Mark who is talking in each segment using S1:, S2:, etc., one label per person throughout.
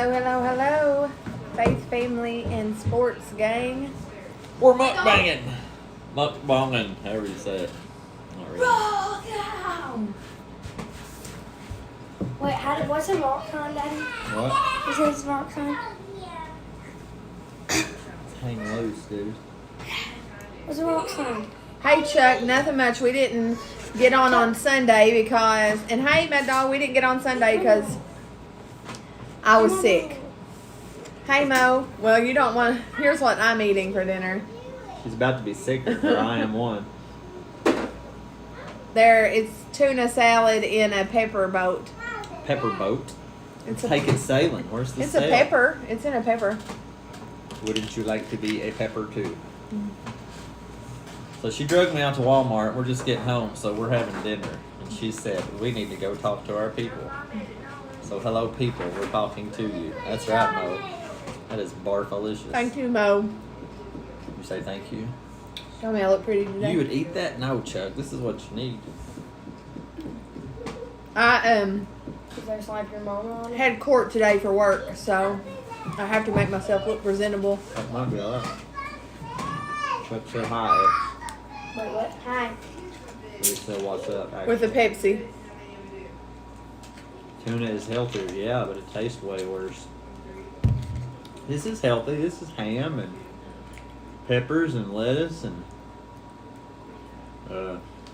S1: Hello. Faith, family, and sports gang.
S2: We're mukbanging. Mukbanging, however you say it. Not really.
S3: Rock down! Wait, what's the rock sign, Daddy?
S2: What?
S3: What is the rock sign?
S2: Hang loose, dude.
S3: What's the rock sign?
S1: Hey, Chuck, nothing much. We didn't get on Sunday because, and hey, Mad Dog, we didn't get on Sunday because I was sick. Hey, Mo. Well, you don't want. Here's what I'm eating for dinner.
S2: She's about to be sicker for I am one.
S1: It's tuna salad in a pepper boat.
S2: Pepper boat.
S1: It's
S2: Take it sailing. Where's the
S1: It's
S2: sail?
S1: a pepper. It's in a pepper.
S2: Wouldn't you like to be a pepper too? So she drugged me out to Walmart. We're just getting home, so we're having dinner. And she said, we need to go talk to our people. So hello people, we're talking to you. That's right, Mo. That is barfalicious.
S1: Thank you, Mo.
S2: You say thank you?
S1: Tell me I look pretty today.
S2: You would eat that? No, Chuck. This is what you need.
S1: I
S3: Is there slap your mama on it?
S1: had court today for work, so I have to make myself look presentable.
S2: That might be alright. Chuck said hi.
S3: Wait, what? Hi.
S2: We said what's up. Actually.
S1: With a Pepsi.
S2: Tuna is healthier, yeah, but it tastes way worse. This is healthy. This is ham and peppers and lettuce and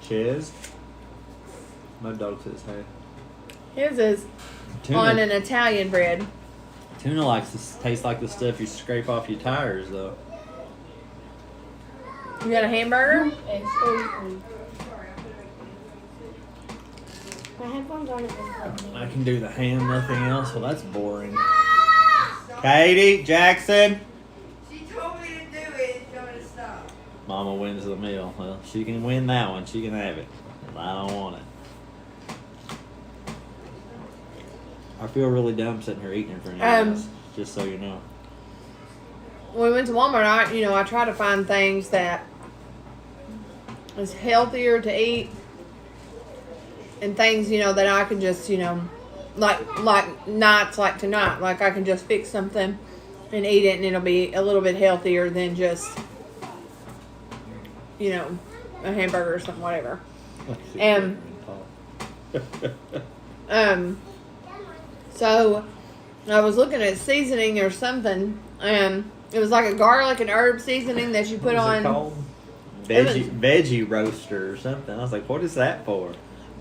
S2: cheese. My dog says hey.
S1: His is on an Italian bread.
S2: Tuna likes to taste like the stuff you scrape off your tires, though.
S1: You got a hamburger?
S3: My headphones aren't even plugged
S2: I
S3: in.
S2: can do the ham, nothing else. Well, that's boring. Katie, Jackson.
S4: She told me to do it. She told me to stop.
S2: Mama wins the meal. Well, she can win that one. She can have it. I don't want it. I feel really dumb sitting here eating in front of you guys, just so you know.
S1: When we went to Walmart, I try to find things that is healthier to eat and things, that I can just, like nights like tonight, like I can just fix something and eat it and it'll be a little bit healthier than just, a hamburger or something, whatever. So I was looking at seasoning or something, and it was like a garlic and herb seasoning that you put
S2: What
S1: on.
S2: is it called? Veggie roaster or something. I was like, what is that for?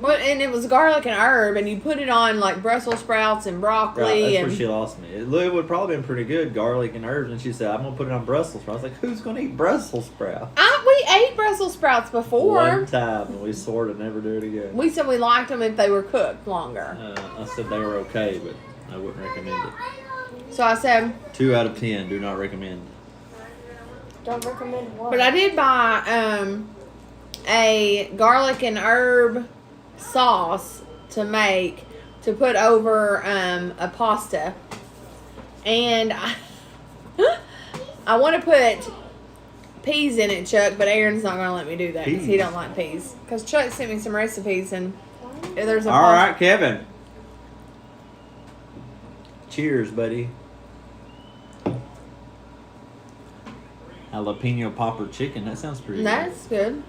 S1: And it was garlic and herb, and you put it on like Brussels sprouts and broccoli.
S2: Right, that's
S1: and
S2: where she lost me. It would probably been pretty good, garlic and herbs. And she said, I'm going to put it on Brussels sprouts. I was like, who's going to eat Brussels sprouts?
S1: We ate Brussels sprouts before.
S2: One time, and we sort of never do it again.
S1: We said we liked them if they were cooked longer.
S2: I said they were okay, but I wouldn't recommend it.
S1: So I said,
S2: 2 out of 10, do not recommend.
S3: Don't recommend what?
S1: but I did buy a garlic and herb sauce to put over a pasta, and I want to put peas in it, Chuck, but Aaron's not going to let me do that because he
S2: Peas?
S1: don't like peas. Because Chuck sent me some recipes, and there's a
S2: All right, Kevin. Cheers, buddy. Jalapeno popper chicken. That sounds pretty
S1: That's good.
S2: good.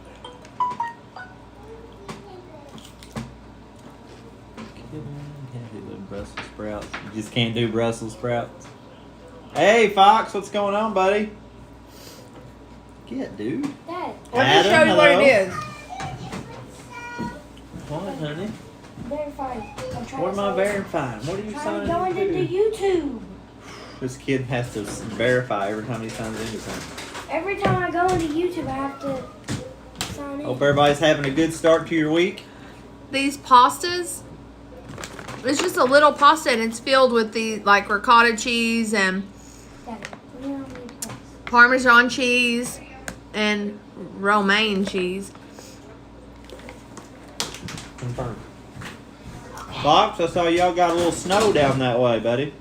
S2: Can't do Brussels sprouts. You just can't do Brussels sprouts. Hey, Fox, what's going on, buddy? Get, dude.
S3: Dad,
S1: Let me show
S2: Adam,
S1: you what
S2: hello?
S1: it is.
S2: What, honey?
S3: verify.
S2: What am I verifying? What are you
S3: I'm
S2: signing
S3: going into
S2: into?
S3: YouTube.
S2: This kid has to verify every time he signs into something.
S3: Every time I go into YouTube, I have to sign in.
S2: Hope everybody's having a good start to your week.
S1: These pastas, it's just a little pasta, and it's filled with the like ricotta cheese and
S3: Daddy, we don't need this.
S1: Parmesan cheese and romaine cheese.
S2: Confirmed. Fox, I saw y'all got a little snow down that way, buddy.
S3: You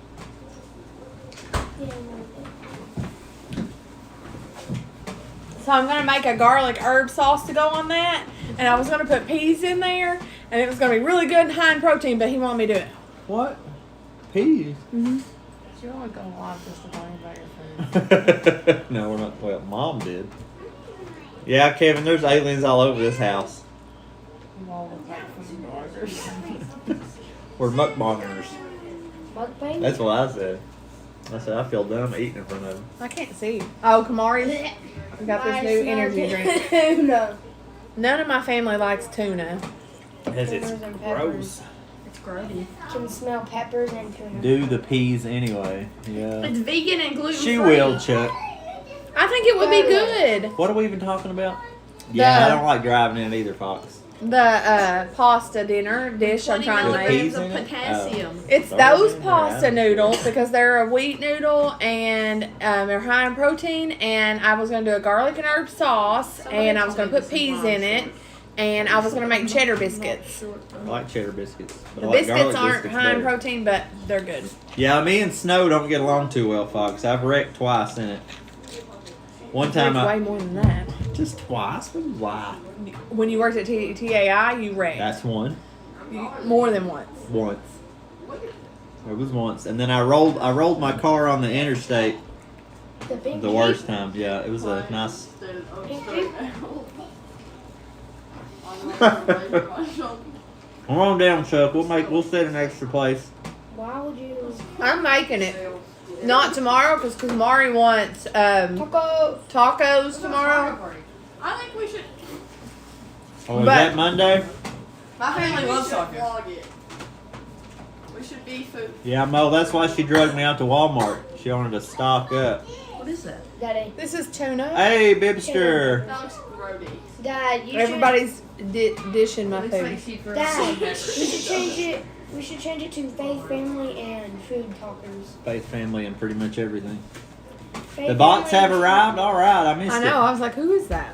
S3: don't want it.
S1: So I'm gonna make a garlic herb sauce to go on that, and I was gonna put peas in there, and it was gonna be really good and high in protein, but he wanted me to do it.
S2: What? Peas?
S1: Mm-hmm. You're only gonna lie just to talk about your food.
S2: No, we're not. Well, Mom did. Yeah, Kevin, there's aliens all over this house.
S1: You all look like food bloggers.
S2: We're mukbangers.
S3: Mukbang?
S2: That's what I said. I said I feel dumb eating in front of him.
S1: I can't see. Oh, Kamari got this new energy drink.
S3: No.
S1: None of my family likes tuna.
S2: Because it's
S3: Peppers and
S2: gross.
S1: It's grody.
S3: Can smell peppers and tuna.
S2: Do the peas anyway. Yeah.
S1: It's vegan and gluten free.
S2: She will, Chuck.
S1: I think it would be good.
S2: What are we even talking about? Yeah, I don't like driving in either, Fox.
S1: The pasta dinner dish I'm trying to
S2: With
S1: make.
S2: peas
S5: of
S2: in it?
S5: potassium.
S1: It's
S2: Sorry,
S1: those
S2: yeah.
S1: pasta noodles because they're a wheat noodle and they're high in protein. And I was going to do a garlic and herb sauce and I was going to put peas in it. And I was going to make cheddar biscuits.
S2: I like cheddar biscuits. But
S1: The
S2: I like
S1: biscuits
S2: garlic
S1: aren't
S2: biscuits
S1: high in
S2: better.
S1: protein, but they're good.
S2: Yeah, me and Snow don't get along too well, Fox. I've wrecked twice in it. One time
S1: It's way
S2: I...
S1: more than that.
S2: Just twice? Why?
S1: When you worked at TAI, you wrecked.
S2: That's one.
S1: More than once.
S2: Once. There was once. And then I rolled my car on the interstate
S3: The pink
S2: the worst time. Yeah, it was a nice... Come on down, Chuck. We'll set an extra place.
S3: Why would you?
S1: I'm making it. Not tomorrow because Kamari wants
S3: Taco.
S1: tacos tomorrow.
S5: I think we should.
S2: Oh, is
S1: But-
S2: that Monday?
S5: My family loves
S4: should
S5: tacos.
S4: vlog it.
S5: We should be food.
S2: Yeah, Mo, that's why she drugged me out to Walmart. She wanted to stock up.
S5: What is that?
S3: Daddy.
S1: This is tuna.
S2: Hey, Bibster.
S5: That looks grody.
S3: Dad, you
S1: Everybody's dishing my
S5: Looks like
S1: food.
S5: she
S3: should. Dad, we
S5: pepper.
S3: should change it. We should change it to faith, family, and food talkers.
S2: Faith family and pretty much everything.
S3: Faith,
S2: The bots
S3: family,
S2: have
S3: and
S2: arrived? Alright, I missed
S1: I
S2: it.
S1: know. I was like, who is that?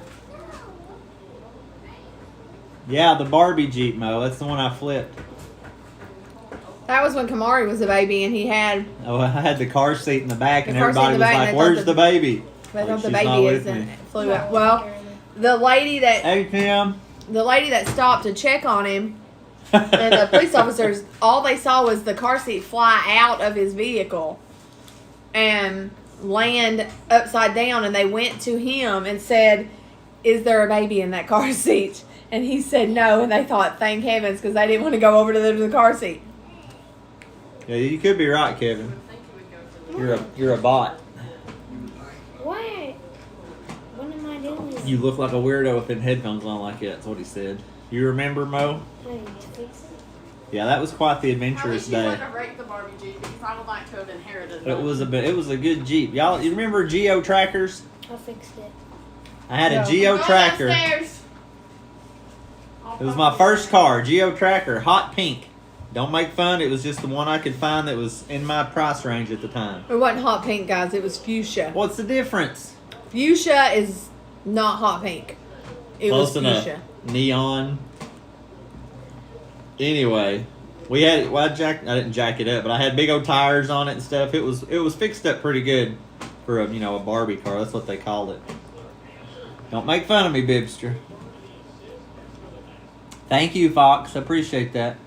S2: Yeah, the Barbie Jeep, Mo. That's the one I flipped.
S1: That was when Kamari was a baby and he had.
S2: Oh, I had the car seat in the back, and
S1: The car seat
S2: everybody
S1: in
S2: was
S1: the back,
S2: like,
S1: and they thought
S2: "Where's
S1: the-
S2: the baby?"
S1: They
S2: Like,
S1: thought the
S2: she's not
S1: baby
S2: with
S1: isn't
S2: me.
S1: flew
S3: No,
S1: out. Well,
S3: Carolyn.
S1: the lady that
S2: Hey, Tim.
S1: stopped to check on him and the police officers, all they saw was the car seat fly out of his vehicle and land upside down. And they went to him and said, "Is there a baby in that car seat?" And he said no. And they thought, thank heavens, because they didn't want to go over to the car seat.
S2: Yeah, you could be right, Kevin. You're a bot.
S3: What? What am I doing?
S2: You look like a weirdo with them headphones on like that. That's what he said. You remember, Mo?
S3: I need to fix it.
S2: Yeah, that was quite the
S5: I
S2: adventurous
S5: wish you
S2: day.
S5: wouldn't have raked the Barbie Jeep because I would like to have inherited
S2: It was a good Jeep. Y'all, you remember Geo Trackers?
S3: I fixed it.
S2: I had a
S1: No.
S2: Geo
S5: Go
S2: Tracker.
S5: downstairs.
S2: It was my first car, Geo Tracker, hot pink. Don't make fun. It was just the one I could find that was in my price range at the time.
S1: It wasn't hot pink, guys. It was fuchsia.
S2: What's the difference?
S1: Fuchsia is not hot pink. It
S2: Close
S1: was
S2: enough.
S1: fuchsia.
S2: Neon. Anyway, we had I didn't jack it up, but I had big old tires on it and stuff. It was fixed up pretty good for a Barbie car. That's what they called it. Don't make fun of me, Bibster. Thank you, Fox. I appreciate that.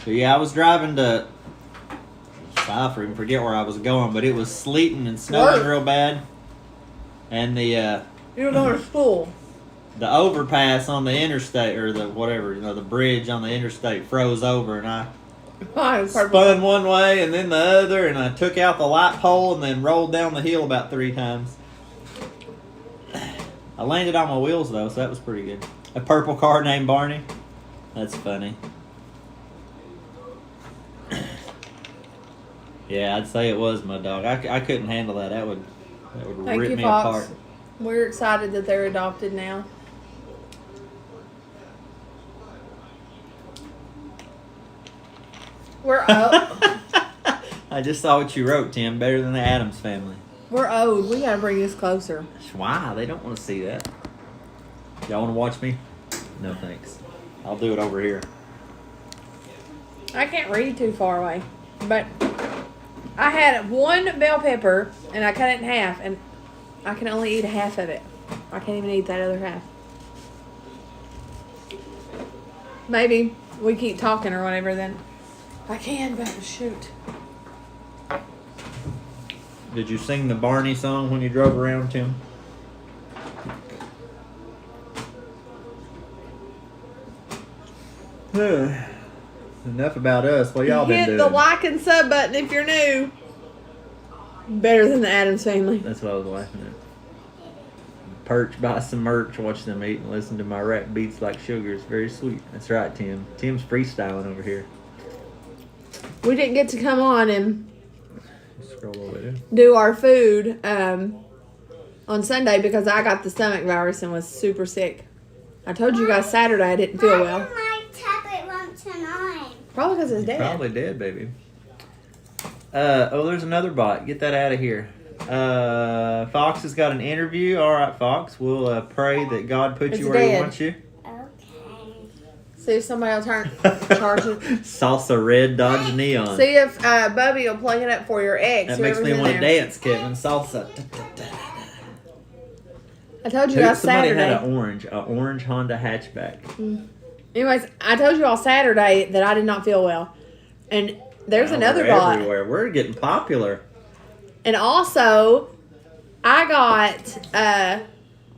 S2: But yeah, I was driving to I forget where I was going, but it was sleeting and snowing
S1: Whoa.
S2: real bad. And the
S1: You were going to school.
S2: the overpass on the interstate, or the whatever, the bridge on the interstate froze over, and I
S1: Mine was purple.
S2: spun one way and then the other, and I took out the light pole and then rolled down the hill about 3 times. I landed on my wheels though, so that was pretty good. A purple car named Barney. That's funny. Yeah, I'd say it was my dog. I couldn't handle that. That would
S1: Thank
S2: rip
S1: you,
S2: me
S1: Fox.
S2: apart.
S1: We're excited that they're adopted now. We're old.
S2: I just saw what you wrote, Tim. Better than the Addams Family.
S1: We're old. We gotta bring this closer.
S2: Why? They don't want to see that. Y'all want to watch me? No thanks. I'll do it over here.
S1: I can't read too far away, but I had one bell pepper and I cut it in half, and I can only eat half of it. I can't even eat that other half. Maybe we keep talking or whatever, then I can. But shoot,
S2: Did you sing the Barney song when you drove around, Tim? Enough about us. What y'all been
S1: Hit
S2: doing?
S1: the like and sub button if you're new. Better than the Adams Family.
S2: That's what I was laughing at. Perch, buy some merch, watch them eat, and listen to my rap beats like sugar. It's very sweet. That's right, Tim. Tim's freestyling over here.
S1: We didn't get to come on and
S2: Scroll over there.
S1: do our food on Sunday because I got the stomach virus and was super sick. I told you guys Saturday I didn't feel well.
S3: My tablet won't turn on.
S1: Probably because it's dead.
S2: Probably dead, baby. There's another bot. Get that out of here. Fox has got an interview. All right, Fox. We'll pray that God put
S1: It's
S2: you where He
S1: dead.
S2: wants you.
S3: Okay.
S1: See if somebody will turn charge it.
S2: Salsa red Dodge Neon.
S1: See if Bubby will plug it up for your ex.
S2: That makes me
S1: whoever's in
S2: want to
S1: there.
S2: dance, Kevin. Salsa.
S1: I told you guys
S2: Somebody
S1: Saturday.
S2: had an orange Honda hatchback.
S1: Anyways, I told you all Saturday that I did not feel well. And there's
S2: Now
S1: another
S2: we're
S1: bot.
S2: everywhere. We're getting popular.
S1: And also, I got,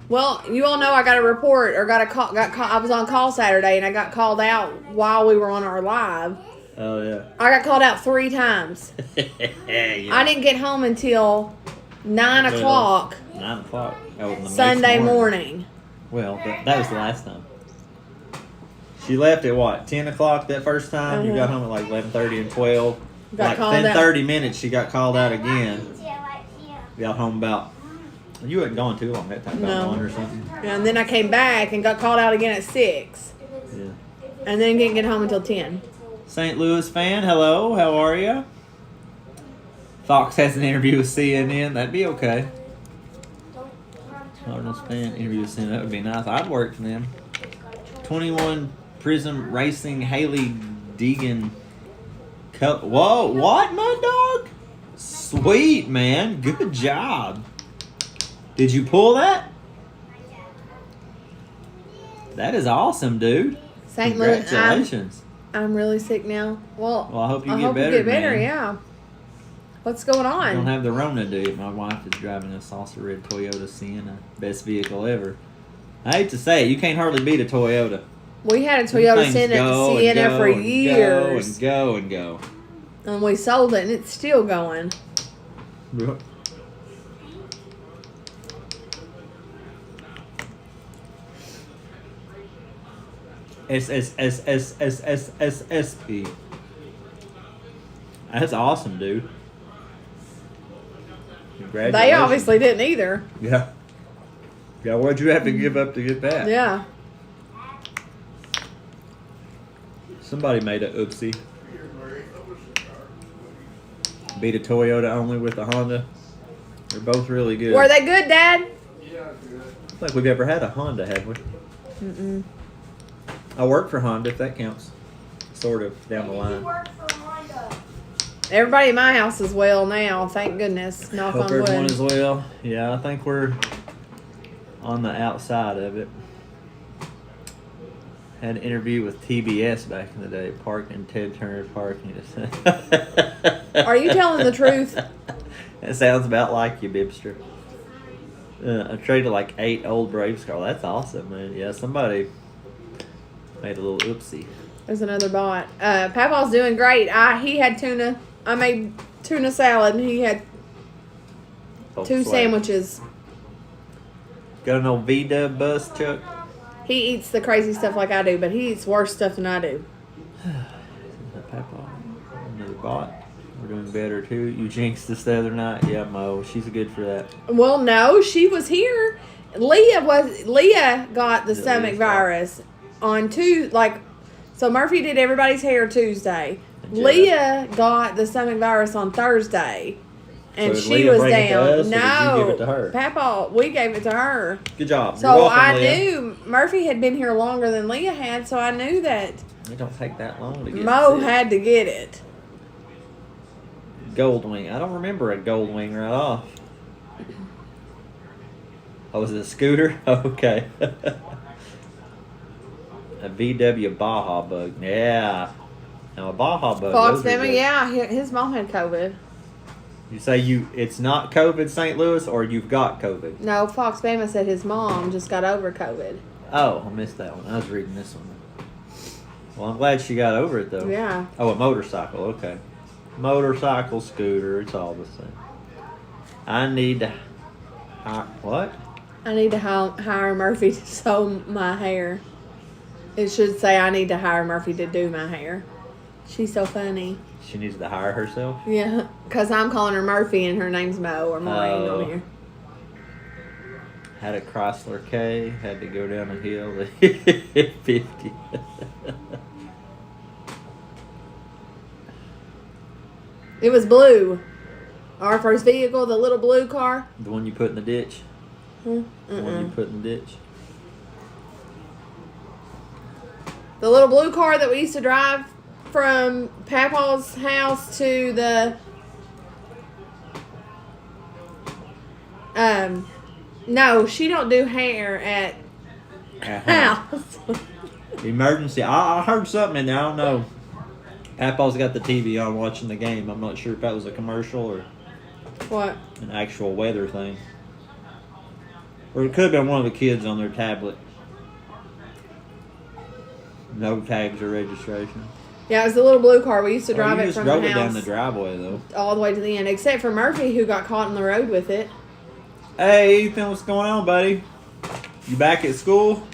S1: well, you all know I got a report or got a call. I was on call Saturday and I got called out while we were on our live.
S2: Oh, yeah.
S1: I got called out 3 times.
S2: Yeah.
S1: I didn't get home until 9 o'clock
S2: 9 o'clock. That was the next
S1: Sunday morning.
S2: Well, that was the last time. She left at what, 10 o'clock that first time? You got home at like 11:30 and 12.
S1: Got
S2: Like
S1: called
S2: within
S1: out.
S2: 30 minutes, she got called out again.
S3: Right here.
S2: Got home about. You wasn't gone too long that time, about
S1: No.
S2: 1 or something.
S1: And then I came back and got called out again at 6.
S2: Yeah.
S1: And then didn't get home until 10.
S2: St. Louis fan, hello, how are you? Fox has an interview with CNN. That'd be okay. Cardinals fan interview with CNN. That would be nice. I'd work for them. 21 Prism Racing Haley Deegan. Whoa, what, Mud Dog? Sweet, man. Good job. Did you pull that? That is awesome, dude.
S1: St. Louis,
S2: Congratulations.
S1: I'm really sick now. Well,
S2: Well, I hope you
S1: I
S2: get
S1: hope
S2: better,
S1: you get better,
S2: man.
S1: yeah. What's going
S2: You
S1: on?
S2: don't have the Rona, do you? My wife is driving a salsa red Toyota Sienna. Best vehicle ever. I hate to say it, you can't hardly beat a Toyota.
S1: We had a
S2: These
S1: Toyota
S2: things
S1: Sienna,
S2: go and
S1: Sienna
S2: go
S1: for
S2: and
S1: years.
S2: Go and go
S1: And we sold it, and it's still going.
S2: and go. SSSSSSSP. That's awesome, dude. Congratulations.
S1: They obviously didn't either.
S2: Yeah. Yeah, what'd you have to give up to get that?
S1: Yeah.
S2: Somebody made a oopsie. Beat a Toyota only with a Honda. They're both really good.
S1: Were they good, Dad?
S2: I don't think we've ever had a Honda, have we?
S1: Mm-mm.
S2: I work for Honda, if that counts. Sort of, down the
S3: You
S2: line.
S3: work for Honda.
S1: Everybody in my house is well now, thank goodness. Knock
S2: Hope
S1: on
S2: everyone
S1: wood.
S2: is well. Yeah, I think we're on the outside of it. Had an interview with TBS back in the day, parking, Ted Turner parking.
S1: Are you telling the truth?
S2: That sounds about like you, Bibster. I traded like 8 old Braves cars. That's awesome, man. Yeah, somebody made a little oopsie.
S1: There's another bot. Papa's doing great. He had tuna. I made tuna salad, and he had
S2: Oh,
S1: 2
S2: swag.
S1: sandwiches.
S2: Got an old V-dub bus, Chuck?
S1: He eats the crazy stuff like I do, but he eats worse stuff than I do.
S2: Papa, another bot. We're doing better too. You jinxed us the other night. Yeah, Mo. She's good for that.
S1: Well, no, she was here. Leah got the
S2: Is it
S1: stomach
S2: Leah's fault?
S1: virus on so Murphy did everybody's hair Tuesday.
S2: And Jetta.
S1: Leah got the stomach virus on Thursday. And
S2: So did
S1: she
S2: Leah
S1: was
S2: bring it to
S1: down.
S2: us, or did you
S1: No,
S2: give it to her?
S1: Papa, we gave it to her.
S2: Good job.
S1: So
S2: You're welcome,
S1: I
S2: Leah.
S1: knew Murphy had been here longer than Leah had, so I knew that
S2: It don't take that long to get
S1: Mo
S2: sick.
S1: had to get it.
S2: Gold wing. I don't remember a gold wing right off. Oh, was it a scooter? Okay. A VW Baja bug. Yeah. Now a Baja bug.
S1: Fox
S2: those are
S1: family,
S2: good.
S1: yeah, his mom had COVID.
S2: You say it's not COVID, St. Louis, or you've got COVID?
S1: No, Fox Bama said his mom just got over COVID.
S2: Oh, I missed that one. I was reading this one. Well, I'm glad she got over it, though.
S1: Yeah.
S2: Oh, a motorcycle. Okay. Motorcycle, scooter, it's all the same. I need to... what?
S1: I need to hire Murphy to sew my hair. It should say I need to hire Murphy to do my hair. She's so funny.
S2: She needs to hire herself?
S1: Yeah, because I'm calling her Murphy and her name's Mo or Maureen on here.
S2: Had a Chrysler K, had to go down a hill to hit 50.
S1: It was blue. Our first vehicle, the little blue car.
S2: The one you put in the ditch? The one you put in the ditch?
S1: The little blue car that we used to drive from Papa's house to the no, she don't do hair at house.
S2: Emergency. I heard something in there. I don't know. Papa's got the TV on watching the game. I'm not sure if that was a commercial or
S1: What?
S2: an actual weather thing. Or it could have been one of the kids on their tablet. No tags or registration.
S1: Yeah, it was the little blue car. We used to drive
S2: you
S1: it
S2: just
S1: from
S2: drove
S1: the
S2: it
S1: house
S2: down the driveway, though.
S1: all the way to the end, except for Murphy, who got caught on the road with it.
S2: Hey, Ethan, what's going on, buddy? You back at school?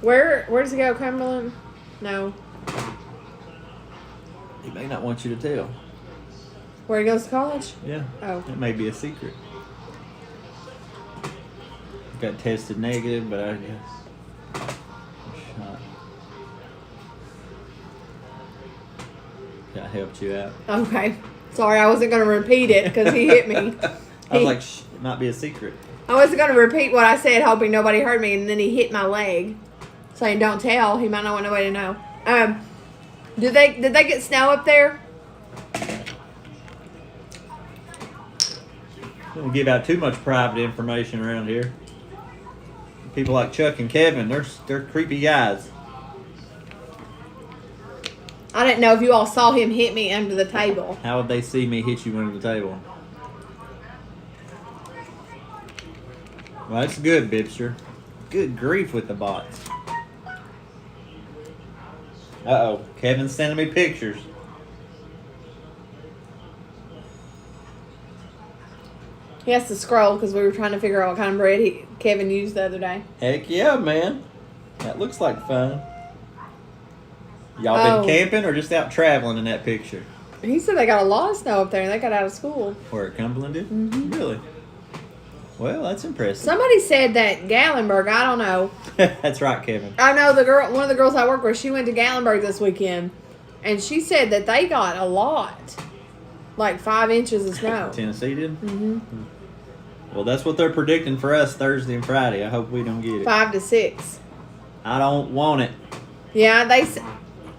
S1: Where does it go, Cumberland? No.
S2: He may not want you to tell.
S1: Where he goes to college?
S2: Yeah.
S1: Oh.
S2: It may be a secret. Got tested negative, but I guess. Shot. That helped you out.
S1: Okay. Sorry, I wasn't going to repeat it because he hit me.
S2: I was like, shh, it might be a secret.
S1: I wasn't going to repeat what I said, hoping nobody heard me, and then he hit my leg, saying, "Don't tell." He might not want nobody to know. Did they get snow up there?
S2: Don't give out too much private information around here. People like Chuck and Kevin, they're creepy guys.
S1: I didn't know if you all saw him hit me under the table.
S2: How would they see me hit you under the table? Well, that's good, Bibster. Good grief with the bots. Uh-oh. Kevin's sending me pictures.
S1: He has to scroll because we were trying to figure out what kind of bread Kevin used the other day.
S2: Heck yeah, man. That looks like fun. Y'all been camping or just out traveling in that picture?
S1: He said they got a lot of snow up there and they got out of school.
S2: Where at Cumberland did? Mm-hmm. Really? Well, that's impressive.
S1: Somebody said that Gallenberg, I don't know.
S2: That's right, Kevin.
S1: I know one of the girls I work with, she went to Gallenberg this weekend, and she said that they got a lot, like 5 inches of snow.
S2: Tennessee did? Mm-hmm. Well, that's what they're predicting for us Thursday and Friday. I hope we don't get it.
S1: 5 to 6.
S2: I don't want it.
S1: Yeah,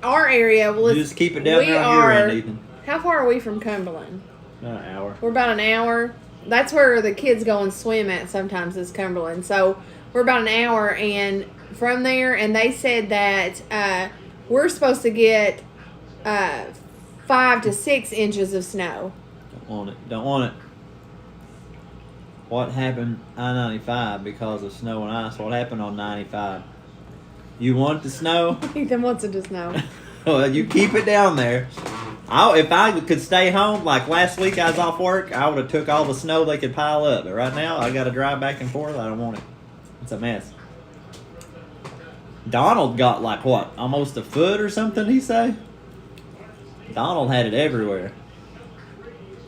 S1: our area. Well,
S2: You just keep it down there on your end, Ethan.
S1: How far are we from Cumberland?
S2: About an hour.
S1: We're about an hour. That's where the kids go and swim at sometimes is Cumberland. So we're about an hour and from there, and they said that we're supposed to get 5 to 6 inches of snow.
S2: Don't want it. Don't want it. What happened I-95 because of snow and ice? What happened on 95? You want the snow?
S1: Ethan wants it to snow.
S2: Well, you keep it down there. If I could stay home, like last week I was off work, I would have took all the snow they could pile up. But right now, I got to drive back and forth. I don't want it. It's a mess. Donald got like, what, almost a foot or something, he say? Donald had it everywhere.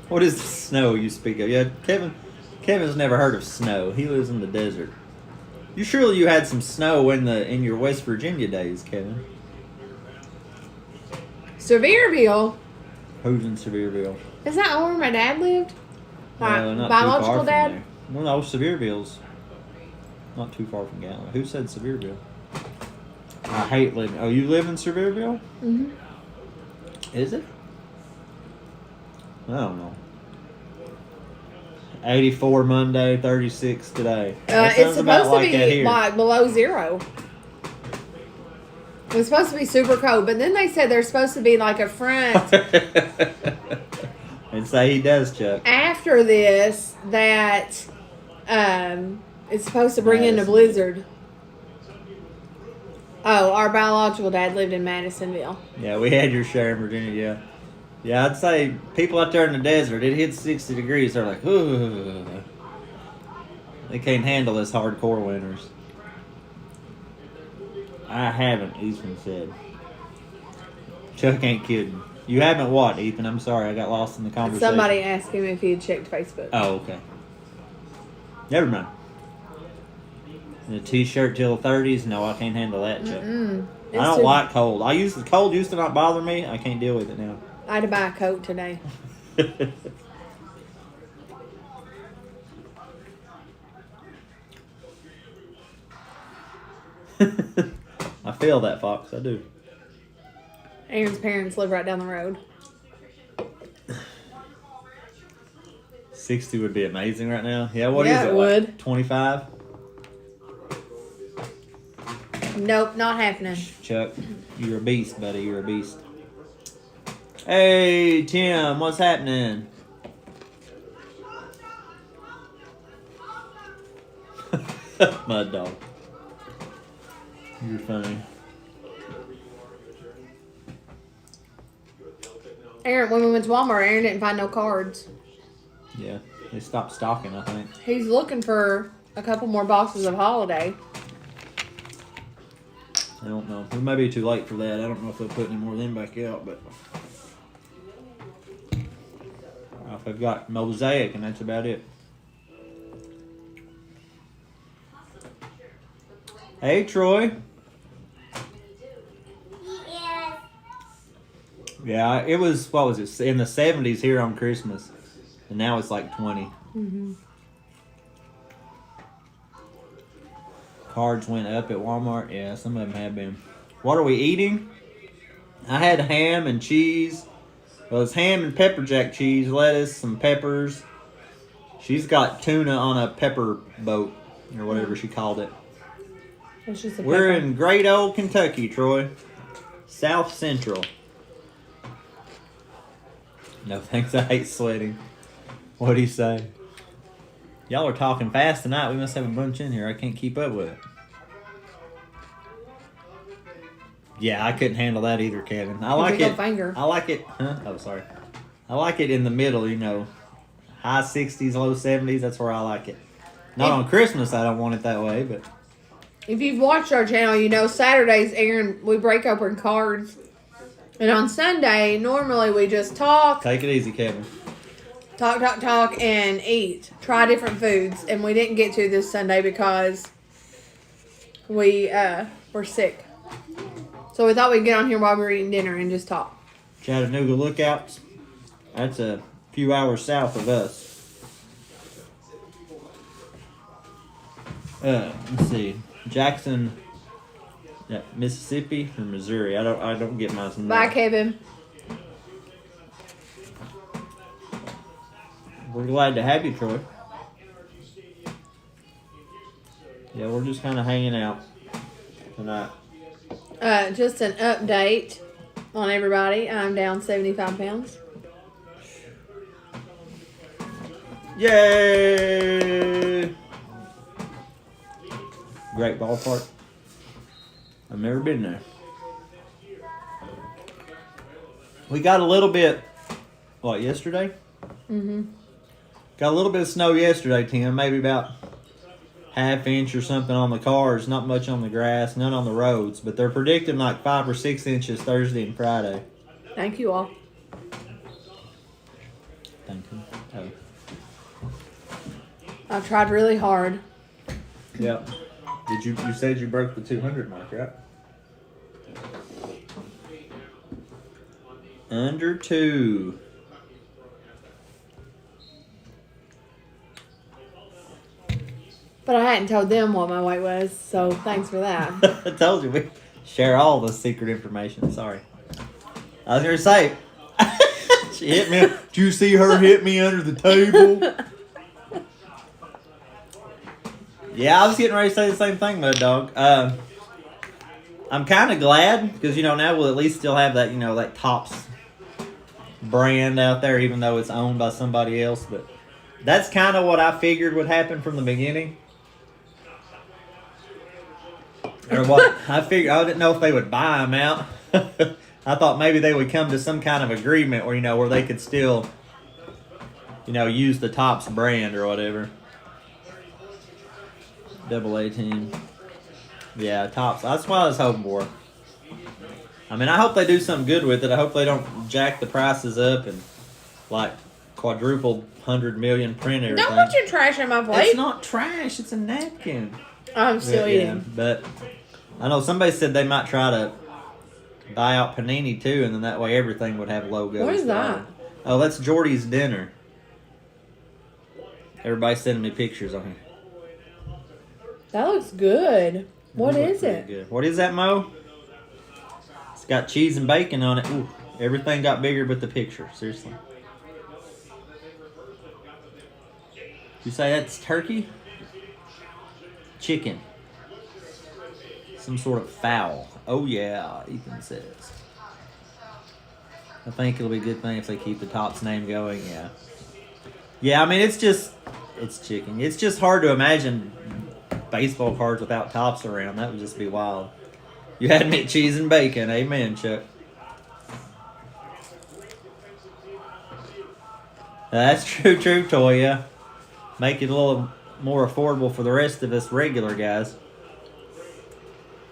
S2: What is the snow you speak of? Yeah, Kevin's never heard of snow. He lives in the desert. You had some snow in your West Virginia days, Kevin.
S1: Sevierville.
S2: Who's in Sevierville?
S1: Is that where my dad lived?
S2: Not too
S1: Biological
S2: far from
S1: dad?
S2: there. Well, no, Sevierville's not too far from Gatlin. Who said Sevierville? I hate living. Oh, you live in Sevierville?
S1: Mm-hmm.
S2: Is it? I don't know. 84 Monday, 36 today. That
S1: It's
S2: sounds about
S1: supposed to
S2: like that
S1: be
S2: here.
S1: like below 0. It was supposed to be super cold, but then they said there's supposed to be like a front.
S2: And say he does, Chuck.
S1: after this that it's supposed to bring in a
S2: Madison.
S1: blizzard. Oh, our biological dad lived in Madisonville.
S2: Yeah, we had your share in Virginia, yeah. Yeah, I'd say people out there in the desert, it hits 60 degrees, they're like, ooh. They can't handle this hardcore winters. I haven't, Ethan said. Chuck ain't kidding. You haven't what, Ethan? I'm sorry, I got lost in the conversation.
S1: Somebody asked him if he had checked Facebook.
S2: Oh, okay. Never mind. And a t-shirt till the 30s? No, I can't handle that, Chuck. I don't like cold. Cold used to not bother me. I can't deal with it now.
S1: I had to buy a coat today.
S2: I feel that, Fox. I do.
S1: Aaron's parents live right down the road.
S2: 60 would be amazing right now. Yeah, what is
S1: Yeah,
S2: it?
S1: it would.
S2: 25?
S1: Nope, not happening.
S2: Chuck, you're a beast, buddy. You're a beast. Hey, Tim, what's happening? Mud dog. You're funny.
S1: Aaron, when we went to Walmart, Aaron didn't find no cards.
S2: Yeah, they stopped stocking, I think.
S1: He's looking for a couple more boxes of Holiday.
S2: I don't know. We may be too late for that. I don't know if they'll put any more of them back out, but I've got Mosaic, and that's about it. Hey, Troy. Yeah, it was, what was it, in the 70s here on Christmas. And now it's like 20.
S1: Mm-hmm.
S2: Cards went up at Walmart. Yeah, some of them have been. What are we eating? I had ham and cheese. Well, it's ham and pepper jack cheese, lettuce, some peppers. She's got tuna on a pepper boat, or whatever she called it.
S1: It's just a
S2: We're
S1: pepper.
S2: in great old Kentucky, Troy. South Central. No thanks, I hate sweating. What do you say? Y'all are talking fast tonight. We must have a bunch in here. I can't keep up with it. Yeah, I couldn't handle that either, Kevin. I like
S1: big
S2: it.
S1: old finger.
S2: I like it. Huh? Oh, sorry. I like it in the middle, you know. High 60s, low 70s. That's where I like it. Not on Christmas, I don't want it that way, but
S1: If you've watched our channel, you know Saturdays, Aaron, we break open cards. And on Sunday, normally we just talk,
S2: take it easy, Kevin.
S1: talk, and eat. Try different foods. And we didn't get to this Sunday because we were sick. So we thought we'd get on here while we were eating dinner and just talk.
S2: Chattanooga Lookouts. That's a few hours south of us. Let's see. Jackson, Mississippi or Missouri? I don't get my.
S1: Bye, Kevin.
S2: We're glad to have you, Troy. Yeah, we're just kind of hanging out tonight.
S1: Just an update on everybody. I'm down 75 pounds.
S2: Yay! Great ballpark. I've never been there. We got a little bit, yesterday?
S1: Mm-hmm.
S2: Got a little bit of snow yesterday, Tim. Maybe about half inch or something on the cars. Not much on the grass, none on the roads. But they're predicting like 5 or 6 inches Thursday and Friday.
S1: Thank you all.
S2: Thank you. Oh.
S1: I've tried really hard.
S2: Yep. You said you broke the 200 mark, right? Under 2.
S1: But I hadn't told them what my weight was, so thanks for that.
S2: I told you we share all the secret information. Sorry. I was gonna say she hit me. Did you see her hit me under the table? Yeah, I was getting ready to say the same thing, Mud Dog. I'm kind of glad because now we'll at least still have that that tops brand out there, even though it's owned by somebody else. But that's kind of what I figured would happen from the beginning. Or what I figured, I didn't know if they would buy them out. I thought maybe they would come to some kind of agreement where, where they could still, use the Tops brand or whatever. AA team. Yeah, Tops. That's what I was hoping for. I mean, I hope they do something good with it. I hope they don't jack the prices up and quadruple 100 million print everything.
S1: Don't put your trash on my plate.
S2: It's not trash. It's a napkin.
S1: I'm still eating.
S2: But I know somebody said they might try to buy out Panini too, and then that way everything would have logos.
S1: What is that?
S2: Oh, that's Jordy's dinner. Everybody's sending me pictures on here.
S1: That looks good. What
S2: It looks
S1: is
S2: pretty
S1: it?
S2: good. What is that, Mo? It's got cheese and bacon on it. Ooh, everything got bigger but the picture. Seriously. You say that's turkey? Chicken. Some sort of fowl. Oh yeah, Ethan says. I think it'll be a good thing if they keep the Tops name going, yeah. Yeah, I mean, it's chicken. It's just hard to imagine baseball cards without Tops around. That would just be wild. You had me at cheese and bacon. Amen, Chuck. That's true, Toya. Make it a little more affordable for the rest of us regular guys.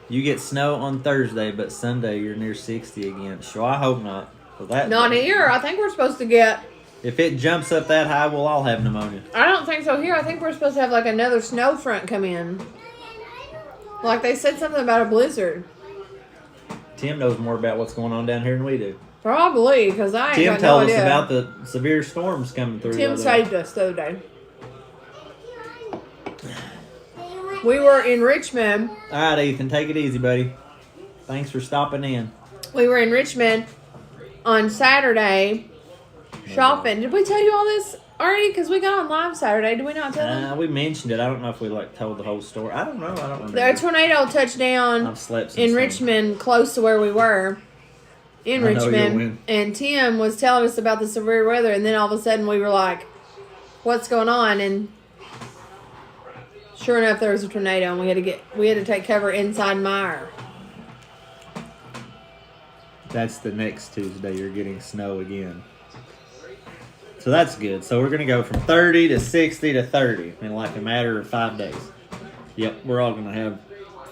S2: You get snow on Thursday, but Sunday you're near 60 again. Sure, I hope not.
S1: Not here. I think we're supposed to get...
S2: If it jumps up that high, we'll all have pneumonia.
S1: I don't think so here. I think we're supposed to have another snow front come in. Like they said something about a blizzard.
S2: Tim knows more about what's going on down here than we do.
S1: Probably, because I ain't
S2: Tim
S1: got no
S2: told us
S1: idea.
S2: about the severe storms coming through.
S1: Tim
S2: the other day.
S1: saved us the other day. We were in Richmond.
S2: All right, Ethan, take it easy, buddy. Thanks for stopping in.
S1: We were in Richmond on Saturday shopping. Did we tell you all this already? Because we got on live Saturday. Did we not tell them?
S2: We mentioned it. I don't know if we told the whole story. I don't know. I don't remember.
S1: The tornado touched down
S2: I've slept
S1: in
S2: since then.
S1: Richmond, close to where we were. In
S2: I know you'll
S1: Richmond.
S2: win.
S1: And Tim was telling us about the severe weather. And then all of a sudden we were like, what's going on? And sure enough, there was a tornado, and we had to take cover inside Meyer.
S2: That's the next Tuesday. You're getting snow again. So that's good. So we're going to go from 30 to 60 to 30 in a matter of 5 days. Yep, we're all going to have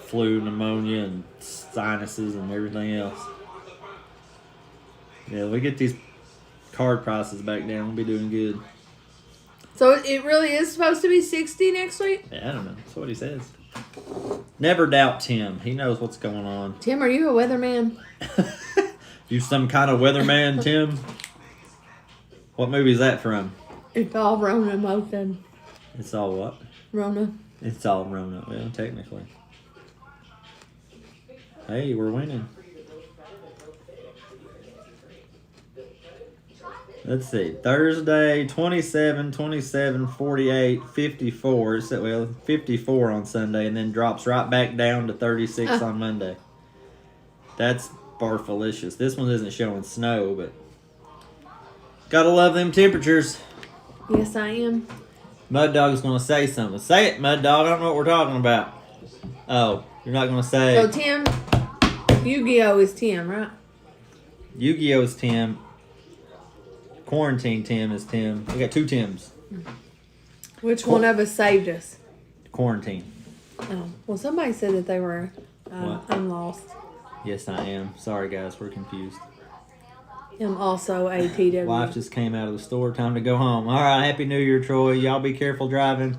S2: flu, pneumonia, and sinuses and everything else. Yeah, we get these card prices back down. We'll be doing good.
S1: So it really is supposed to be 60 next week?
S2: Yeah, I don't know. That's what he says. Never doubt Tim. He knows what's going on.
S1: Tim, are you a weatherman?
S2: You some kind of weatherman, Tim? What movie is that from?
S1: It's all Rona Moten.
S2: It's all what?
S1: Rona.
S2: It's all Rona. Well, technically. Hey, we're winning. Let's see. Thursday, 27, 27, 48, 54. Well, 54 on Sunday, and then drops right back down to 36 on Monday. That's barfalicious. This one isn't showing snow, but gotta love them temperatures.
S1: Yes, I am.
S2: Mud Dog's gonna say something. Say it, Mud Dog. I don't know what we're talking about. Oh, you're not gonna say.
S1: So Tim, Yu-Gi-Oh is Tim, right?
S2: Yu-Gi-Oh is Tim. Quarantine Tim is Tim. We got two Tims.
S1: Which one of us saved us?
S2: Quarantine.
S1: Oh, well, somebody said that they were.
S2: What?
S1: I'm lost.
S2: Yes, I am. Sorry, guys. We're confused.
S1: I'm also a TW.
S2: Wife just came out of the store. Time to go home. All right. Happy New Year, Troy. Y'all be careful driving.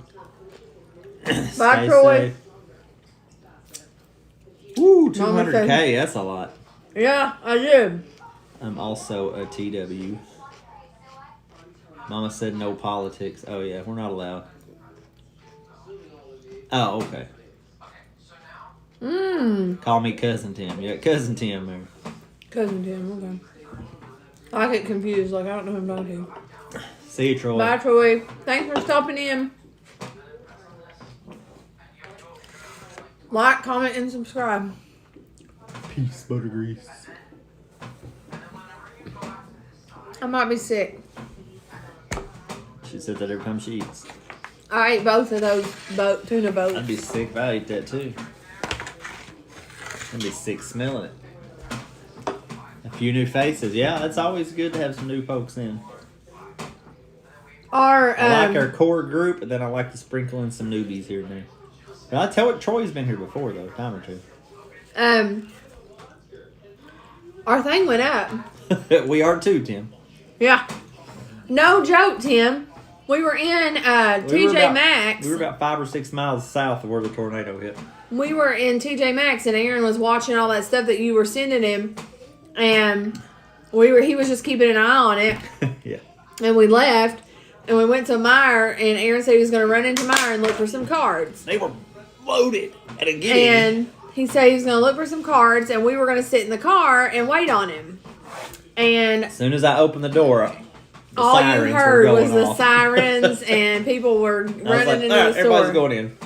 S1: Bye,
S2: Stay
S1: Troy.
S2: safe. Woo,
S1: Mama
S2: 200K. That's a lot.
S1: Yeah, I did.
S2: I'm also a TW. Mama said no politics. Oh, yeah. We're not allowed. Oh, okay. Call me Cousin Tim. Yeah, Cousin Tim there.
S1: Cousin Tim, okay. I get confused, I don't know who I'm talking to.
S2: See you, Troy.
S1: Bye, Troy. Thanks for stopping in. Like, comment, and subscribe.
S2: Peace, buttergrease.
S1: I might be sick.
S2: She said that every time she eats.
S1: I ate both of those tuna boats.
S2: I'd be sick if I ate that too. I'd be sick smelling it. A few new faces. Yeah, it's always good to have some new folks in. I like our core group, and then I like to sprinkle in some newbies here and there. But I tell you, Troy's been here before, though, a time or two.
S1: Our thing went up.
S2: We are too, Tim.
S1: Yeah. No joke, Tim. We were in TJ Maxx.
S2: We were about 5 or 6 miles south of where the tornado hit.
S1: We were in TJ Maxx, and Aaron was watching all that stuff that you were sending him, and he was just keeping an eye on it.
S2: Yeah.
S1: And we left, and we went to Meijer, and Aaron said he was going to run into Meijer and look for some cards.
S2: They were loaded at a giddy.
S1: And he said he was going to look for some cards, and we were going to sit in the car and wait on him. And
S2: As soon as I opened the door, the
S1: all you
S2: sirens were
S1: heard
S2: going
S1: was the
S2: off.
S1: sirens, and people were
S2: I was
S1: running
S2: like,
S1: into
S2: "Ah,
S1: the store.
S2: everybody's going in."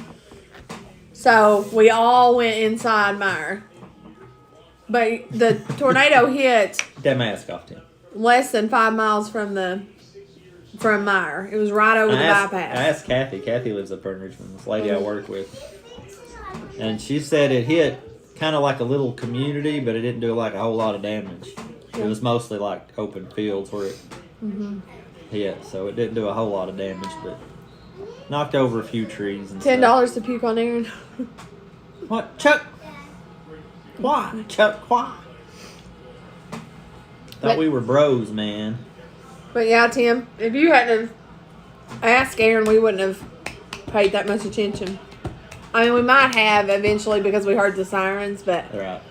S1: So we all went inside Meijer. But the tornado hit
S2: That mask off, Tim.
S1: less than 5 miles from Meijer. It was right over the
S2: I
S1: bypass.
S2: asked Kathy. Kathy lives up there in Richmond. This lady I work with. And she said it hit kind of like a little community, but it didn't do like a whole lot of damage. It was mostly like open fields where it hit, so it didn't do a whole lot of damage, but knocked over a few trees and stuff.
S1: $10 to puke on Aaron.
S2: What? Chuck? Why? Chuck, why? Thought
S1: But-
S2: we were bros, man.
S1: But yeah, Tim, if you hadn't have asked Aaron, we wouldn't have paid that much attention. I mean, we might have eventually because we heard the sirens, but
S2: All right.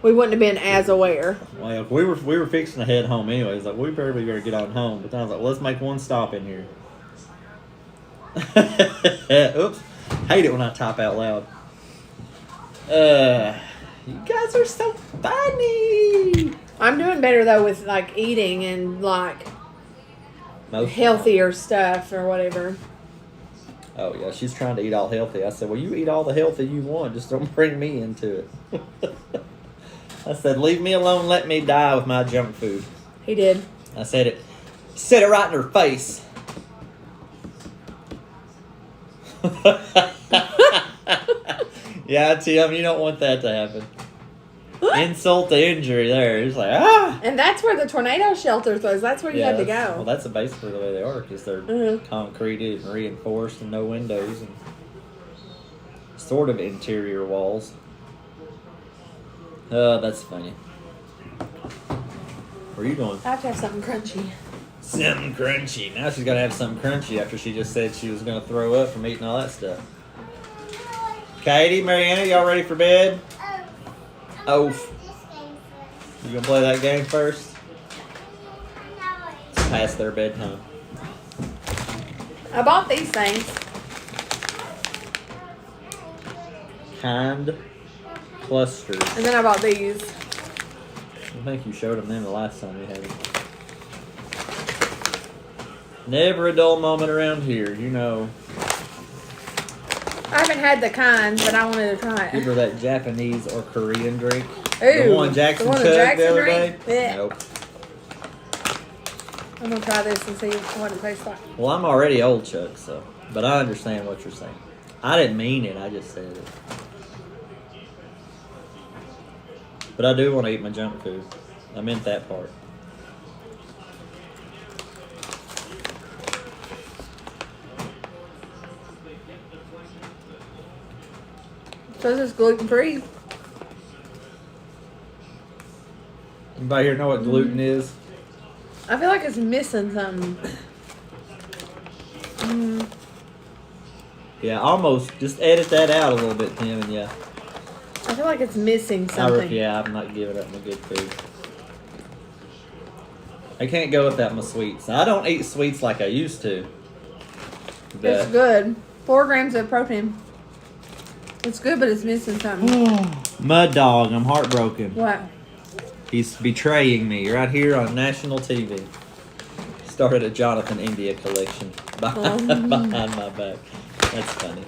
S1: we wouldn't have been as aware.
S2: Well, we were fixing to head home anyways. Like, we barely better get on home. But then I was like, let's make one stop in here. Oops. Hate it when I type out loud. You guys are so funny.
S1: I'm doing better though with like eating and like healthier stuff or whatever.
S2: Oh yeah, she's trying to eat all healthy. I said, well, you eat all the healthy you want. Just don't bring me into it. I said, leave me alone. Let me die with my junk food.
S1: He did.
S2: I said it. Said it right in her face. Yeah, Tim, you don't want that to happen. Insult to injury there. It's like, ah!
S1: And that's where the tornado shelter was. That's where you had to
S2: that's-
S1: go.
S2: Well, that's basically the way they are, because they're
S1: Mhm.
S2: concreted and reinforced and no windows and sort of interior walls. That's funny. Where are you going?
S1: I have to have something crunchy.
S2: Something crunchy. Now she's got to have something crunchy after she just said she was going to throw up from eating all that stuff. Katie, Mariana, y'all ready for bed? Oh. You going to play that game first? It's past their bedtime.
S1: I bought these things.
S2: Kind clusters.
S1: And then I bought these.
S2: I think you showed them the last time you had them. Never a dull moment around here, you know.
S1: I haven't had the kind, but I wanted to try
S2: Give
S1: it.
S2: her that Japanese or Korean drink.
S1: Ooh,
S2: The one Jackson
S1: the one
S2: chugged
S1: that Jackson
S2: the other
S1: drank?
S2: day.
S1: Yeah.
S2: Nope.
S1: I'm gonna try this and see what it tastes like.
S2: Well, I'm already old, Chuck, so. But I understand what you're saying. I didn't mean it, I just said it. But I do want to eat my junk food. I meant that part.
S1: So this is gluten free.
S2: Anybody here know what gluten is?
S1: I feel like it's missing something.
S2: Yeah, almost. Just edit that out a little bit, Tim, and yeah.
S1: I feel like it's missing something.
S2: Yeah, I'm not giving up my good food. I can't go without my sweets. I don't eat sweets like I used to.
S1: It's
S2: But
S1: good. 4 grams of protein. It's good, but it's missing something.
S2: Mud Dog, I'm heartbroken.
S1: What?
S2: He's betraying me right here on national TV. Started a Jonathan India collection behind my back. That's funny.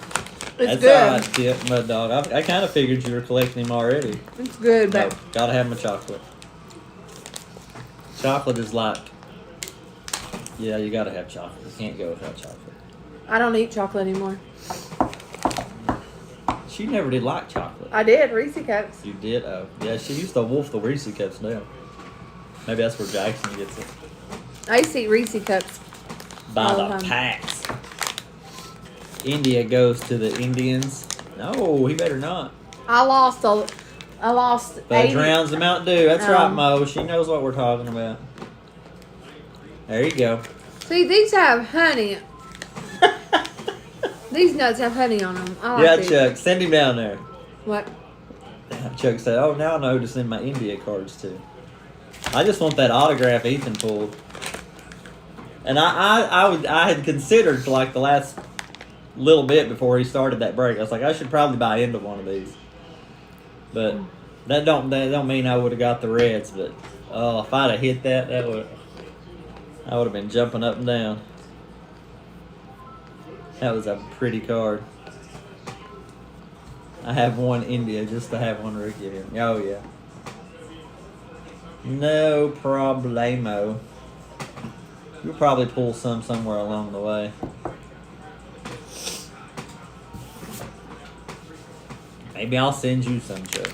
S1: It's
S2: That's
S1: good.
S2: alright, yeah, Mud Dog. I kind of figured you were collecting him already.
S1: It's good,
S2: No,
S1: but
S2: gotta have my chocolate. Chocolate is like Yeah, you gotta have chocolate. You can't go without chocolate.
S1: I don't eat chocolate anymore.
S2: She never did like chocolate.
S1: I did Reese Cups.
S2: You did? Oh. Yeah, she used to wolf the Reese Cups down. Maybe that's where Jackson gets it.
S1: I used to eat Reese Cups.
S2: By
S1: All
S2: the
S1: the time.
S2: packs. India goes to the Indians. No, he better not.
S1: I lost
S2: That
S1: 80.
S2: drowns the Mountain Dew. That's right,
S1: Um,
S2: Mo. She knows what we're talking about. There you go.
S1: See, these have honey. These nuts have honey on them. I like
S2: Yeah,
S1: these.
S2: Chuck, send him down there.
S1: What?
S2: Chuck said, "Oh, now I know who to send my India cards to." I just want that autograph Ethan pulled. And I had considered for like the last little bit before he started that break. I was like, I should probably buy into one of these. But that don't mean I would have got the Reds. But if I'd have hit that, I would have been jumping up and down. That was a pretty card. I have one India just to have one Ricky here. Oh yeah. No problemo. You'll probably pull some somewhere along the way. Maybe I'll send you some, Chuck.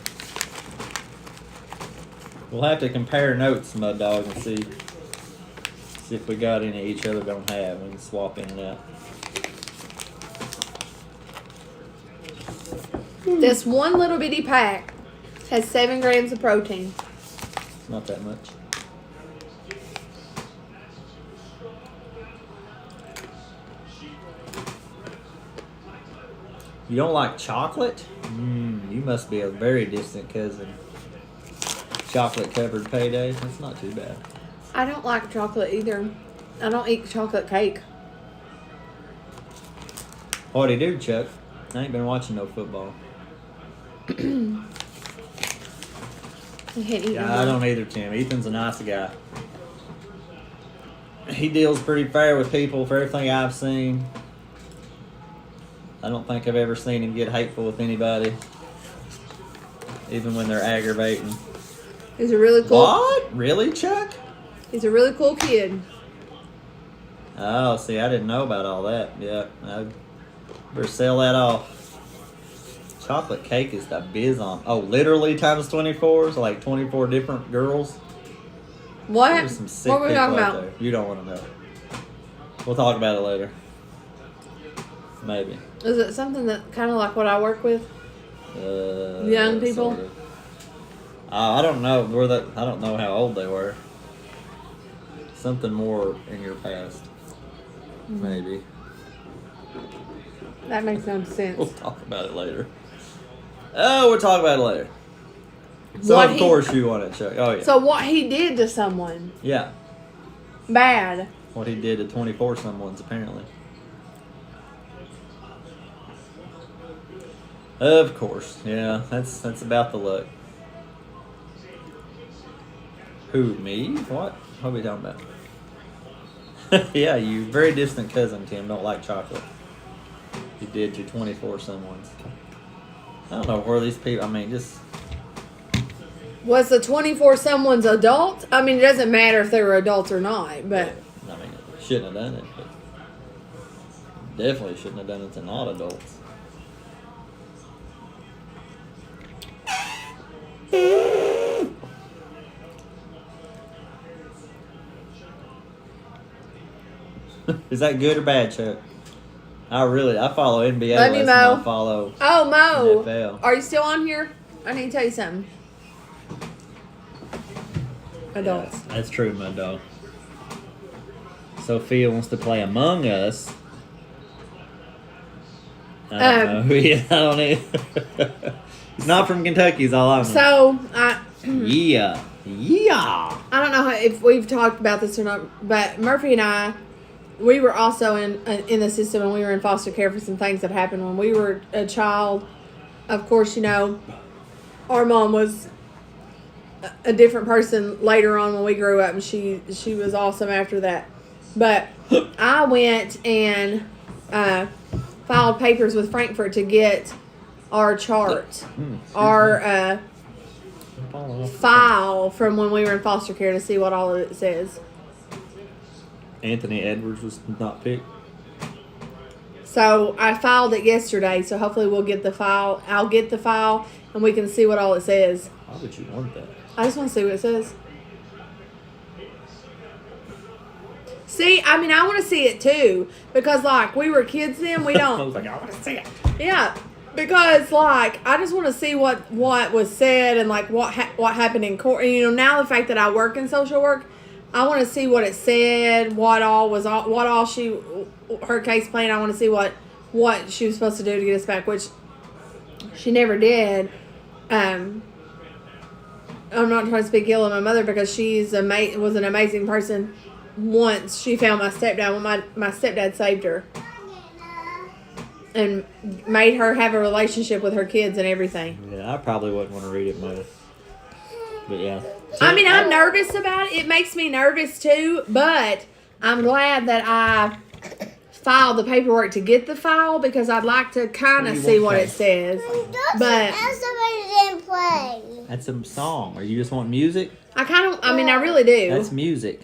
S2: We'll have to compare notes, Mud Dog, and see if we got any each other don't have. We can swap in and out.
S1: This one little bitty pack has 7 grams of protein.
S2: It's not that much. You don't like chocolate? You must be a very distant cousin. Chocolate covered payday? That's not too bad.
S1: I don't like chocolate either. I don't eat chocolate cake.
S2: What'd he do, Chuck? I ain't been watching no football.
S1: I can't eat
S2: Yeah, I don't either, Tim. Ethan's a nice guy. He deals pretty fair with people for everything I've seen. I don't think I've ever seen him get hateful with anybody. Even when they're aggravating.
S1: He's a really cool.
S2: What? Really, Chuck?
S1: He's a really cool kid.
S2: Oh, see, I didn't know about all that. Yeah, I better sell that off. Chocolate cake is the biz on. Oh, literally times 24? So like 24 different girls?
S1: What?
S2: There's some sick
S1: What are we
S2: people
S1: talking
S2: out
S1: about?
S2: there. You don't want to know. We'll talk about it later. Maybe.
S1: Is it something that kind of like what I work with? Young people?
S2: Sort of. I don't know. I don't know how old they were. Something more in your past. Maybe.
S1: That makes no sense.
S2: We'll talk about it later. Oh, we'll talk about it later. So
S1: What
S2: of
S1: he-
S2: course you want to check. Oh yeah.
S1: So what he did to someone
S2: Yeah.
S1: bad.
S2: What he did to 24 someone's apparently. Of course. Yeah, that's about the luck. Who, me? What? What are we talking about? Yeah, you very distant cousin, Tim, don't like chocolate. You did to 24 someone's. I don't know where these people, I mean, just,
S1: Was the 24 someone's adult? I mean, it doesn't matter if they were adults or not, but
S2: I mean, shouldn't have done it, but definitely shouldn't have done it to not adults. Is that good or bad, Chuck? I follow NBA
S1: Let me
S2: less than
S1: know.
S2: I follow
S1: oh Mo,
S2: NFL.
S1: are you still on here? I need to tell you something. Adults.
S2: Yeah, that's true, my dog. Sophia wants to play Among Us. I don't know. Yeah, I don't know. He's not from Kentucky, is all I know.
S1: So
S2: Yeah.
S1: I don't know if we've talked about this or not, but Murphy and I, we were also in the system, and we were in foster care for some things that happened when we were a child. Of course, you know, our mom was a different person later on when we grew up, and she was awesome after that. But I went and filed papers with Frankfurt to get our chart, our file from when we were in foster care to see what all of it says.
S2: Anthony Edwards was not picked.
S1: So I filed it yesterday, so hopefully we'll get the file. I'll get the file and we can see what all it says.
S2: Why would you want that?
S1: I just want to see what it says. See, I mean, I want to see it too because, like, we were kids then. We
S2: I
S1: don't.
S2: was like, I want to see it.
S1: Yeah, because like I just want to see what was said and like what happened in court. And, you know, now the fact that I work in social work, I want to see what it said, what all her case plan. I want to see what she was supposed to do to get us back, which she never did. I'm not trying to speak ill of my mother because was an amazing person. Once she found my stepdad, when my stepdad saved her and made her have a relationship with her kids and everything.
S2: Yeah, I probably wouldn't want to read it much. But yeah.
S1: I mean, I'm nervous about it. It makes me nervous too, but I'm glad that I filed the paperwork to get the file because I'd like to kind of see what it says. But
S3: didn't play.
S2: That's a song. Or you just want music?
S1: I mean, I really do.
S2: That's music.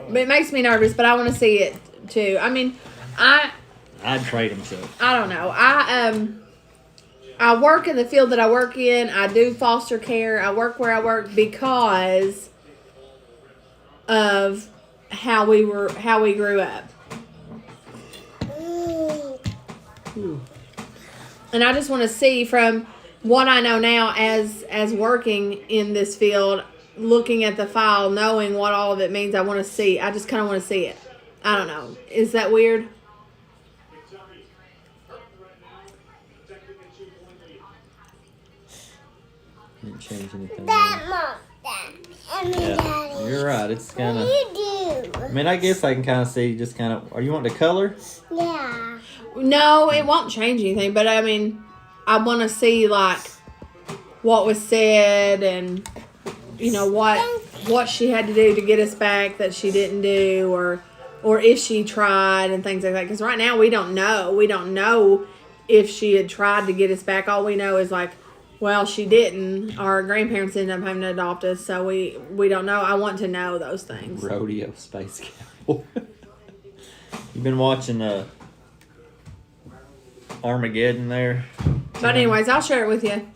S1: But it makes me nervous, but I want to see it too. I mean,
S2: I'd trade him so.
S1: I don't know. I work in the field that I work in. I do foster care. I work where I work because of how we grew up. And I just want to see from what I know now as working in this field, looking at the file, knowing what all of it means. I want to see. I just kind of want to see it. I don't know. Is that weird?
S2: Didn't change anything.
S3: Mom,
S2: Yeah,
S3: Daddy.
S2: you're right. It's kind of.
S3: You do.
S2: I mean, I guess I can kind of see. Just kind of. Are you wanting to color?
S3: Yeah.
S1: No, it won't change anything. But I mean, I want to see like what was said and you know what she had to do to get us back that she didn't do, or if she tried and things like that. Because right now we don't know. We don't know if she had tried to get us back. All we know is like, well, she didn't. Our grandparents ended up having to adopt us, so we don't know. I want to know those things.
S2: Rodeo Space Cowboy. You've been watching Armageddon there.
S1: But anyways, I'll share it with you.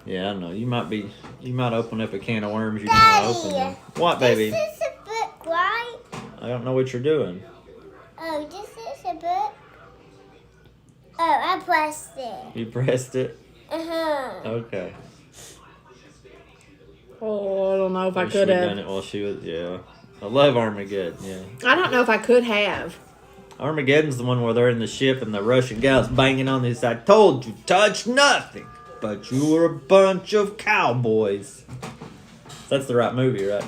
S2: Yeah, I know. You might open up a can of worms you don't want to open them. What, baby?
S3: This is a book, right?
S2: I don't know what you're doing.
S3: Oh, this is a book. Oh, I pressed it.
S2: You pressed it?
S3: Uh-huh.
S2: Okay.
S1: Oh, I don't know if I
S2: Wish
S1: could
S2: we'd
S1: have.
S2: done it while she was, yeah. I love Armageddon, yeah.
S1: I don't know if I could have.
S2: Armageddon's the one where they're in the ship and the Russian gal's banging on this. I told you, touch nothing, but you were a bunch of cowboys. That's the right movie, right?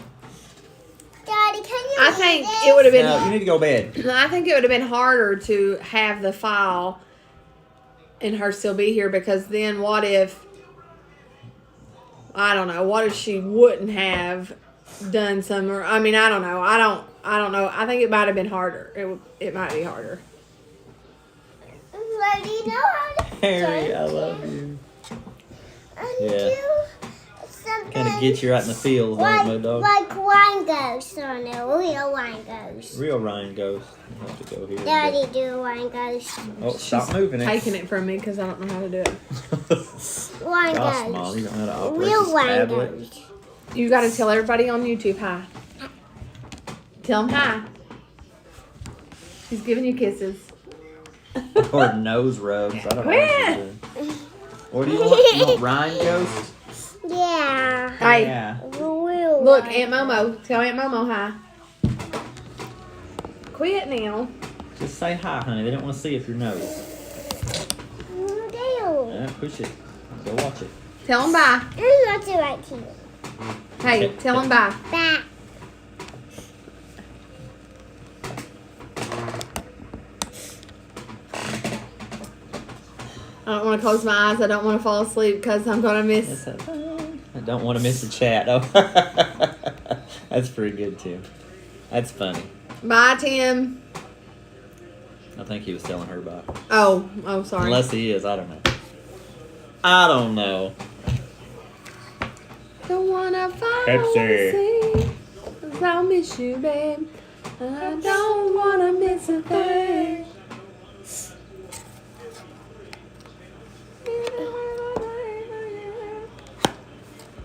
S3: Daddy, can you
S1: I
S3: read
S1: think
S3: this?
S1: it would have been.
S2: No, you need to go to bed.
S1: I think it would have been harder to have the file and her still be here because then what if, I don't know, what if she wouldn't have done some, or, I mean, I don't know. I don't know. I think it might have been harder. It might be harder.
S3: Well, do you know how to
S2: Harry, I love you.
S3: And
S2: Yeah.
S3: do something
S2: Kind of get you right in the feels, don't it, my dog?
S3: like wine ghost on it, real wine ghost.
S2: Real Ryan Ghost. I have to go here.
S3: Daddy do wine ghost.
S2: Oh, stop moving it.
S1: Taking it from me because I don't know how to do it.
S3: Wine
S2: Gosh,
S3: ghost.
S2: Mom, you don't know how to operate
S3: Real
S2: this
S3: wine
S2: tablet.
S3: ghost.
S1: You got to tell everybody on YouTube hi. Tell them hi. She's giving you kisses.
S2: Or nose rubs. I don't know what
S1: Quit.
S2: you're doing. What do you want? You want Ryan Ghost?
S3: Yeah.
S1: Hey,
S2: Yeah.
S3: Real
S1: look,
S3: wine
S1: Aunt Momo. Tell Aunt Momo hi. Quit now.
S2: Just say hi, honey. They don't want to see if your nose.
S3: Deal.
S2: Yeah, push it. Go watch it.
S1: Tell them bye.
S3: I'm not right here.
S1: Hey, tell them bye.
S3: Back.
S1: I don't want to close my eyes. I don't want to fall asleep because I'm going to miss.
S2: I don't want to miss a chat. Oh, that's pretty good too. That's funny.
S1: Bye, Tim.
S2: I think he was telling her bye.
S1: Oh, sorry.
S2: Unless he is, I don't know. I don't know.
S1: Don't wanna fall
S2: Pepsi.
S1: asleep. 'cause I'll miss you, babe. And I don't wanna miss a thing.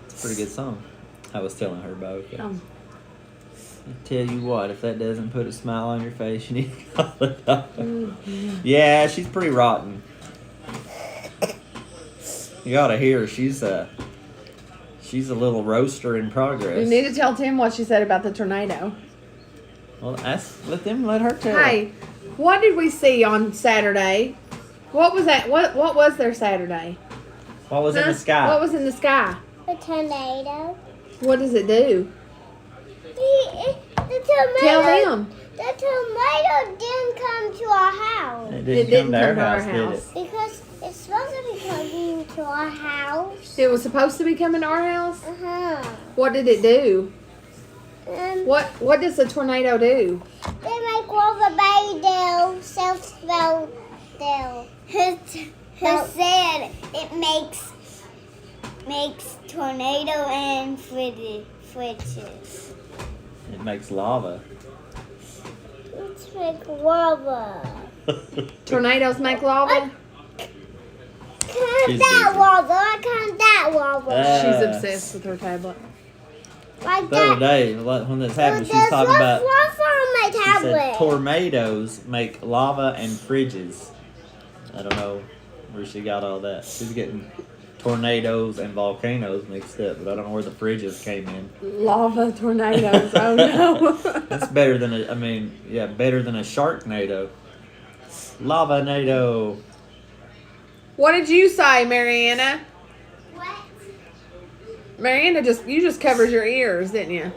S2: It's a pretty good song. I was telling her about it.
S1: Oh.
S2: I tell you what, if that doesn't put a smile on your face, you need to call it up. Yeah, she's pretty rotten. You ought to hear her. She's a little roaster in progress.
S1: You need to tell Tim what she said about the tornado.
S2: Well, let her tell.
S1: Hey, what did we see on Saturday? What was that? What was there Saturday?
S2: What was in
S1: Huh?
S2: the sky?
S1: What was in the sky?
S3: A tornado.
S1: What does it do?
S3: The tomato.
S1: Tell them.
S3: The tomato didn't come to our house
S2: It
S1: It
S2: didn't come to our house, did it?
S3: because it's supposed to be coming to our house.
S1: It was supposed to be coming to our house. What did it do? What does a tornado do?
S3: They make all the baby do self-spell do. Who said it makes tornado and fridges.
S2: It makes lava.
S3: It's like lava.
S1: Tornadoes make lava.
S3: Count
S2: She's
S3: that
S2: busy.
S3: lava. I count that lava.
S1: She's obsessed with her tablet.
S3: Like
S2: The other
S3: that.
S2: day, when this happened, she was
S3: There's
S2: talking about.
S3: lava on my
S2: She said
S3: tablet.
S2: tornadoes make lava and fridges. I don't know where she got all that. She's getting tornadoes and volcanoes mixed up, but I don't know where the fridges came in.
S1: Lava tornadoes. Oh no.
S2: That's better than better than a sharknado. Lava-nado.
S1: What did you say, Mariana?
S3: What?
S1: Mariana you just covered your ears, didn't you?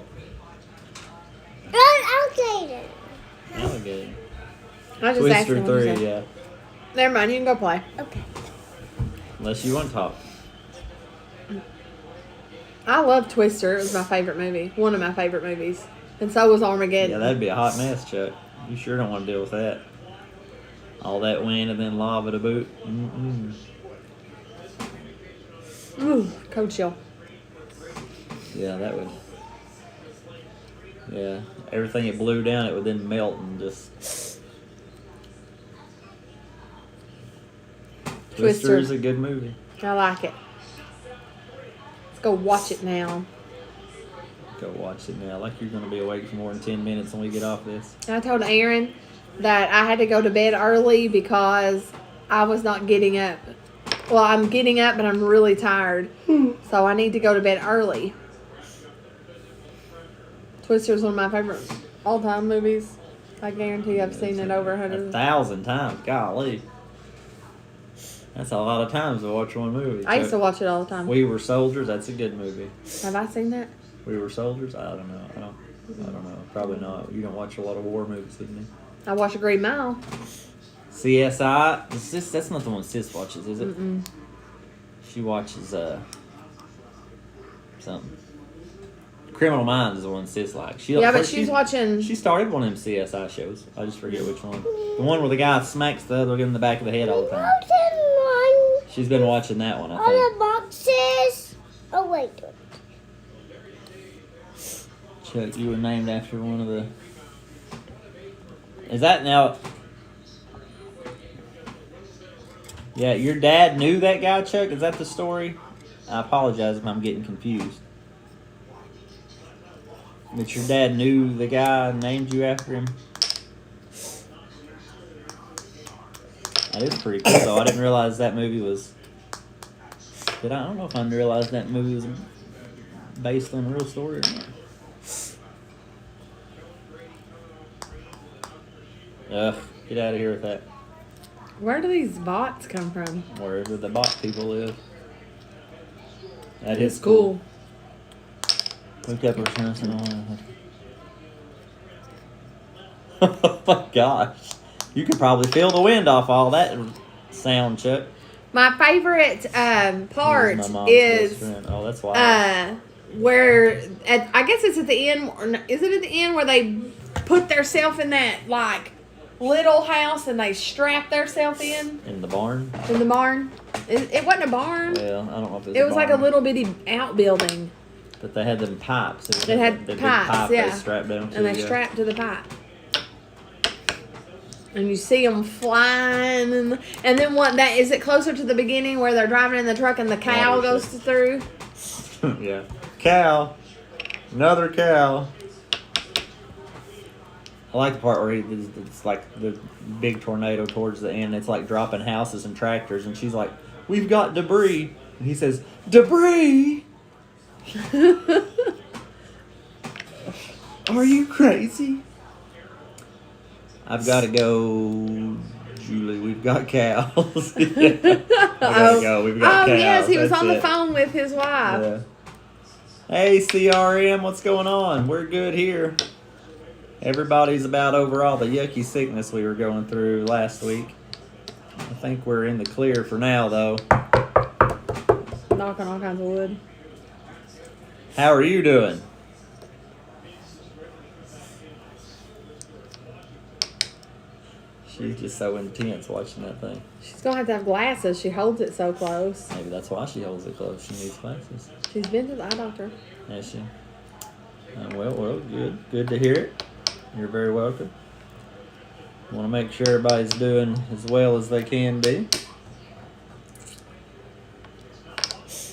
S3: Alligator.
S2: Alligator.
S1: I just asked
S2: Twister
S1: him what he
S2: 3,
S1: said.
S2: yeah.
S1: Never mind, you can go play.
S3: Okay.
S2: Unless you want to talk.
S1: I love Twister. It was my favorite movie. One of my favorite movies. And so was Armageddon.
S2: Yeah, that'd be a hot mess, Chuck. You sure don't want to deal with that. All that wind and then lava to boot. Mm-mm.
S1: Ooh, Code Chill.
S2: Yeah, that would. Yeah, everything it blew down, it would then melt and just. Twister is a good movie.
S1: I like it. Let's go watch it now.
S2: Go watch it now. Like you're going to be awake for more than 10 minutes when we get off this.
S1: I told Aaron that I had to go to bed early because I was not getting up. Well, I'm getting up, but I'm really tired. So I need to go to bed early. Twister is one of my favorite all-time movies. I guarantee I've seen it over 100.
S2: 1,000 times. Golly. That's a lot of times to watch one movie.
S1: I used to watch it all the time.
S2: We Were Soldiers. That's a good movie.
S1: Have I seen that?
S2: We Were Soldiers. I don't know. I don't know. Probably not. You don't watch a lot of war movies, didn't you?
S1: I watched A Green Mile.
S2: CSI. That's not the one Sis watches, is it?
S1: Mm-mm.
S2: She watches something. Criminal Minds is the one Sis likes.
S1: Yeah, but she's watching.
S2: She started one of them CSI shows. I just forget which one. The one where the guy smacks the other in the back of the head all the time. She's been watching that one, I
S3: All
S2: think.
S3: the boxes. Oh wait.
S2: Chuck, you were named after one of the. Is that now? Yeah, your dad knew that guy, Chuck? Is that the story? I apologize if I'm getting confused. But your dad knew the guy and named you after him? That is pretty cool, though. I didn't realize that movie was. I don't know if I realized that movie was based on a real story or not. Ugh, get out of here with that.
S1: Where do these bots come from?
S2: Wherever the bot people live. That
S1: It's
S2: is
S1: cool.
S2: Look up her once in a while. Oh my gosh. You could probably feel the wind off all that sound, Chuck.
S1: My favorite part
S2: This my mom's
S1: is
S2: best friend. Oh, that's why.
S1: where I guess it's at the end. Or is it at the end where they put themselves in that like little house and they strap themselves in
S2: In the barn.
S1: the barn? It wasn't a barn.
S2: Well, I don't know if it's
S1: It was like a
S2: barn.
S1: little bitty outbuilding.
S2: But they had them pipes.
S1: It had
S2: the big
S1: pipes,
S2: pipe
S1: yeah.
S2: they strapped down to.
S1: And they
S2: yeah.
S1: strap to the pipe. And you see them flying, and then what? That is it closer to the beginning where they're driving in the truck and the cow goes through.
S2: Yeah. Cow. Another cow. I like the part where it's like the big tornado towards the end. It's like dropping houses and tractors, and she's like, "We've got debris," and he says, "Debris." Are you crazy? I've got to go, Julie. We've got cows. Yeah. I gotta go. We've got cows.
S1: Yes, he was
S2: That's
S1: on the
S2: it.
S1: phone with his wife.
S2: Yeah. Hey, CRM, what's going on? We're good here. Everybody's about over all the yucky sickness we were going through last week. I think we're in the clear for now, though.
S1: Knocking all kinds of wood.
S2: How are you doing? She's just so intense watching that thing.
S1: She's going to have glasses. She holds it so close.
S2: Maybe that's why she holds it close. She needs glasses.
S1: She's been to the eye doctor.
S2: Has she? Well, good. Good to hear it. You're very welcome. Want to make sure everybody's doing as well as they can be.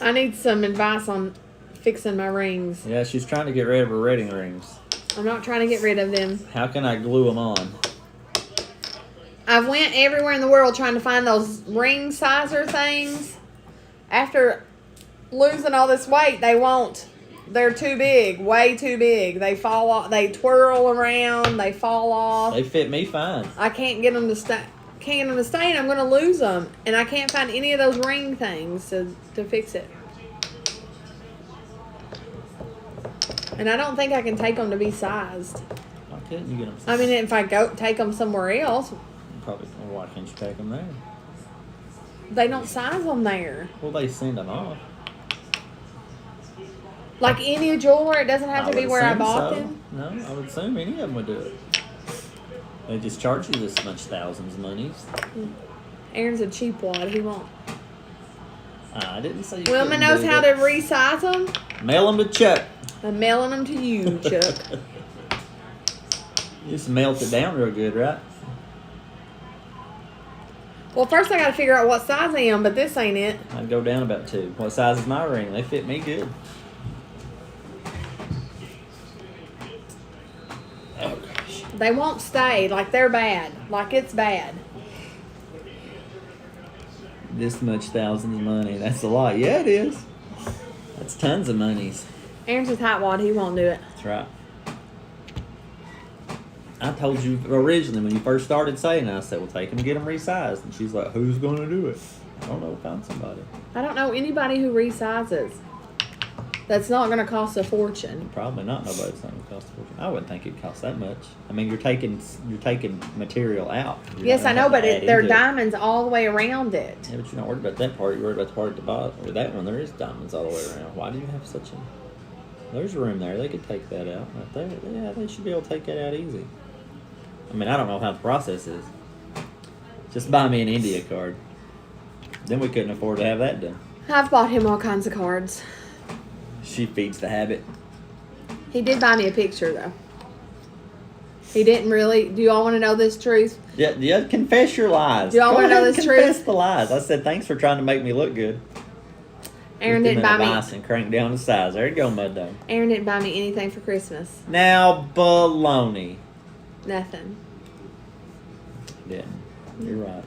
S1: I need some advice on fixing my rings.
S2: Yeah, she's trying to get rid of her wedding rings.
S1: I'm not trying to get rid of them.
S2: How can I glue them on?
S1: I've went everywhere in the world trying to find those ring sizer things. After losing all this weight, they won't. They're too big, way too big. They fall off. They twirl around. They fall off.
S2: They fit me fine.
S1: I can't get them to stay. Can't get them to stay, and I'm going to lose them. And I can't find any of those ring things to fix it. And I don't think I can take them to be sized.
S2: Why couldn't you get them?
S1: I mean, if I go take them somewhere else,
S2: Probably. Well, why can't you take them there?
S1: they don't size them there.
S2: Well, they send them off.
S1: Like any jeweler, it doesn't have to be
S2: would
S1: where I
S2: assume
S1: bought
S2: so.
S1: them.
S2: No, I would assume any of them would do it. They just charge you this much thousands of monies.
S1: Aaron's a cheap wad. He won't.
S2: I didn't say you
S1: Wilma
S2: couldn't
S1: knows
S2: do
S1: how
S2: that.
S1: to resize them.
S2: Mail them to Chuck.
S1: I'm mailing them to you, Chuck.
S2: You just melt it down real good, right?
S1: Well, first I got to figure out what size I am, but this ain't it.
S2: I'd go down about 2. What size is my ring? They fit me good. Oh gosh.
S1: They won't stay. Like they're bad. Like it's bad.
S2: This much thousands of money. That's a lot. Yeah, it is. That's tons of monies.
S1: Aaron's a tight wad. He won't do it.
S2: That's right. I told you originally when you first started saying it, I said, well, take them and get them resized. And she's like, who's going to do it? I don't know. Find somebody.
S1: I don't know anybody who resizes. That's not going to cost a fortune.
S2: Probably not. Nobody's not going to cost a fortune. I wouldn't think it'd cost that much. I mean, you're taking material out. You're
S1: Yes,
S2: not
S1: I know, but
S2: having to add
S1: they're
S2: into it.
S1: diamonds all the way around it.
S2: Yeah, but you're not worried about that part. You're worried about the part at the bottom. Or that one, there is diamonds all the way around. Why do you have such a... There's room there. They could take that out right there. Yeah, they should be able to take that out easy. I mean, I don't know how the process is. Just buy me an India card. Then we couldn't afford to have that done.
S1: I've bought him all kinds of cards.
S2: She feeds the habit.
S1: He did buy me a picture, though. He didn't really. Do you all want to know this truth?
S2: Yeah, confess your lies.
S1: Do y'all
S2: Go
S1: wanna know
S2: ahead and
S1: this
S2: confess
S1: truth?
S2: the lies. I said, thanks for trying to make me look good.
S1: Aaron
S2: Give
S1: didn't
S2: him
S1: buy
S2: advice
S1: me.
S2: and crank down the size. There you go, Mud Dog.
S1: Aaron didn't buy me anything for Christmas.
S2: Now, baloney.
S1: Nothing.
S2: Didn't. You're right.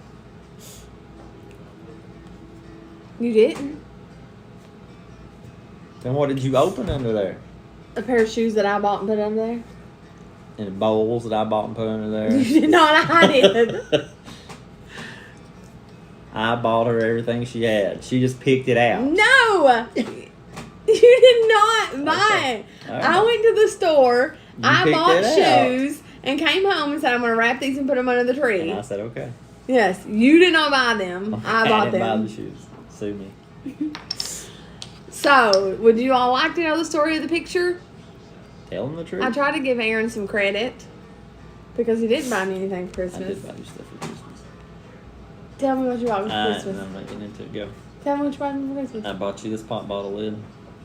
S1: You didn't.
S2: Then what did you open under there?
S1: A pair of shoes that I bought and put under there.
S2: And bowls that I bought and put under there.
S1: You did not. I did.
S2: I bought her everything she had. She just picked it out.
S1: No. You did not buy.
S2: All right.
S1: I went to the store.
S2: You
S1: I
S2: picked
S1: bought
S2: it out.
S1: shoes and came home and said, I'm going to wrap these and put them under the tree.
S2: And I said, okay.
S1: Yes, you did not buy them. I bought
S2: didn't buy
S1: them.
S2: the shoes. Sue me.
S1: So, would you all like to know the story of the picture?
S2: Tell them the truth.
S1: I tried to give Aaron some credit because he didn't buy me anything for
S2: I
S1: Christmas.
S2: did buy you stuff for Christmas.
S1: Tell me what you bought me for Christmas.
S2: I'm not getting into it. Go.
S1: Tell me what you bought me for Christmas.
S2: I bought you this pop bottle lid.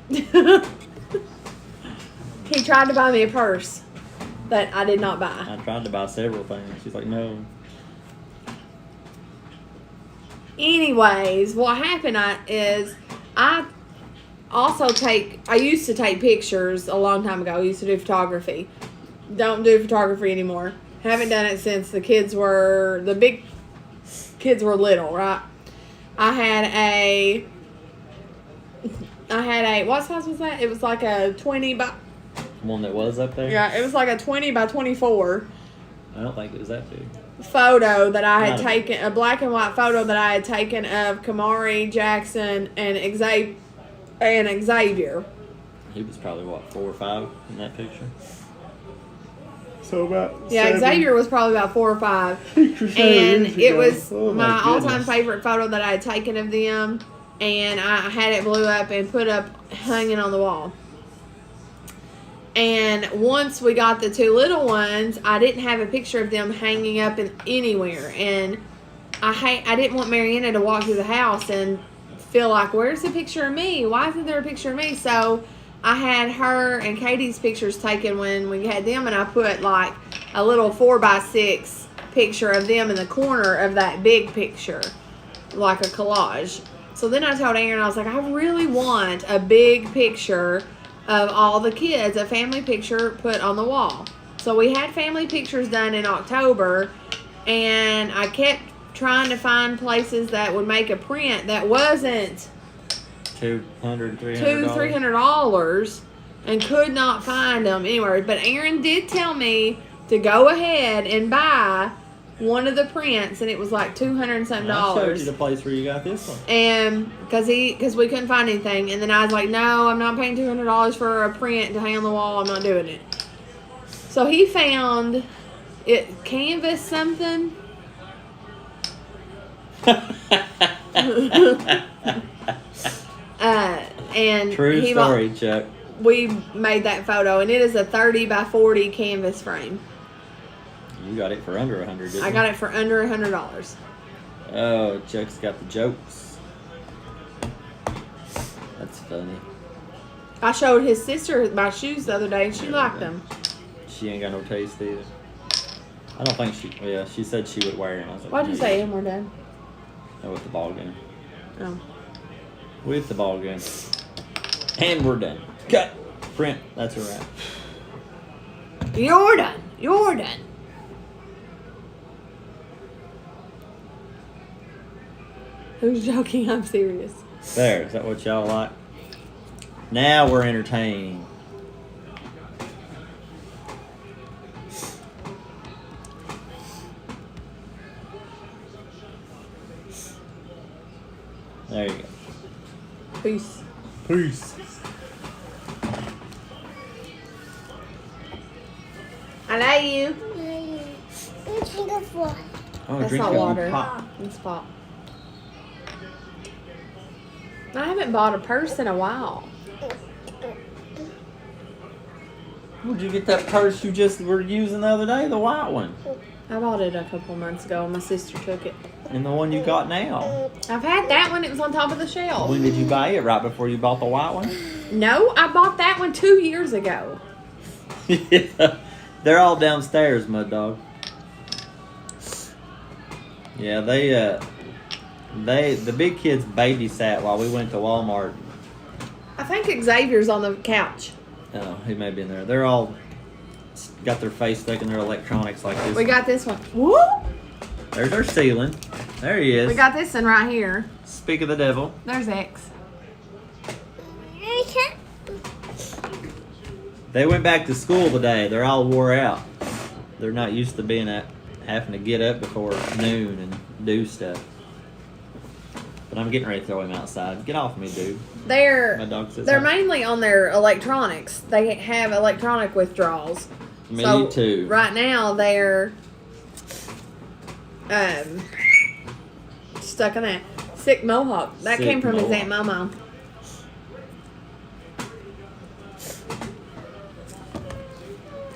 S1: He tried to buy me a purse that I did not buy.
S2: I tried to buy several things. She's like, no.
S1: Anyways, what happened is I used to take pictures a long time ago. I used to do photography. Don't do photography anymore. Haven't done it since the big kids were little, right? I had a, what size was that? It was like a 20 by,
S2: One that was up there?
S1: yeah, it was like a 20 by 24
S2: I don't think it was that big.
S1: photo that I had
S2: Not a-
S1: taken, a black and white photo that I had taken of Kamari, Jackson, and Xavier.
S2: He was probably, what, 4 or 5 in that picture? So about
S1: Yeah, Xavier was probably about 4 or 5.
S2: pictures
S1: And it was
S2: Oh,
S1: my all-time favorite photo that I had taken of them, and I had it blew up and put up hanging on the wall. And once we got the 2 little ones, I didn't have a picture of them hanging up anywhere, and I didn't want Mariana to walk through the house and feel like, where's the picture of me? Why isn't there a picture of me? So I had her and Katie's pictures taken when we had them, and I put like a little 4x6 picture of them in the corner of that big picture, like a collage. So then I told Aaron, I was like, I really want a big picture of all the kids, a family picture put on the wall. So we had family pictures done in October, and I kept trying to find places that would make a print that wasn't
S2: $200, $300.
S1: $300 and could not find them anywhere. But Aaron did tell me to go ahead and buy one of the prints, and it was like $200 and something
S2: I showed you the
S1: dollars.
S2: place where you got this one.
S1: And because we couldn't find anything, and then I was like, no, I'm not paying $200 for a print to hang on the wall. I'm not doing it. So he found it, Canvas something. And
S2: True
S1: he
S2: story, Chuck.
S1: we made that photo, and it is a 30 by 40 canvas frame.
S2: You got it for under 100, didn't
S1: I
S2: you?
S1: got it for under $100.
S2: Oh, Chuck's got the jokes. That's funny.
S1: I showed his sister my shoes the other day, and she liked them.
S2: She ain't got no taste either. I don't think she. Yeah, she said she would wear them. I was like,
S1: Why'd you say him? We're done.
S2: Oh, with the ball game.
S1: Oh.
S2: With the ball game. And we're done. Cut. Print. That's a wrap.
S1: You're done. You're done. Who's joking? I'm serious.
S2: There. Is that what y'all like? Now we're entertaining. There you go.
S1: Peace.
S2: Peace.
S1: I love you.
S3: Drink of water.
S2: Oh,
S1: That's
S2: drink
S1: not
S2: up, you
S1: water.
S2: pop.
S1: It's pop. I haven't bought a purse in a while.
S2: Where'd you get that purse you just were using the other day? The white one.
S1: I bought it a couple months ago, and my sister took it.
S2: And the one you got now.
S1: I've had that one. It was on top of the shelf.
S2: When did you buy it? Right before you bought the white one?
S1: No, I bought that one 2 years ago.
S2: Yeah. They're all downstairs, Mud Dog. Yeah, the big kids babysat while we went to Walmart.
S1: I think Xavier's on the couch.
S2: Oh, he may be in there. They're all got their face stuck in their electronics like this.
S1: We got this one. Whoop!
S2: There's our ceiling. There he is.
S1: We got this one right here.
S2: Speak of the devil.
S1: There's X.
S2: They went back to school today. They're all wore out. They're not used to being having to get up before noon and do stuff. But I'm getting ready to throw him outside. Get off me, dude. My dog says
S1: They're
S2: hi.
S1: mainly on their electronics. They have electronic withdrawals.
S2: Me
S1: So,
S2: too.
S1: Right now they're stuck in that sick mohawk. That
S2: Sick
S1: came from his
S2: mohawk.
S1: Aunt Momo.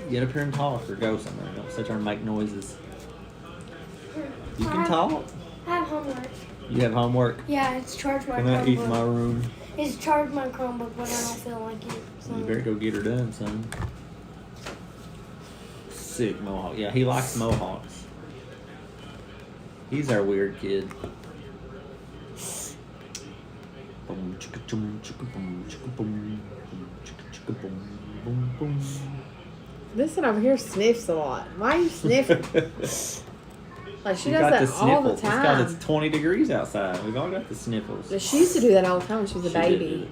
S2: Get up here and talk or go somewhere. Don't sit there and make noises. You can talk.
S3: I have homework.
S2: You have homework.
S3: Yeah, it's charge mark.
S2: Come out, eat in my room.
S3: is charge my Chromebook when I don't feel like it. So.
S2: You better go get her done, son. Sick mohawk. Yeah, he likes mohawks. He's our weird kid. Boom, chicka, boom, chicka, boom, chicka, boom, chicka, chicka, boom, boom, boom.
S1: This one over here sniffs a lot. Why are you sniffing? Like she
S2: You
S1: does
S2: got
S1: that
S2: the
S1: all the
S2: sniffles. It's got
S1: time.
S2: it's 20 degrees outside. We've all got the sniffles.
S1: She used to do that all the time when she was a
S2: She did do
S1: baby.
S2: it.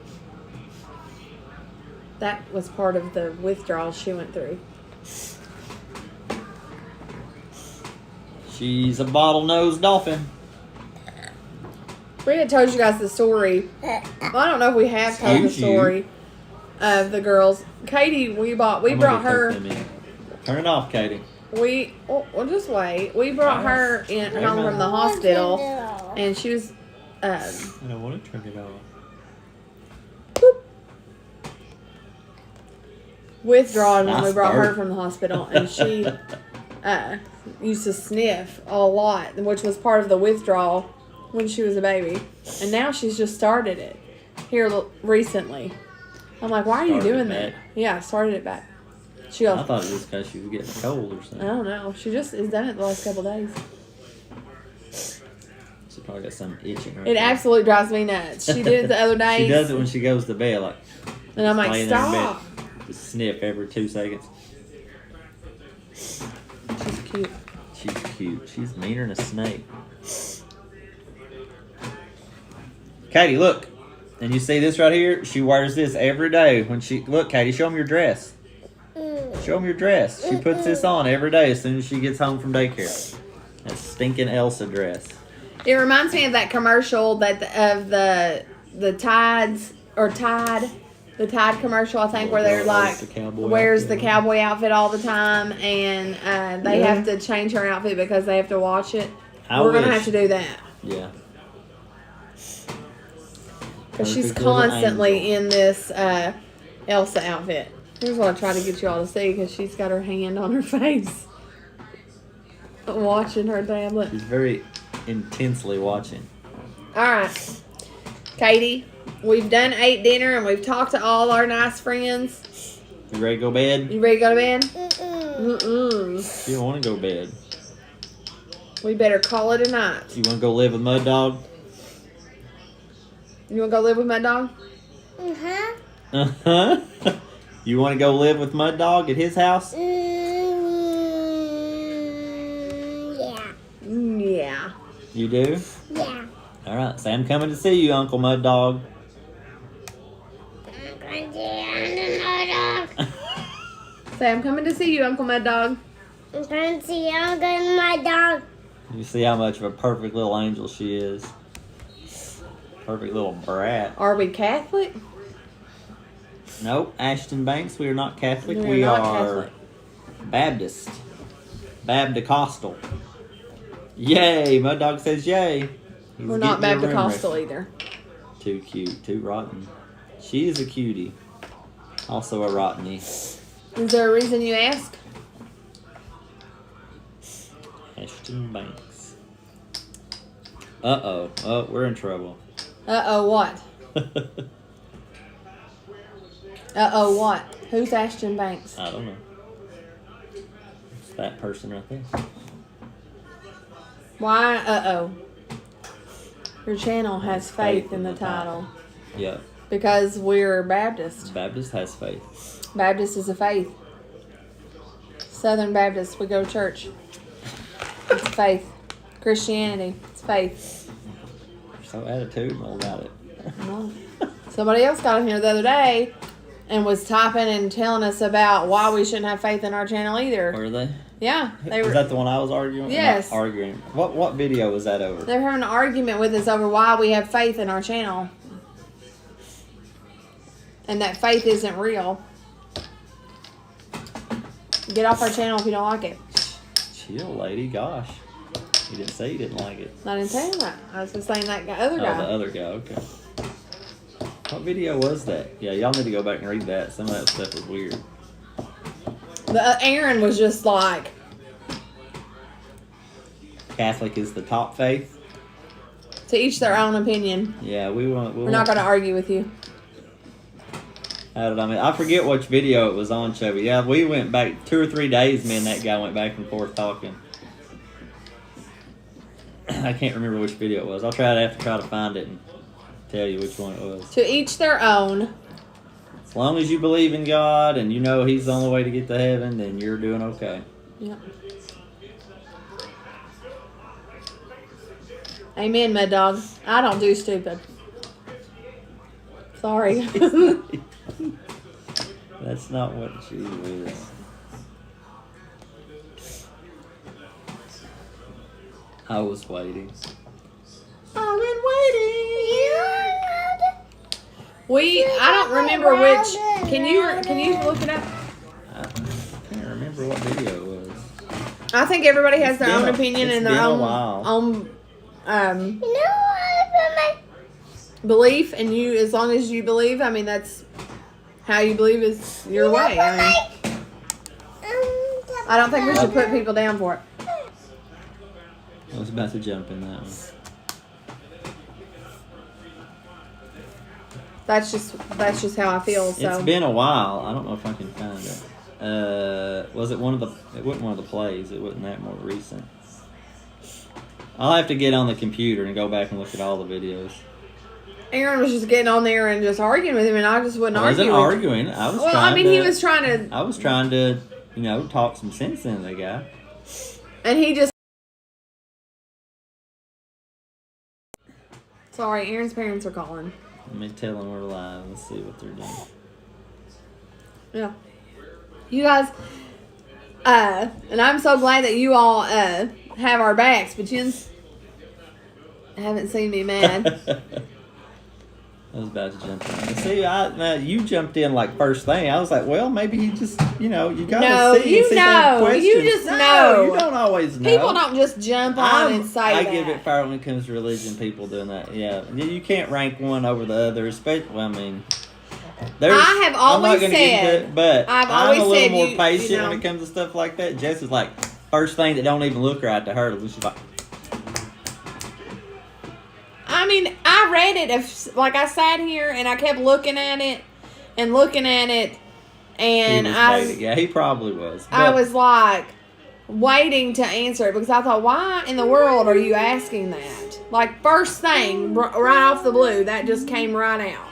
S1: That was part of the withdrawal she went through.
S2: She's a bottlenose dolphin.
S1: We had told you guys the story. I don't know if we have told the
S2: Excuse you.
S1: story of the girls. Katie, we
S2: I'm gonna
S1: brought
S2: go
S1: her.
S2: poke them in. Turn it off, Katie.
S1: Well, just wait. We brought her in
S2: Wait a
S1: home
S2: minute.
S1: from the hospital, and she was
S2: I don't want to turn it off.
S1: withdrawing when we
S2: Nice
S1: brought her
S2: bird.
S1: from the hospital, and she used to sniff a lot, which was part of the withdrawal when she was a baby, and now she's just started it here recently. I'm like, why are you
S2: Started it
S1: doing that?
S2: back?
S1: Yeah, I started it back. She goes,
S2: I thought it was because she was getting a cold or
S1: I
S2: something.
S1: don't know. She just has done it the last couple days.
S2: She probably got something itching. Right
S1: It
S2: there.
S1: absolutely drives me nuts. She did it the other day.
S2: She does it when she goes to bed, like
S1: And I'm like,
S2: laying there in bed.
S1: stop.
S2: Just sniff every 2 seconds.
S1: She's cute.
S2: She's cute. She's meaner than a snake. Katie, look. And you see this right here? She wears this every day when she... Look, Katie, show them your dress. Show them your dress. She puts this on every day as soon as she gets home from daycare. That stinking Elsa dress.
S1: It reminds me of that commercial that of the Tides or Tide, the Tide commercial, I think, where they're like
S2: Wears the cowboy
S1: wears
S2: outfit.
S1: the cowboy outfit all the time, and they
S2: Yeah.
S1: have to change her outfit because they have to watch it.
S2: I
S1: We're gonna
S2: wish.
S1: have to do that
S2: Yeah.
S1: because she's
S2: Perfect little
S1: constantly
S2: angel.
S1: in this Elsa outfit. Here's what I try to get you all to see because she's got her hand on her face, watching her tablet.
S2: She's very intensely watching.
S1: All right, Katie, we've ate dinner and we've talked to all our nice friends.
S2: You ready to go to bed?
S1: You ready to go to bed?
S3: Mm-mm.
S1: Mm-mm.
S2: You don't want to go to bed.
S1: We better call it a night.
S2: You want to go live with Mud Dog?
S1: You want to go live with my dog?
S3: Uh-huh.
S2: Uh-huh. You want to go live with Mud Dog at his house?
S3: Yeah.
S1: Yeah.
S2: You do?
S3: Yeah.
S2: All right. Say I'm coming to see you, Uncle Mud Dog.
S3: I'm going to another dog.
S1: Say, I'm coming to see you, Uncle Mad Dog.
S3: I'm going to see Uncle my dog.
S2: You see how much of a perfect little angel she is. Perfect little brat.
S1: Are we Catholic?
S2: Nope, Ashton Banks, we are not Catholic.
S1: We're
S2: We
S1: not
S2: are
S1: Catholic.
S2: Baptist. Baptist-costal. Yay! Mud Dog says yay. He's
S1: We're not
S2: getting your
S1: Baptist
S2: room
S1: either.
S2: ready. Too cute, too rotten. She is a cutie. Also a rotteny.
S1: Is there a reason you ask?
S2: Ashton Banks. Uh-oh. Oh, we're in trouble.
S1: Uh-oh, what? Uh-oh, what? Who's Ashton Banks?
S2: I don't know. It's that person right there.
S1: Why? Uh-oh. Your channel has faith in the title.
S2: Yep.
S1: Because we're Baptist.
S2: Baptist has faith.
S1: Baptist is a faith. Southern Baptist, we go to church. It's faith. Christianity, it's faith.
S2: So attitudinal about it.
S1: No. Somebody else got in here the other day and was typing and telling us about why we shouldn't have faith in our channel either.
S2: Were they?
S1: Yeah, they
S2: Was
S1: were.
S2: that the one I was arguing?
S1: Yes.
S2: Not arguing. What video was that over?
S1: They were having an argument with us over why we have faith in our channel, and that faith isn't real. Get off our channel if you don't like it.
S2: Chill, lady. Gosh. You didn't say you didn't like it.
S1: I didn't tell him that. I was just saying that other
S2: Oh,
S1: guy.
S2: the other guy. Okay. What video was that? Yeah, y'all need to go back and read that. Some of that stuff was weird.
S1: Aaron was just like,
S2: Catholic is the top faith.
S1: To each their own opinion.
S2: Yeah, we won't.
S1: We're not going to argue with you.
S2: I forget which video it was on, Chubby. Yeah, we went back 2 or 3 days. Me and that guy went back and forth talking. I can't remember which video it was. I'll have to try to find it and tell you which one it was.
S1: To each their own.
S2: As long as you believe in God and you know He's the only way to get to heaven, then you're doing okay.
S1: Yeah. Amen, Mad Dog. I don't do stupid. Sorry.
S2: That's not what she is. I was waiting.
S1: I've been waiting. I don't remember which. Can you look it up?
S2: I can't remember what video it was.
S1: I think everybody has
S2: It's
S1: their
S2: been
S1: own
S2: a-
S1: opinion
S2: it's
S1: and their
S2: been a
S1: own
S2: while.
S1: belief, and you, as long as you believe, I mean, that's how you believe is your way. I mean, I don't think we should put people down for it.
S2: I was about to jump in that one.
S1: That's just how I feel. So
S2: It's been a while. I don't know if I can find it. Was it one of the? It wasn't one of the plays. It wasn't that more recent. I'll have to get on the computer and go back and look at all the videos.
S1: Aaron was just getting on there and just arguing with him, and I just wouldn't
S2: I wasn't
S1: argue.
S2: arguing. I was.
S1: Well,
S2: trying
S1: I mean,
S2: to,
S1: he was trying to,
S2: I was trying to, talk some sense into the guy.
S1: and he just. Sorry, Aaron's parents are calling.
S2: Let me tell them we're live. Let's see what they're doing.
S1: Yeah. You guys, and I'm so glad that you all have our backs, but you haven't seen me mad.
S2: I was about to jump in. See, you jumped in like first thing. I was like, well, maybe he just, you gotta
S1: No,
S2: see.
S1: you
S2: see if they have
S1: know. You
S2: questions.
S1: just
S2: No,
S1: know.
S2: You don't always know.
S1: People don't just jump on and say
S2: I
S1: that.
S2: give it fire when it comes to religion. People doing that. Yeah, you can't rank one over the other. Especially, I mean,
S1: I have
S2: I'm not
S1: always
S2: gonna get into
S1: said.
S2: it, but
S1: I've
S2: I'm
S1: always
S2: a little
S1: said
S2: more
S1: you
S2: patient
S1: know.
S2: when it comes to stuff like that. Jess is like first thing that don't even look right to her. She's like,
S1: I mean, I read it. I sat here and I kept looking at it and looking at it, and
S2: he was
S1: I
S2: baiting. Yeah, he probably was.
S1: I
S2: But-
S1: was like waiting to answer it because I thought, why in the world are you asking that? Like, first thing, right off the blue, that just came right out.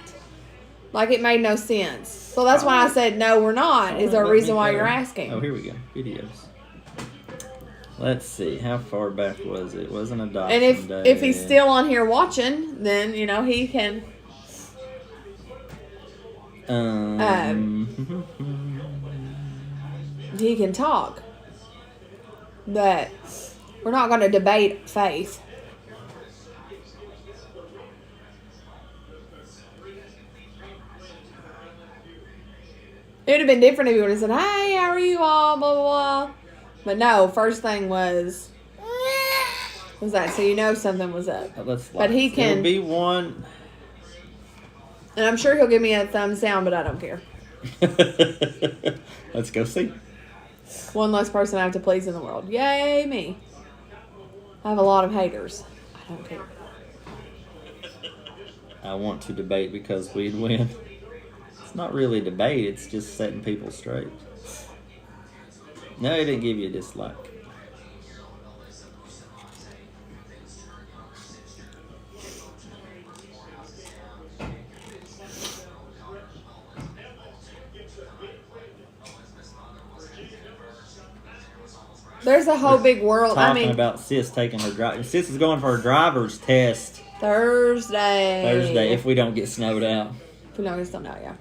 S1: Like, it made no sense. So that's why I said, no, we're not. Is there a
S2: Let
S1: reason
S2: me
S1: why
S2: go.
S1: you're asking?
S2: Oh, here we go. Videos. Let's see. How far back was it? It wasn't adoption
S1: And
S2: day.
S1: if he's still on here watching, then, he can. He can talk. But we're not going to debate faith. It would have been different if he would have said, hey, how are you all, blah, blah, blah. But no, first thing was that, so something was up. But he can,
S2: There'll be one.
S1: and I'm sure he'll give me a thumbs down, but I don't care.
S2: Let's go see.
S1: One less person I have to please in the world. Yay, me. I have a lot of haters. I don't care.
S2: I want to debate because we'd win. It's not really a debate, it's just setting people straight. No, he didn't give you a dislike.
S1: There's a whole big world.
S2: Talking about Sis taking her drive. Sis is going for her driver's test
S1: Thursday.
S2: if we don't get snowed out.
S1: If we don't get something out, yeah.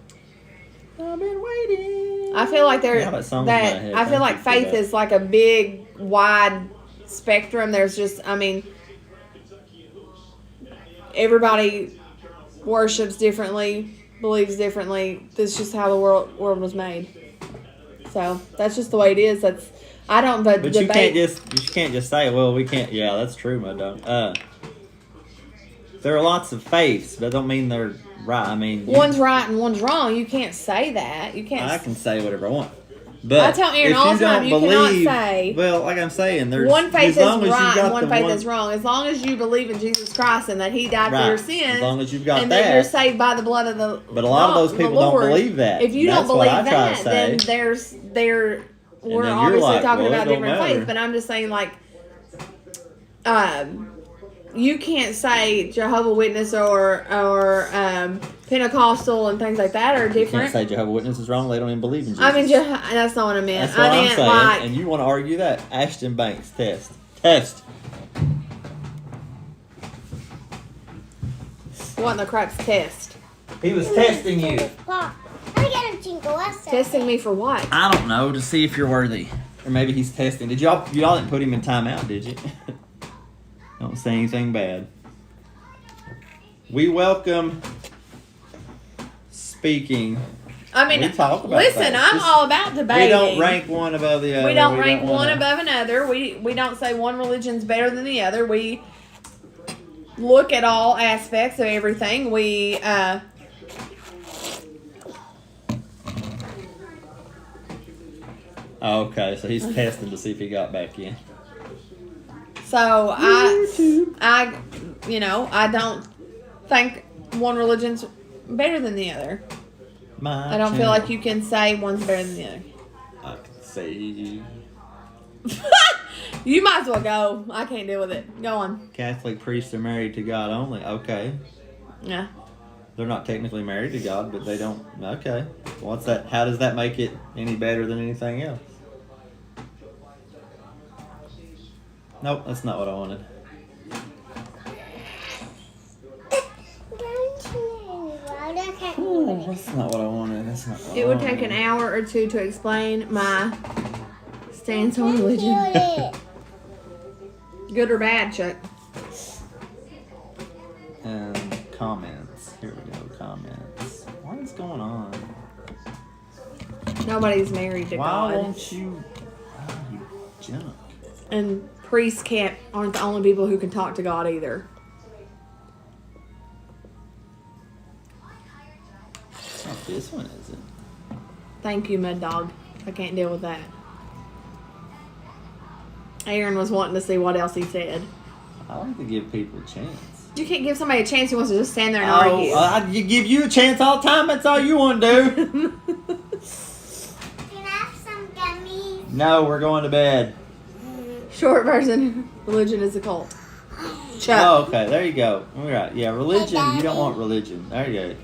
S2: I've been waiting.
S1: I feel like
S2: Yeah, that song's in my head.
S1: I feel
S2: Thank
S1: like
S2: you for
S1: faith
S2: that.
S1: is like a big, wide spectrum. There's just, everybody worships differently, believes differently. That's just how the world was made. So that's just the way it is. But
S2: But
S1: debate.
S2: you can't just say, well, we can't. Yeah, that's true, my dog. There are lots of faiths, but don't mean they're right.
S1: One's right and one's wrong. You can't say that. You can't.
S2: I can say whatever I want. But
S1: I tell Aaron
S2: if
S1: all
S2: you
S1: the time,
S2: don't
S1: you cannot
S2: believe,
S1: say
S2: well, like I'm saying, there's
S1: one faith
S2: as long
S1: is
S2: as you've
S1: right
S2: got
S1: and one
S2: the
S1: faith is wrong. As long as you believe in Jesus Christ and that He died for your
S2: Right.
S1: sins,
S2: As long as you've got
S1: and that you're
S2: that.
S1: saved by the blood of the
S2: But a lot of those
S1: the
S2: people
S1: Lord.
S2: don't believe that.
S1: If you
S2: That's
S1: don't
S2: what
S1: believe
S2: I try
S1: that,
S2: to
S1: then
S2: say.
S1: we're
S2: then you're
S1: obviously
S2: like,
S1: talking
S2: well, it
S1: about
S2: don't
S1: different
S2: matter.
S1: faiths. But I'm just saying, like, you can't say Jehovah Witness or Pentecostal and things like that are
S2: You
S1: different.
S2: can't say Jehovah's Witness is wrong. They don't even believe in Jesus.
S1: I mean, that's not what I meant.
S2: That's what
S1: I
S2: I'm
S1: meant
S2: saying.
S1: like
S2: And you want to argue that? Ashton Banks, test.
S1: what in the crap's test?
S2: He was testing you.
S3: Pop. I got a jingle lesson.
S1: Testing me for what?
S2: I don't know, to see if you're worthy. Or maybe he's testing. Y'all didn't put him in timeout, did you? Don't say anything bad. We welcome speaking.
S1: I mean,
S2: We talk about
S1: listen,
S2: things.
S1: I'm
S2: Just-
S1: all about debating.
S2: We don't rank one above the other.
S1: We don't rank one
S2: wanna-
S1: above another. We don't say one religion's better than the other. We look at all aspects of everything. We
S2: Oh, okay, so he's testing to see if he got back in.
S1: so I don't think one religion's better than the other. I don't feel like you can say one's better than the other.
S2: I can say
S1: You might as well go. I can't deal with it. Go on.
S2: Catholic priests are married to God only. Okay.
S1: Yeah.
S2: They're not technically married to God, but they don't. Okay. What's that? How does that make it any better than anything else? Nope, that's not what I wanted. That's not what I wanted. That's not what
S1: It
S2: I
S1: would
S2: wanted.
S1: take an hour or two to explain my stance on religion. Good or bad, Chuck?
S2: Comments. Here we go. Comments. What is going on?
S1: Nobody's married to
S2: Why
S1: God.
S2: won't you? Oh, you junk.
S1: And priests aren't the only people who can talk to God either.
S2: It's not this one, is it?
S1: Thank you, Mud Dog. I can't deal with that. Aaron was wanting to see what else he said.
S2: I like to give people a chance.
S1: You can't give somebody a chance who wants to just stand there and argue.
S2: I give you a chance all the time. That's all you want to do.
S3: Can I have some gummies?
S2: No, we're going to bed.
S1: Short version, religion is a cult. Chuck.
S2: Oh, okay. There you go. All right. Yeah, religion. You don't want religion. There you go.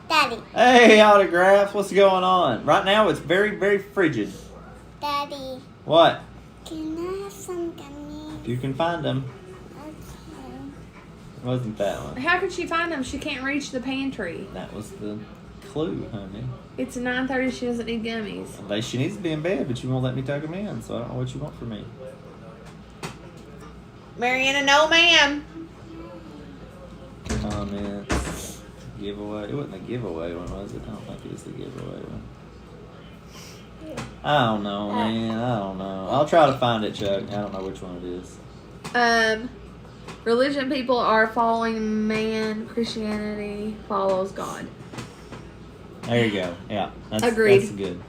S3: Daddy.
S2: Hey, autographs. What's going on? Right now, it's very, very frigid.
S3: Daddy.
S2: What?
S3: Can I have some gummies?
S2: You can find them.
S3: Okay.
S2: It wasn't that one.
S1: How could she find them? She can't reach the pantry.
S2: That was the clue, honey.
S1: It's 9:30. She doesn't need gummies.
S2: She needs to be in bed, but you won't let me tuck them in, so I don't know what you want from me.
S1: Mariana, no, ma'am.
S2: Comments. Giveaway. It wasn't a giveaway one, was it? I don't think it was the giveaway one. I don't know, man. I don't know. I'll try to find it, Chuck. I don't know which one it is.
S1: Religion people are following man. Christianity follows God.
S2: There you go. Yeah.
S1: Agreed.
S2: That's good.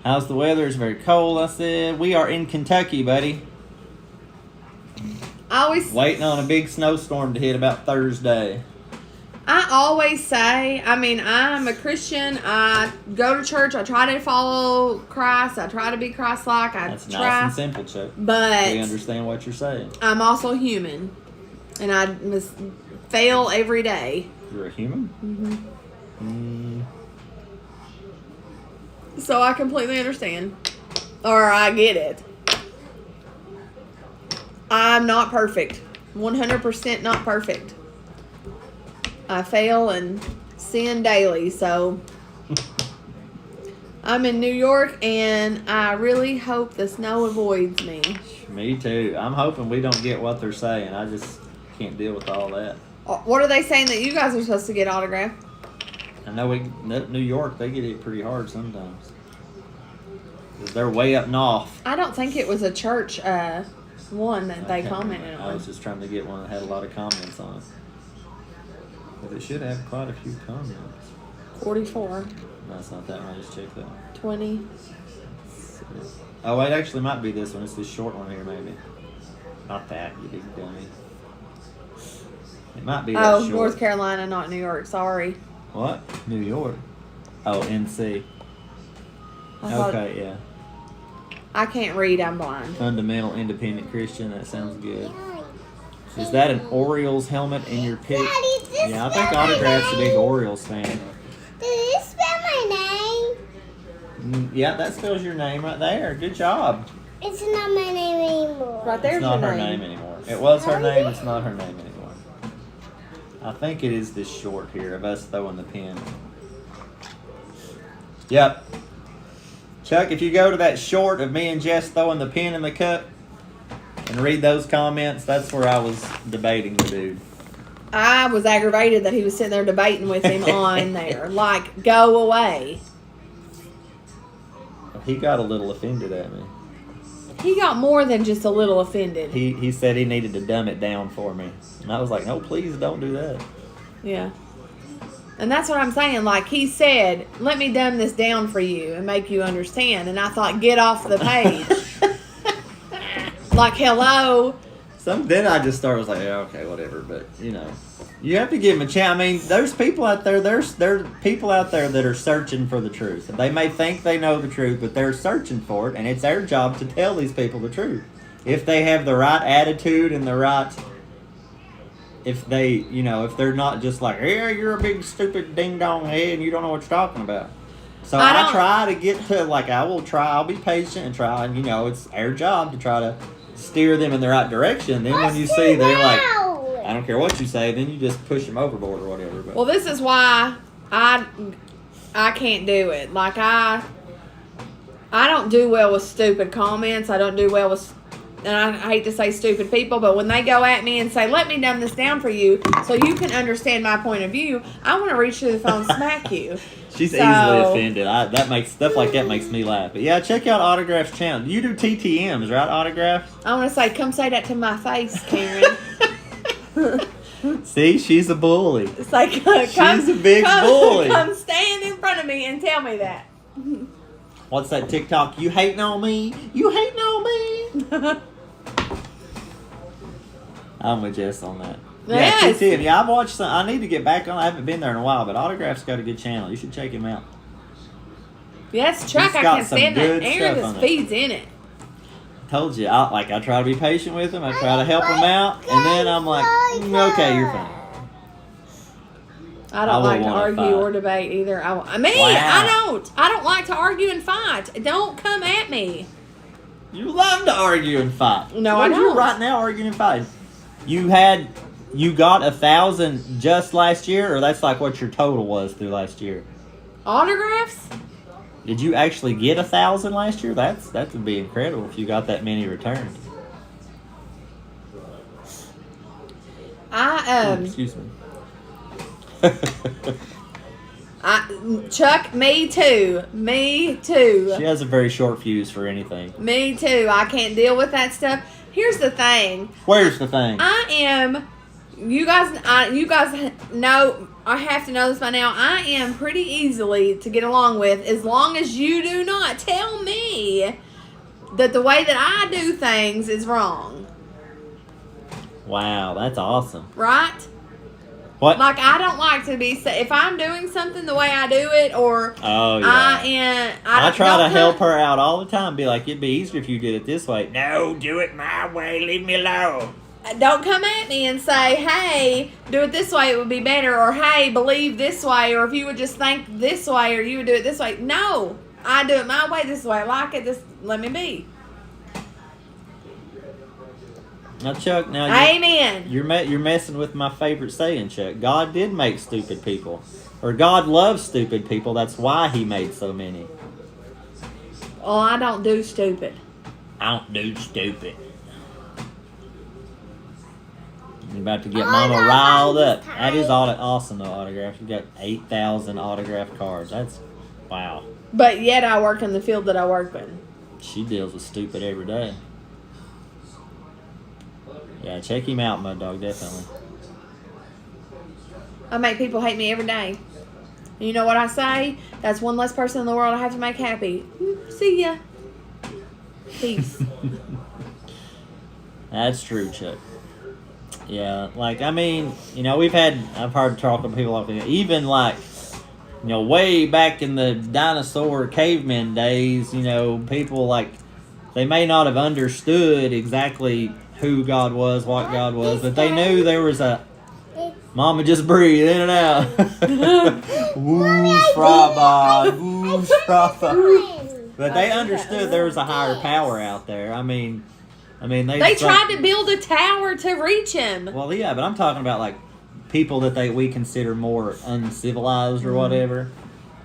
S2: How's the weather? It's very cold, I said. We are in Kentucky, buddy. Waiting on a big snowstorm to hit about Thursday.
S1: I always say, I mean, I'm a Christian. I go to church. I try to follow Christ. I try to be Christ-like.
S2: That's nice and simple, Chuck.
S1: But
S2: We understand what you're saying.
S1: I'm also human, and I must fail every day.
S2: You're a human? Mm-hmm.
S1: So I completely understand, or I get it. I'm not perfect. 100% not perfect. I fail and sin daily, so I'm in New York, and I really hope the snow avoids me.
S2: Me too. I'm hoping we don't get what they're saying. I just can't deal with all that.
S1: What are they saying that you guys are supposed to get autographed?
S2: I know New York, they get it pretty hard sometimes. 'Cause they're way up north.
S1: I don't think it was a church one that they commented
S2: I
S1: on.
S2: was just trying to get one that had a lot of comments on it. But it should have quite a few comments.
S1: 44,
S2: No, it's not that one. Just check that one.
S1: 20.
S2: Oh, it actually might be this one. It's this short one here, maybe. Not that, you big dummy. It might be that
S1: Oh,
S2: short.
S1: North Carolina, not New York. Sorry.
S2: What? New York. Oh, NC.
S1: I thought-
S2: Okay, yeah.
S1: I can't read. I'm blind.
S2: Fundamental Independent Christian. That sounds good. Is that an Orioles helmet in your pick?
S3: Daddy, this
S2: Yeah, I think
S3: spell my
S2: Autograph's a big
S3: name.
S2: Orioles fan.
S3: Did you spell my
S2: Yeah, that spells your name right there. Good job.
S3: name? It's not my name anymore.
S1: Right there's
S2: It's not
S1: your
S2: her
S1: name.
S2: name anymore. It was her name. It's not her name anymore. I think it is this short here of us throwing the pin. Yep. Chuck, if you go to that short of me and Jess throwing the pin in the cup and read those comments, that's where I was debating the dude.
S1: I was aggravated that he was sitting there debating with him on there. Like, go away.
S2: He got a little offended at me.
S1: He got more than just a little offended.
S2: He said he needed to dumb it down for me. And I was like, no, please don't do that.
S1: Yeah. And that's what I'm saying. Like, he said, let me dumb this down for you and make you understand. And I thought, get off the page. Like, hello.
S2: Then I just started, was like, yeah, okay, whatever. But, you know, you have to give them a chance. I mean, there's people out there, there's people out there that are searching for the truth. They may think they know the truth, but they're searching for it, and it's our job to tell these people the truth. If they have the right attitude and the right, if they, you know, if they're not just like, yeah, you're a big stupid ding-dong head and you don't know what you're talking about. So I try to get to, like, I'll be patient and try, and, you know, it's our job to try to steer them in the right direction. Then when you see they're like, I don't care what you say, then you just push them overboard or whatever. But
S1: Well, this is why I can't do it. Like, I don't do well with stupid comments. I don't do well with, and I hate to say stupid people, but when they go at me and say, let me dumb this down for you so you can understand my point of view, I want to reach through the phone and smack you.
S2: she's
S1: So-
S2: easily offended. That makes stuff like that makes me laugh. But yeah, check out Autograph's channel. You do TTMs, right? Autographs.
S1: I want to say, come say that to my face, Karen.
S2: See, she's a bully.
S1: It's like, come,
S2: She's a big bully.
S1: Come stand in front of me and tell me that.
S2: What's that TikTok? You hating on me? You hating on me? I'm with Jess on that.
S1: Yes.
S2: Yeah, TTM. Yeah, I've watched some. I need to get back on. I haven't been there in a while, but Autograph's got a good channel. You should check him out.
S1: Yes, Chuck,
S2: He's
S1: I
S2: got
S1: can't
S2: some
S1: stand that
S2: good
S1: air
S2: stuff
S1: that
S2: on it.
S1: feeds in it.
S2: Told you, I try to be patient with him. I try to help him out, and then I'm like, okay, you're fine.
S1: I
S2: I
S1: don't
S2: would
S1: like to
S2: wanna
S1: argue
S2: fight.
S1: or debate either. I
S2: Wow.
S1: I don't like to argue and fight. Don't come at me.
S2: You love to argue and fight.
S1: No,
S2: What
S1: I
S2: are you
S1: don't.
S2: right now arguing and fighting? You got 1,000 just last year, or that's like what your total was through last year?
S1: Autographs?
S2: Did you actually get 1,000 last year? That would be incredible if you got that many returned. Excuse me.
S1: Chuck, me too. Me too.
S2: She has a very short fuse for anything.
S1: Me too. I can't deal with that stuff. Here's the thing.
S2: Where's the thing?
S1: You guys know, I have to know this by now. I am pretty easily to get along with as long as you do not tell me that the way that I do things is wrong.
S2: Wow, that's awesome.
S1: Right?
S2: What?
S1: Like, I don't like to be, if I'm doing something the way I do it, or
S2: Oh, yeah.
S1: I
S2: try to
S1: don't
S2: help
S1: come-
S2: her out all the time. Be like, it'd be easier if you did it this way. No, do it my way. Leave me alone.
S1: Don't come at me and say, hey, do it this way, it would be better, or hey, believe this way, or if you would just think this way, or you would do it this way. No, I do it my way, this way. I like it, let me be.
S2: Now, Chuck,
S1: Amen.
S2: you're messing with my favorite saying, Chuck. God did make stupid people. Or God loves stupid people. That's why he made so many.
S1: Well, I don't do stupid.
S2: I don't do stupid. You're about to get Mama riled up. That is awesome, though, autographs. You got 8,000 autographed cards. That's, wow.
S1: But yet I work in the field that I work in.
S2: She deals with stupid every day. Yeah, check him out, Mud Dog, definitely.
S1: I make people hate me every day. And you know what I say? That's one less person in the world I have to make happy. See ya. Peace.
S2: That's true, Chuck. Yeah, like, I mean, you know, I've heard talk of people like that, even like, you know, way back in the dinosaur caveman days, you know, people like, they may not have understood exactly who God was, what God was, but they knew there was a, Mama just breathe in and out. Whoosh, rabbi, whoosh, rabbi. But they understood there was a higher power out there. I mean,
S1: They tried to build a tower to reach him.
S2: Well, yeah, but I'm talking about like people that we consider more uncivilized or whatever.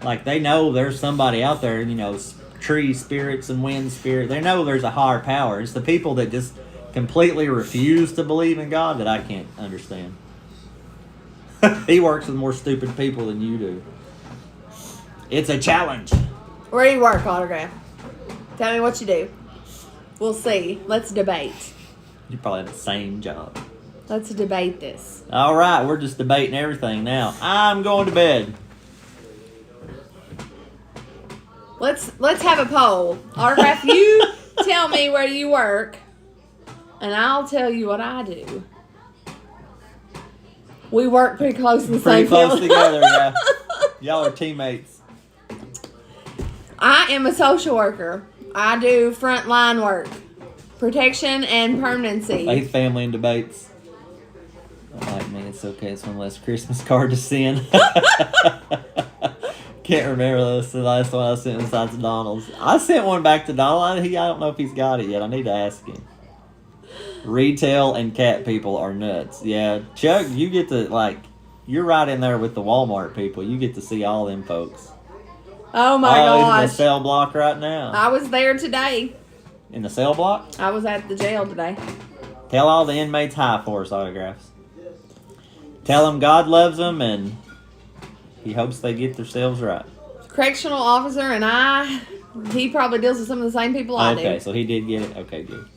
S2: Like they know there's somebody out there, you know, tree spirits and wind spirit. They know there's a higher power. It's the people that just completely refuse to believe in God that I can't understand. He works with more stupid people than you do. It's a challenge.
S1: Where do you work, Autograph? Tell me what you do. We'll see. Let's debate.
S2: You probably have the same job.
S1: Let's debate this.
S2: All right, we're just debating everything now. I'm going to bed.
S1: Let's have a poll. Autograph, you tell me where you work, and I'll tell you what I do. We work pretty close in the
S2: Pretty
S1: same
S2: close
S1: field.
S2: together, yeah. Y'all are teammates.
S1: I am a social worker. I do frontline work, protection and permanency.
S2: Faith, family, and debates. Don't like me. It's okay. It's one less Christmas card to send. Can't remember the last one I sent besides Donald's. I sent one back to Donald. I don't know if he's got it yet. I need to ask him. Retail and cat people are nuts. Yeah, Chuck, you get to, like, you're right in there with the Walmart people. You get to see all them folks.
S1: Oh my
S2: He's in
S1: gosh.
S2: the cell block right now.
S1: I was there today.
S2: In the cell block?
S1: I was at the jail today.
S2: Tell all the inmates hi for us, Autographs. Tell them God loves them and he hopes they get themselves right.
S1: Correctional officer and he probably deals with some of the same people I do.
S2: Okay, so he did get it. Okay, good.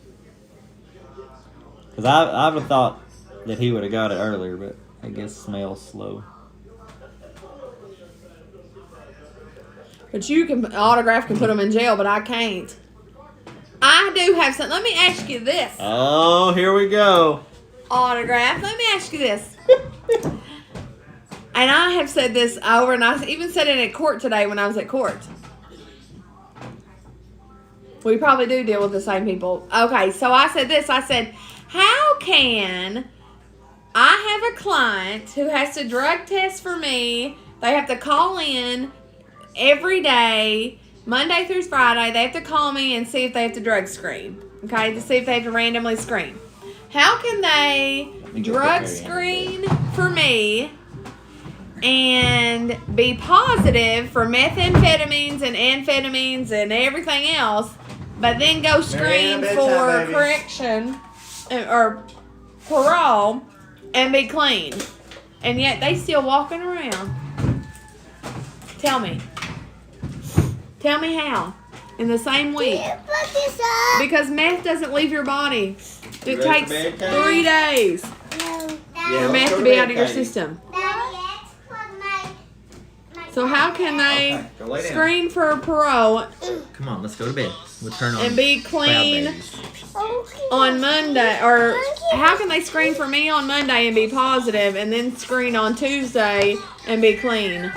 S2: Because I would have thought that he would have got it earlier, but I guess smells slow.
S1: But Autograph can put them in jail, but I can't. I do have something. Let me ask you this.
S2: Oh, here we go.
S1: Autograph, let me ask you this. And I have said this over, and I even said it at court today when I was at court. We probably do deal with the same people. Okay, so I said this. I said, how can I have a client who has to drug test for me? They have to call in every day, Monday through Friday. They have to call me and see if they have to drug screen. Okay, to see if they have to randomly screen. How can they drug screen for me and be positive for methamphetamines and amphetamines and everything else, but then go screen for correction or parole and be clean, and yet they still walking around? Tell me how in the same week, because meth doesn't leave your body. It takes 3 days for meth to be out of your system. So how can they screen for parole
S2: Come on, let's go to bed. We'll turn on
S1: and be clean on Monday? Or how can they screen for me on Monday and be positive, and then screen on Tuesday and be clean?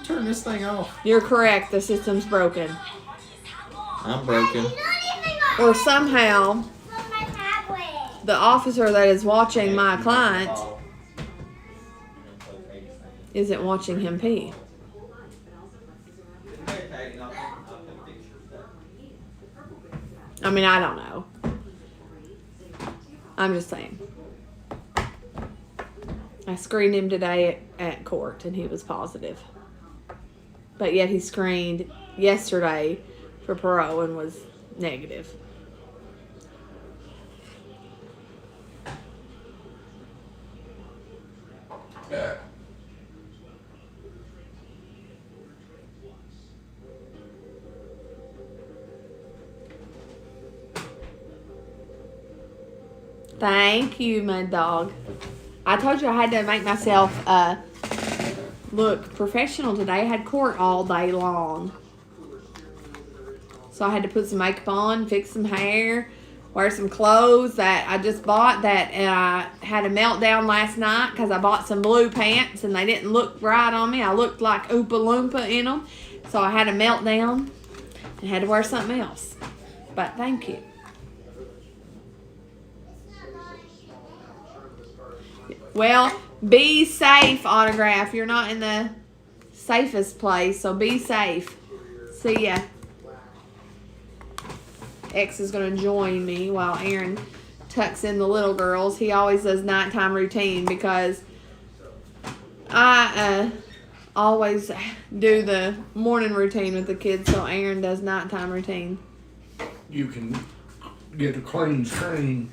S2: Turn this thing off.
S1: You're correct. The system's broken.
S2: I'm broken.
S1: Or somehow the officer that is watching my client isn't watching him pee. I mean, I don't know. I'm just saying. I screened him today at court and he was positive. But yet he screened yesterday for parole and was negative. Thank you, my dog. I told you I had to make myself look professional today. I had court all day long. So I had to put some makeup on, fix some hair, wear some clothes that I just bought that I had a meltdown last night because I bought some blue pants and they didn't look right on me. I looked like Oompa Loompa in them. So I had a meltdown and had to wear something else. But thank you. Well, be safe, Autograph. You're not in the safest place, so be safe. See ya. X is going to join me while Aaron tucks in the little girls. He always does nighttime routine because I always do the morning routine with the kids, so Aaron does nighttime routine.
S6: You can get a clean screen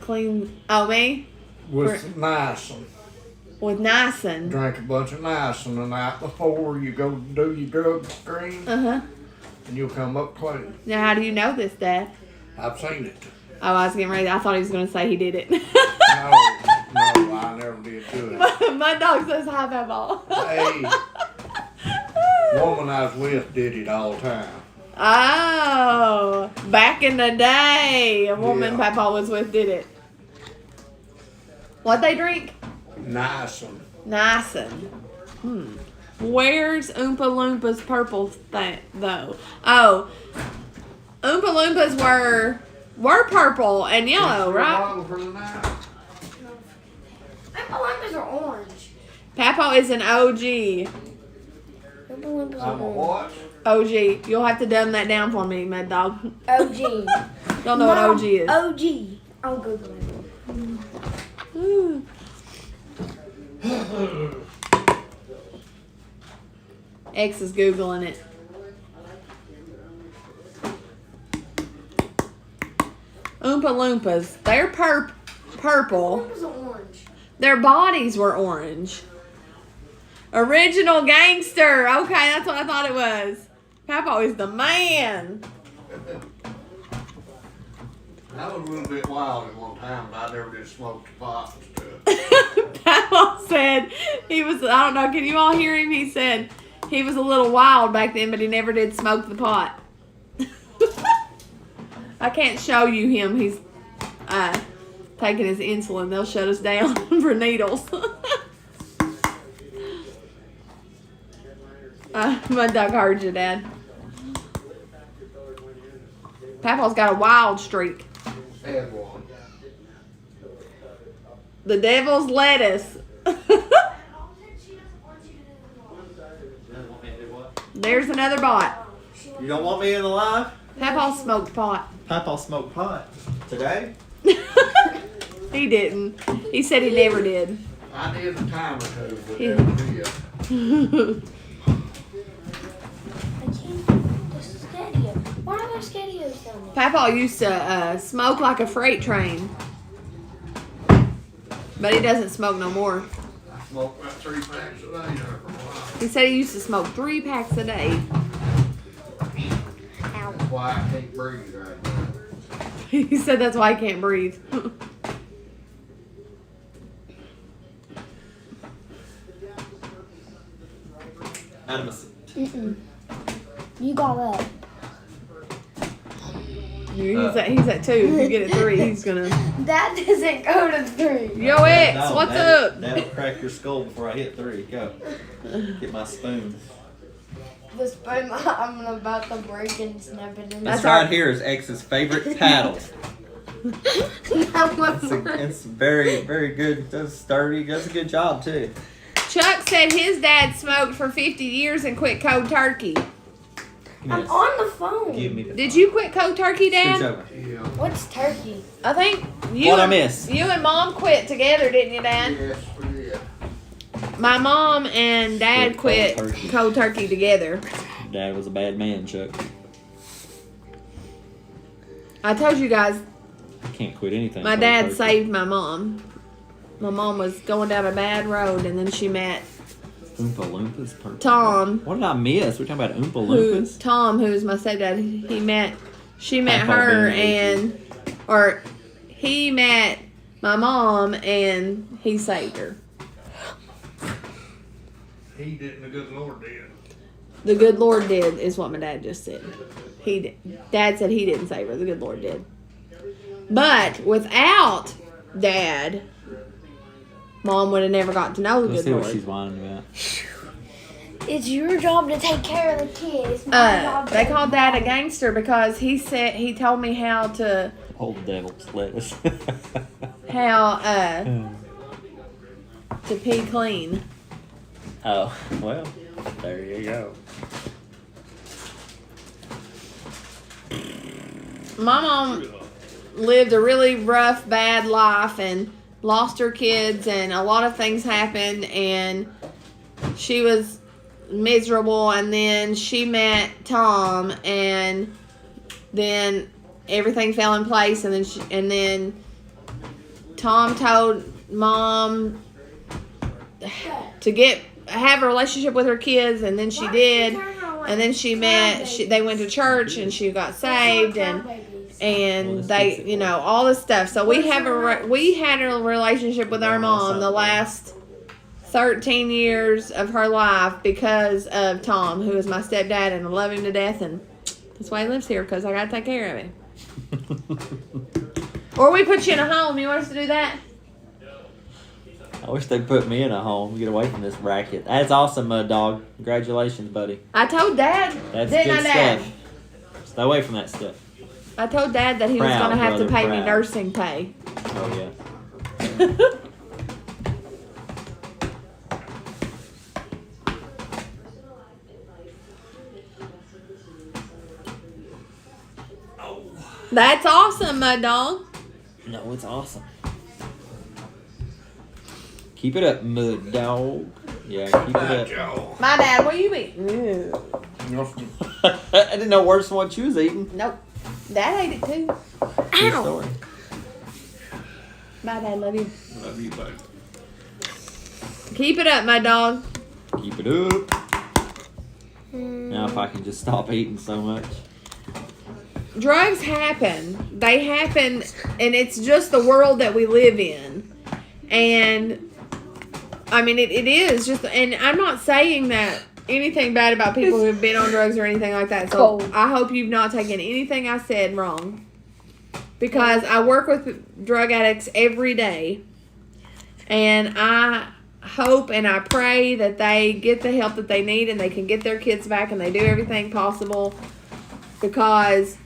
S1: Clean. Oh, me?
S6: with Niacin.
S1: With Niacin.
S6: Drink a bunch of Niacin the night before you go do your drug screen,
S1: Uh-huh.
S6: and you'll come up clean.
S1: Now, how do you know this, Dad?
S6: I've seen it.
S1: Oh, I was getting ready. I thought he was going to say he did it.
S6: No, I never did do it.
S1: My dog says hi, Papa.
S6: Hey, woman I was with did it all the time.
S1: Oh, back in the day, a woman
S6: Yeah.
S1: Papa was with did it. What they drink?
S6: Niacin.
S1: Niacin. Where's Oompa Loompas purple thing, though? Oh, Oompa Loompas were purple and yellow, right?
S6: Bottle for the night.
S3: Oompa Loompas are orange.
S1: Papa is an OG.
S3: Oompa Loompas
S6: I'm a what?
S1: OG. You'll have to dumb that down for me, Mad Dog.
S3: OG.
S1: Don't know what OG is.
S3: OG. I'll Google it.
S1: Ooh. X is Googling it. Oompa Loompas. They're purple.
S3: Loompas are orange.
S1: Their bodies were orange. Original gangster. Okay, that's what I thought it was. Papa is the man.
S6: I was a little bit wild at one time, but I never did smoke the pot and stuff.
S1: Papa said he was, I don't know, can you all hear him? He said he was a little wild back then, but he never did smoke the pot. I can't show you him. He's taking his insulin. They'll shut us down for needles. My dog heard you, Dad. Papa's got a wild streak.
S6: Had one.
S1: The devil's lettuce. There's another bot.
S2: You don't want me in the live?
S1: Papa smoked pot.
S2: Papa smoked pot. Today?
S1: He didn't. He said he never did.
S6: I did a time or two, but
S1: Yeah.
S6: never did.
S3: I can't. This is Scadio. Why are there Scadios down there?
S1: Papa used to smoke like a freight train. But he doesn't smoke no more.
S6: I smoked about 3 packs a day there for a while.
S1: He said he used to smoke 3 packs a day.
S6: That's why I can't breathe right now.
S1: He said that's why he can't breathe.
S2: Animus.
S3: You got up.
S1: He's at 2. If you get it 3, he's gonna.
S3: That doesn't go to 3.
S1: Yo, X,
S2: No,
S1: what's
S2: that'll-
S1: up?
S2: That'll crack your skull before I hit 3. Go. Get my spoon.
S3: The spoon I'm about to break and snap it in.
S2: This
S1: That's our-
S2: right here is X's favorite paddle. It's very, very good. Does sturdy. Does a good job too.
S1: Chuck said his dad smoked for 50 years and quit cold turkey.
S2: Give me
S3: I'm
S2: this.
S3: on the phone.
S2: Give me the
S1: Did
S2: phone.
S1: you quit cold turkey,
S2: Scooch
S1: Dad?
S2: over.
S6: Yeah.
S3: What's turkey?
S1: I think you
S2: What'd I
S1: and,
S2: miss?
S1: you and Mom quit together, didn't you, Dad?
S6: Yes, we did.
S1: My mom and Dad
S2: Quit
S1: quit
S2: cold turkey.
S1: cold turkey together.
S2: Dad was a bad man, Chuck.
S1: I told you guys,
S2: Can't quit anything.
S1: my
S2: cold
S1: dad
S2: turkey.
S1: saved my mom. My mom was going down a bad road, and then she met
S2: Oompa Loompas. Purple.
S1: Tom,
S2: What did I miss? We're talking about Oompa
S1: who
S2: Loompas.
S1: who's my stepdad. She met
S2: Papa
S1: her,
S2: being
S1: he met my mom, and he saved her.
S6: He didn't, the good Lord did.
S1: The good Lord did, is what my dad just said. He did. Dad said he didn't save her. The good Lord did. But without Dad, Mom would have never got to know the
S2: Let's
S1: good
S2: see what
S1: Lord.
S2: she's whining about.
S3: It's your job to take care of the kids. My job
S1: They
S3: to-
S1: called Dad a gangster because he told me how to
S2: Hold the devil's lettuce.
S1: to pee clean.
S2: Oh, well, there you go.
S1: My mom lived a really rough, bad life and lost her kids, and a lot of things happened, and she was miserable. And then she met Tom, and then everything fell in place. And then Tom told Mom to have a relationship with her kids, and then she did. And then they went to church, and she got saved, and they, you know, all this stuff. So we had a relationship with our mom the last 13 years of her life because of Tom, who is my stepdad, and I love him to death, and that's why he lives here, because I got to take care of him. Or we put you in a home. You want us to do that?
S2: I wish they'd put me in a home. Get away from this racket. That's awesome, dog. Congratulations, buddy.
S1: I told Dad.
S2: That's
S1: didn't
S2: good
S1: I, Dad?
S2: stuff. Stay away from that stuff.
S1: I told Dad that he was
S2: Proud,
S1: going to have to
S2: brother,
S1: pay me
S2: proud.
S1: nursing pay.
S2: Oh, yeah.
S1: That's awesome, my dog.
S2: No, it's awesome. Keep it up, mud dog. Yeah, keep it up.
S6: Joe.
S1: My dad, what you eating? Ew.
S2: I didn't know worse than what you was eating.
S1: Nope. Dad ate it too.
S2: True story.
S1: My dad, love you.
S6: Love you, buddy.
S1: Keep it up, my dog.
S2: Keep it up. Now if I can just stop eating so much.
S1: Drugs happen. They happen, and it's just the world that we live in. And I mean, it is just, and I'm not saying that anything bad about people who've been on drugs or anything like that. So I hope you've not taken anything I said wrong, because I work with drug addicts every day, and I hope and I pray that they get the help that they need and they can get their kids back, and they do everything possible, because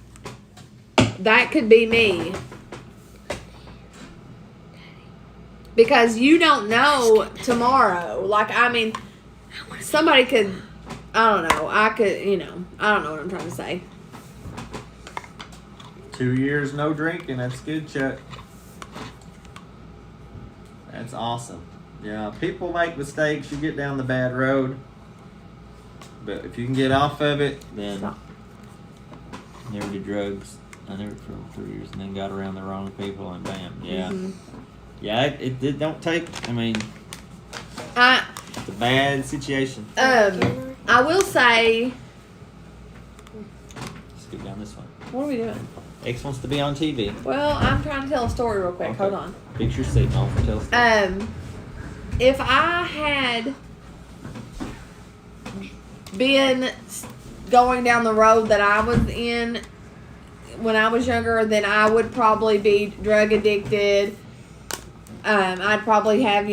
S1: that could be me. Because you don't know tomorrow. Like, I mean, somebody could, I don't know. I don't know what I'm trying to say.
S2: 2 years no drinking. That's good, Chuck. That's awesome. Yeah, people make mistakes. You get down the bad road. But if you can get off of it, then
S1: Stop.
S2: never did drugs. I never for 3 years, and then got around the wrong people, and bam. Yeah.
S1: Mhm.
S2: Yeah, it don't take, I mean,
S1: I
S2: it's a bad situation.
S1: I will say,
S2: Let's go down this one.
S1: what are we doing?
S2: X wants to be on TV.
S1: Well, I'm trying to tell a story real quick.
S2: Okay.
S1: Hold on.
S2: Fix your signal for tell us.
S1: If I had been going down the road that I was in when I was younger, then I would probably be drug addicted. I'd probably have,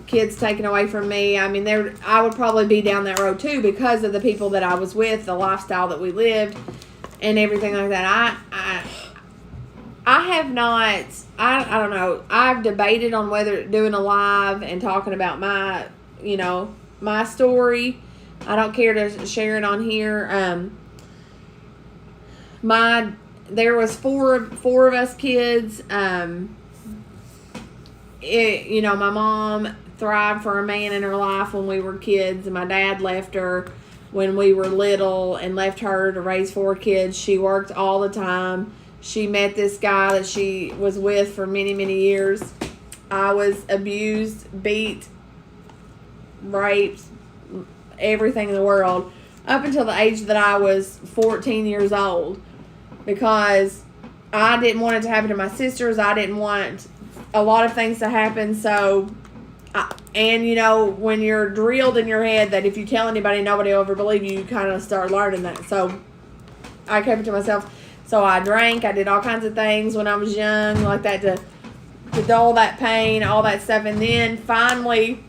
S1: kids taken away from me. I mean, I would probably be down that road too, because of the people that I was with, the lifestyle that we lived, and everything like that. I have not, I don't know, I've debated on whether doing a live and talking about my, my story. I don't care to share it on here. There was four of us kids. My mom thrived for a man in her life when we were kids, and my dad left her when we were little and left her to raise 4 kids. She worked all the time. She met this guy that she was with for many, many years. I was abused, beat, raped, everything in the world, up until the age that I was 14 years old, because I didn't want it to happen to my sisters. I didn't want a lot of things to happen, so And you know, when you're drilled in your head that if you tell anybody, nobody will ever believe you, you kind of start learning that. So I kept it to myself. So I drank. I did all kinds of things when I was young, like that, to dull that pain, all that stuff. And then finally,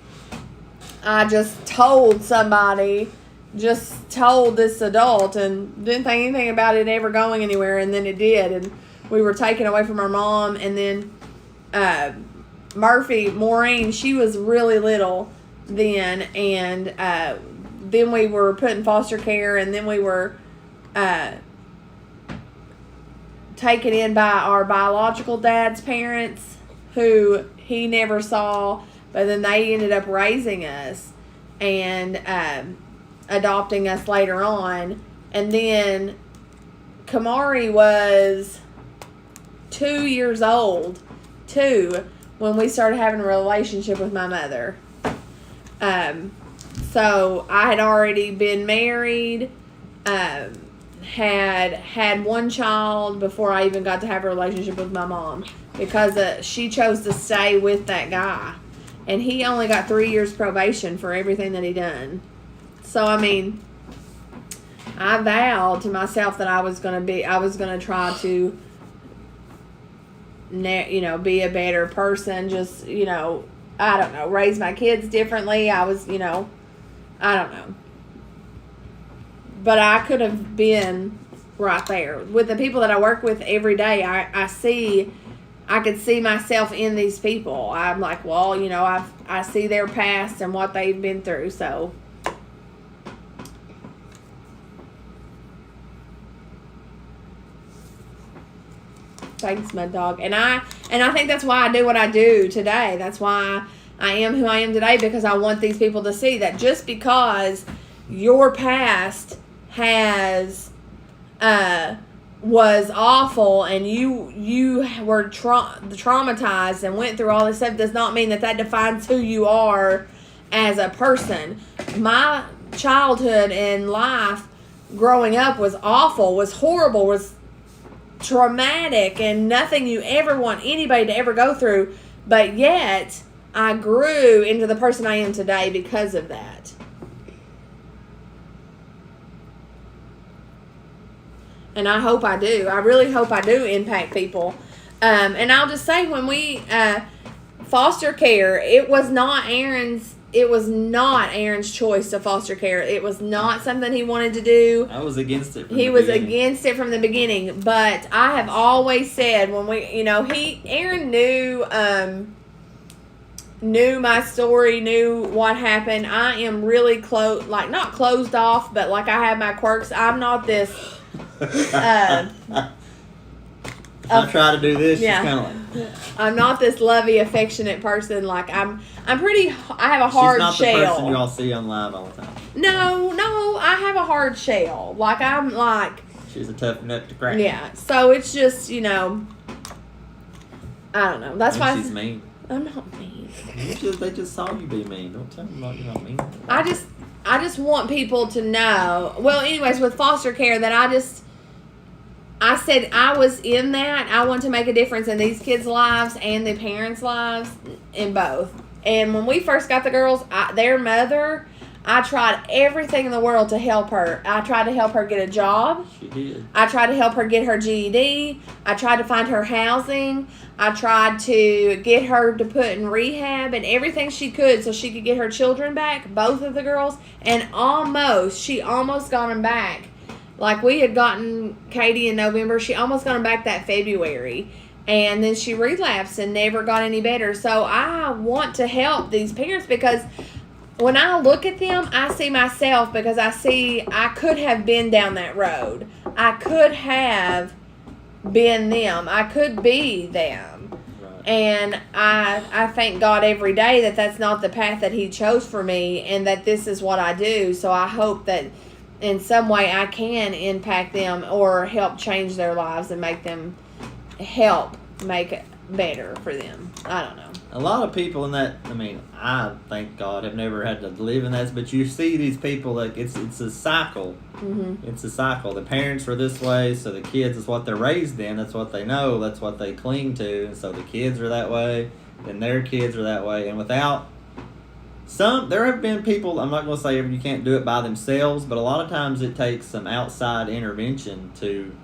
S1: I just told somebody, just told this adult, and didn't think anything about it ever going anywhere. And then it did, and we were taken away from our mom. And then Maureen, she was really little then, and then we were put in foster care, and then we were taken in by our biological dad's parents, who he never saw, but then they ended up raising us and adopting us later on. And then Kamari was 2 years old, when we started having a relationship with my mother. So I had already been married, had one child before I even got to have a relationship with my mom, because she chose to stay with that guy, and he only got 3 years probation for everything that he done. So I mean, I vowed to myself that I was gonna try to, be a better person. Just, I don't know, raise my kids differently. I was, I don't know. But I could have been right there with the people that I work with every day. I could see myself in these people. I'm like, well, I see their past and what they've been through. So thanks, Mud Dog. And I think that's why I do what I do today. That's why I am who I am today, because I want these people to see that just because your past was awful and you were traumatized and went through all this stuff does not mean that defines who you are as a person. My childhood and life growing up was awful, was horrible, was traumatic, and nothing you ever want anybody to ever go through, but yet I grew into the person I am today because of that. And I hope I do. I really hope I do impact people. And I'll just say, when we foster care, it was not Aaron's choice to foster care. It was not something he wanted to do.
S2: I was against it.
S1: He was against it from the beginning. But I have always said, when we, Aaron knew my story, knew what happened. I am really not closed off, but like I have my quirks. I'm not this.
S2: I try to do this. Yeah. She's kind of like,
S1: I'm not this lovey, affectionate person. Like I have a hard shell. She's not the person you all see on live all the time. No, I have a hard shell. Like I'm like.
S2: She's a tough nut to crack.
S1: Yeah, so it's just I don't know. That's why
S2: she's mean.
S1: I'm not mean.
S2: They just saw you be mean. Don't tell them you're not mean.
S1: I just want people to know. Well, anyways, with foster care, that I said I was in that. I want to make a difference in these kids' lives and the parents' lives, in both. And when we first got the girls, their mother, I tried everything in the world to help her. I tried to help her get a job.
S2: She did.
S1: I tried to help her get her GED. I tried to find her housing. I tried to get her to put in rehab and everything she could so she could get her children back, both of the girls. And she almost got them back. Like we had gotten Katie in November. She almost got them back that February. And then she relapsed and never got any better. So I want to help these parents, because when I look at them, I see myself, because I could have been down that road. I could have been them. I could be them. Right. And I thank God every day that that's not the path that He chose for me, and that this is what I do. So I hope that in some way I can impact them or help change their lives and make it better for them. I don't know.
S2: A lot of people in that, I thank God, have never had to live in that, but you see these people, like, it's a cycle. Mm-hmm. It's a cycle. The parents are this way, so the kids is what they're raised in. That's what they know. That's what they cling to. And so the kids are that way, and their kids are that way. And without There have been people, I'm not going to say you can't do it by themselves, but a lot of times it takes some outside intervention to,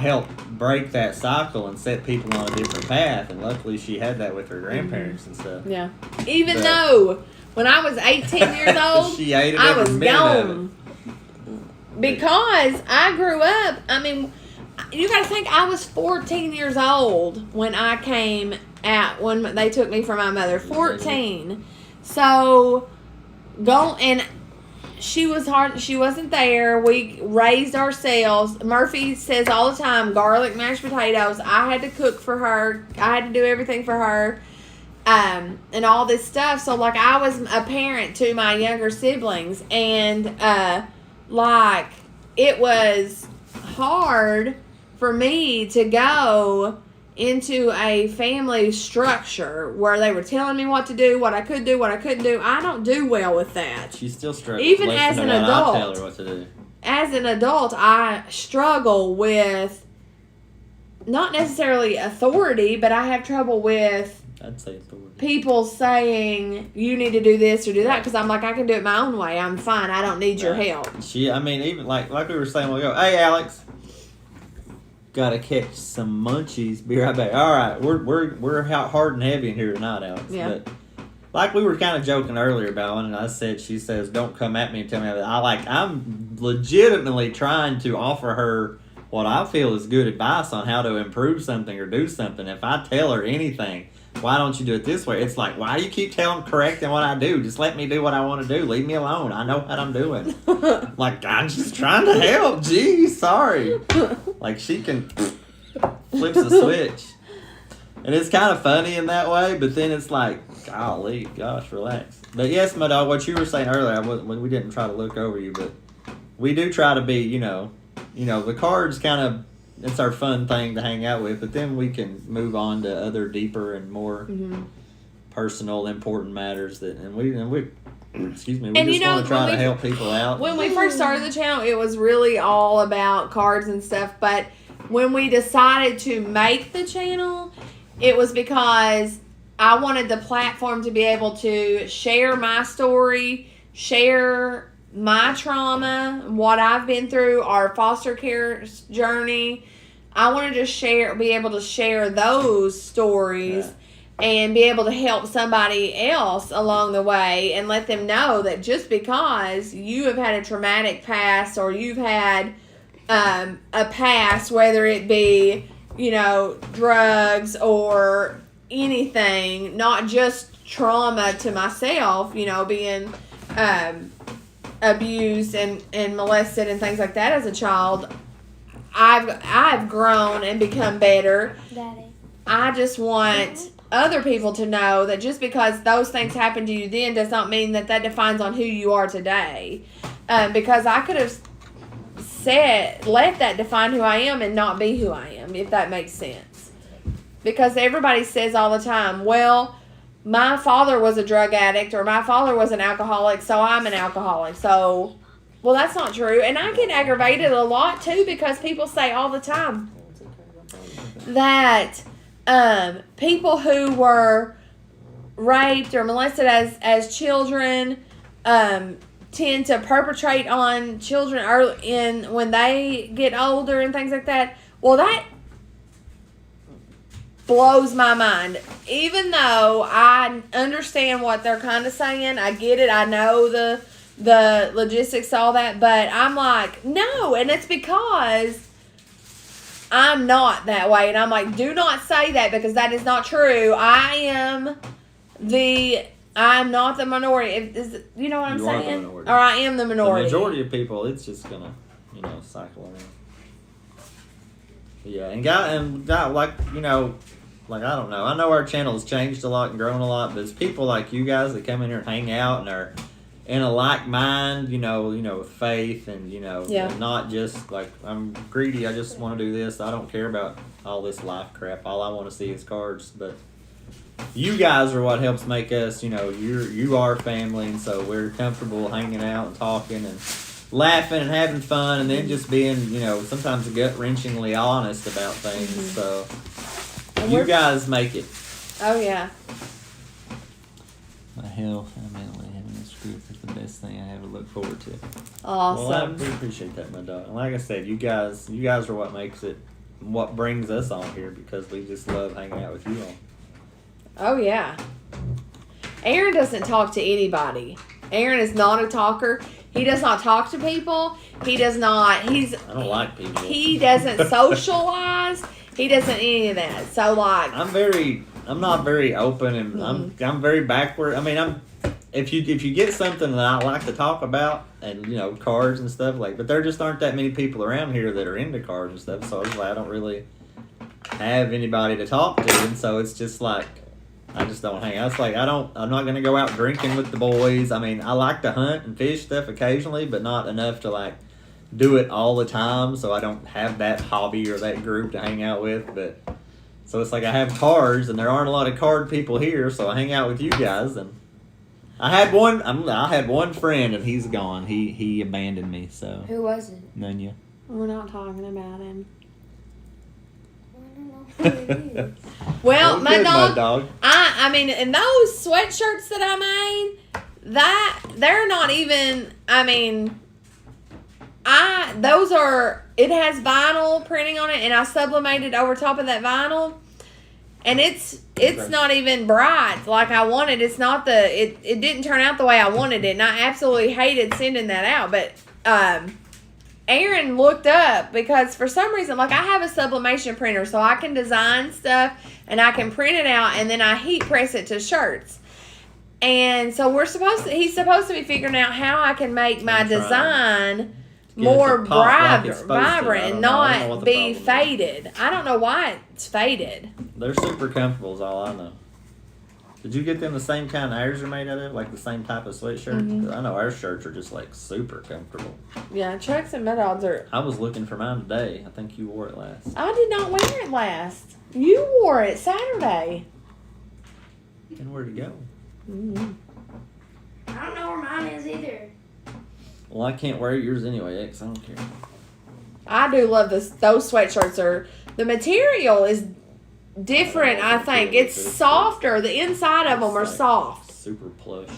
S2: help break that cycle and set people on a different path. And luckily she had that with her grandparents and stuff.
S1: Yeah. Even
S2: But-
S1: though when I was 18 years old,
S2: She hated
S1: I
S2: every
S1: was
S2: minute of
S1: gone. Because I grew up, I mean, you got to think I was 14 years old when I came out, when they took me from my mother. 14. So, and she wasn't there. We raised ourselves. Murphy says all the time, garlic mashed potatoes. I had to cook for her. I had to do everything for her. And all this stuff. So, like, I was a parent to my younger siblings. And, it was hard for me to go into a family structure where they were telling me what to do, what I could do, what I couldn't do. I don't do well with that.
S2: She still struggles.
S1: Even
S2: listening
S1: as
S2: to
S1: an
S2: what
S1: adult.
S2: I tell her what to do.
S1: As an adult, I struggle with not necessarily authority, but I have trouble with
S2: I'd say authority.
S1: people saying you need to do this or do that because I'm like, I can do it my own way. I'm fine. I don't need your
S2: Right.
S1: help.
S2: Even like we were saying a while ago, hey Alex, gotta catch some munchies. Be right back. All right, we're hard and heavy in here tonight, Alex.
S1: Yeah.
S2: But like we were kind of joking earlier about one, and she says, don't come at me and tell me that. I'm legitimately trying to offer her what I feel is good advice on how to improve something or do something. If I tell her anything, why don't you do it this way? It's like, why do you keep correcting what I do? Just let me do what I want to do. Leave me alone. I know what I'm doing. Like, I'm just trying to help. Gee, sorry. Like, she can flips a switch. And it's kind of funny in that way, but then it's like, golly, gosh, relax. But yes, my dog, what you were saying earlier, we didn't try to look over you, but we do try to be, the cards kind of, it's our fun thing to hang out with, but then we can move on to other deeper and more personal, important matters and we excuse me, we
S1: And
S2: just want to try
S1: when
S2: to help people out.
S1: When we first started the channel, it was really all about cards and stuff. But when we decided to make the channel, it was because I wanted the platform to be able to share my story, share my trauma, what I've been through, our foster care journey. I wanted to be able to share those stories.
S2: Yeah.
S1: And be able to help somebody else along the way and let them know that just because you have had a traumatic past or you've had a past, whether it be, drugs or anything, not just trauma to myself, being abused and molested and things like that as a child, I've grown and become better.
S3: Daddy.
S1: I just want other people to know that just because those things happened to you then does not mean that defines on who you are today. Because I could have let that define who I am and not be who I am, if that makes sense. Because everybody says all the time, well, my father was a drug addict or my father was an alcoholic, so I'm an alcoholic. So, well, that's not true. And I get aggravated a lot, too, because people say all the time that people who were raped or molested as children tend to perpetrate on children when they get older and things like that. Well, that blows my mind. Even though I understand what they're kind of saying, I get it. I know the logistics, all that, but I'm like, no, and it's because I'm not that way. And I'm like, do not say that because that is not true. I'm not the minority. You know what I'm
S2: You are the
S1: saying?
S2: minority.
S1: Or I am the
S2: The
S1: minority.
S2: majority of people, it's just gonna, cycle around. Yeah, and like I don't know. I know our channel has changed a lot and grown a lot, but it's people like you guys that come in here and hang out and are in a like mind, with faith and
S1: Yeah.
S2: and not just like I'm greedy. I just want to do this. I don't care about all this life crap. All I want to see is cards. But you guys are what helps make us. You are family, and so we're comfortable hanging out and talking and laughing and having fun, and then just being sometimes gut wrenchingly honest about things. So
S1: And
S2: you
S1: we're-
S2: guys make it.
S1: Oh, yeah.
S2: My health and mentally having this group is the best thing I have to look forward to.
S1: Awesome.
S2: Well, I really appreciate that, my dog. And like I said, you guys are what makes it, what brings us on here, because we just love hanging out with you all.
S1: Oh yeah. Aaron doesn't talk to anybody. Aaron is not a talker. He does not talk to people. He does not.
S2: I don't like people.
S1: He doesn't socialize. He doesn't any of that. So like,
S2: I'm not very open, and I'm very backward. I mean, if you get something that I like to talk about, and cars and stuff but there just aren't that many people around here that are into cars and stuff. So it's like I don't really have anybody to talk to, and so it's just like I just don't hang out. It's like I'm not gonna go out drinking with the boys. I mean, I like to hunt and fish stuff occasionally, but not enough to like do it all the time. So I don't have that hobby or that group to hang out with. But so it's like I have cars, and there aren't a lot of card people here, so I hang out with you guys. And I had one friend, and he's gone. He abandoned me. So
S3: Who was it?
S2: Nunya.
S1: we're not talking about him.
S3: I don't know who it is.
S1: Well, my
S2: good,
S1: dog. I mean, and those sweatshirts that I made, they're not even. I mean, those are. It has vinyl printing on it, and I sublimated over top of that vinyl, and it's not even bright like I wanted. It's not it didn't turn out the way I wanted it, and I absolutely hated sending that out. But Aaron looked up because for some reason, like I have a sublimation printer, so I can design stuff and I can print it out, and then I heat press it to shirts. And so he's supposed to be figuring out how I can make my design more
S2: Get it to pop like it's supposed to. I
S1: vibrant
S2: don't
S1: and
S2: know. I don't know
S1: not
S2: what the
S1: be
S2: problem is.
S1: faded. I don't know why it's faded.
S2: They're super comfortable is all I know. Did you get them the same kind ours are made out of? Like the same type of sweatshirt?
S1: Mm-hmm.
S2: 'Cause I know our shirts are just like super comfortable.
S1: Yeah, Chuck's and my dogs are.
S2: I was looking for mine today. I think you wore it last.
S1: I did not wear it last. You wore it Saturday.
S2: And where'd it go?
S1: Mm-hmm.
S3: I don't know where mine is either.
S2: Well, I can't wear yours anyway, X. I don't care.
S1: I do love this. Those sweatshirts the material is different. I think it's softer. The inside of them are
S2: It's like
S1: soft.
S2: Super plush.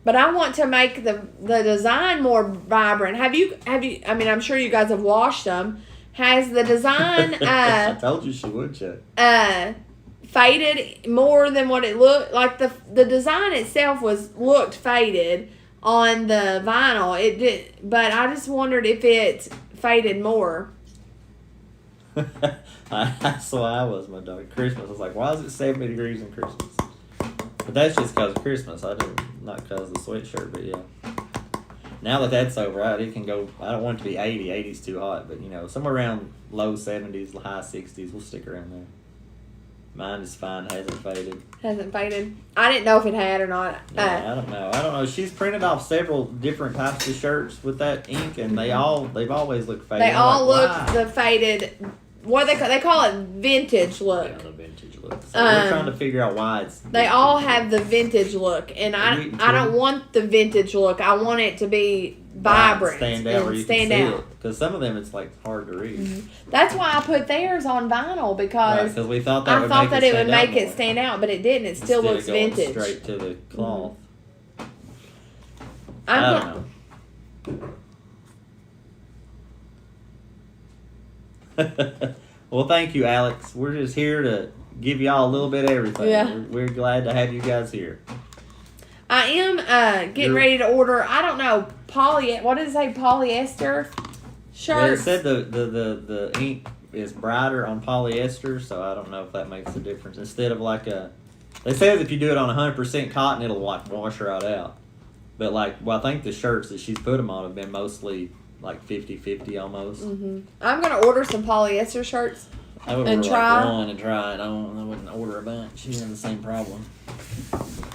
S1: But I want to make the design more vibrant. Have you? I mean, I'm sure you guys have washed them. Has the design
S2: I told you she would, Chuck.
S1: faded more than what it looked like? The design itself looked faded on the vinyl. It did, but I just wondered if it faded more.
S2: That's why I was, my dog. Christmas. I was like, why is it 70 degrees in Christmas? But that's just because of Christmas. Not because of the sweatshirt, but yeah. Now that that's over, it can go. I don't want it to be 80. 80's too hot, but somewhere around low 70s, high 60s. We'll stick around there. Mine is fine. Hasn't faded.
S1: Hasn't faded. I didn't know if it had or not.
S2: Yeah, I don't know. She's printed off several different types of shirts with that ink, and they've always looked faded.
S1: They all look
S2: why?
S1: the faded. What they call it, vintage look.
S2: Yeah, the vintage look. So we're trying to figure out why it's.
S1: They all have the vintage look, and I don't want the vintage look. I want it to be vibrant
S2: stand out where
S1: and
S2: you
S1: stand
S2: can see
S1: out.
S2: Because some of them it's like hard to read.
S1: Mm-hmm. That's why I put theirs on vinyl because
S2: we thought that
S1: I
S2: would
S1: thought
S2: make
S1: that it would make
S2: more.
S1: it stand out, but it didn't. It still
S2: Instead
S1: looks
S2: of going
S1: vintage.
S2: Straight to the cloth.
S1: I'm
S2: I
S1: go-
S2: don't know. Well, thank you, Alex. We're just here to give y'all a little bit of everything.
S1: Yeah.
S2: We're glad to have you guys here.
S1: I am getting
S2: You're-
S1: ready to order. I don't know what does it say? Polyester shirts.
S2: Yeah, it said the ink is brighter on polyester, so I don't know if that makes a difference. Instead of they said if you do it on 100% cotton, it'll like wash right out. But I think the shirts that she's put them on have been mostly like 50-50 almost.
S1: Mm-hmm. I'm gonna order some polyester shirts.
S2: I would
S1: And
S2: order
S1: try.
S2: one and try it. I wouldn't order a bunch. She has the same problem.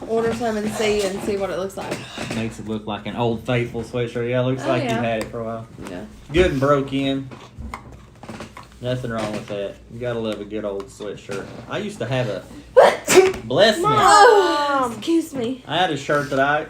S1: Order some and see what it looks like.
S2: Makes it look like an Old Faithful sweatshirt. Yeah, it looks like
S1: yeah.
S2: you've had it for a while.
S1: Yeah.
S2: Good and broke in. Nothing wrong with that. You gotta love a good old sweatshirt. I used to have a bless me.
S1: Oh, excuse me.
S2: I had a shirt that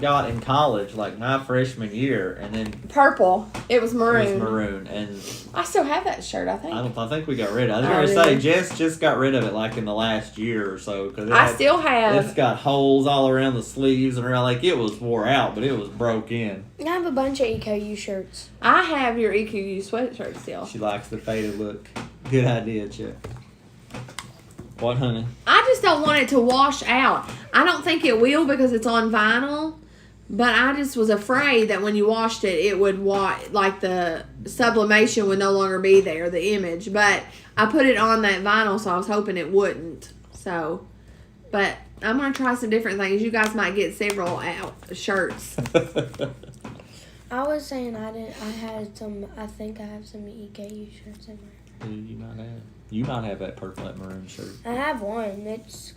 S2: got in college, like my freshman year, and then
S1: Purple. It was
S2: it
S1: maroon.
S2: was maroon. And
S1: I still have that shirt, I think.
S2: I think we got rid of it. I was
S1: Oh,
S2: going to
S1: really?
S2: say, Jess just got rid of it like in the last year or so. Cause
S1: I still
S2: it's
S1: have.
S2: got holes all around the sleeves and around. Like, it was wore out, but it was broke in.
S7: I have a bunch of EKU shirts.
S1: I have your EQU sweatshirt still.
S2: She likes the faded look. Good idea, Chuck. What, honey?
S1: I just don't want it to wash out. I don't think it will because it's on vinyl. But I just was afraid that when you washed it, it would like the sublimation would no longer be there, the image. But I put it on that vinyl, so I was hoping it wouldn't. So, but I'm gonna try some different things. You guys might get several shirts.
S7: I was saying I had some. I think I have some EKU shirts in there.
S2: You might have that purple, that maroon shirt.
S7: I have one. It's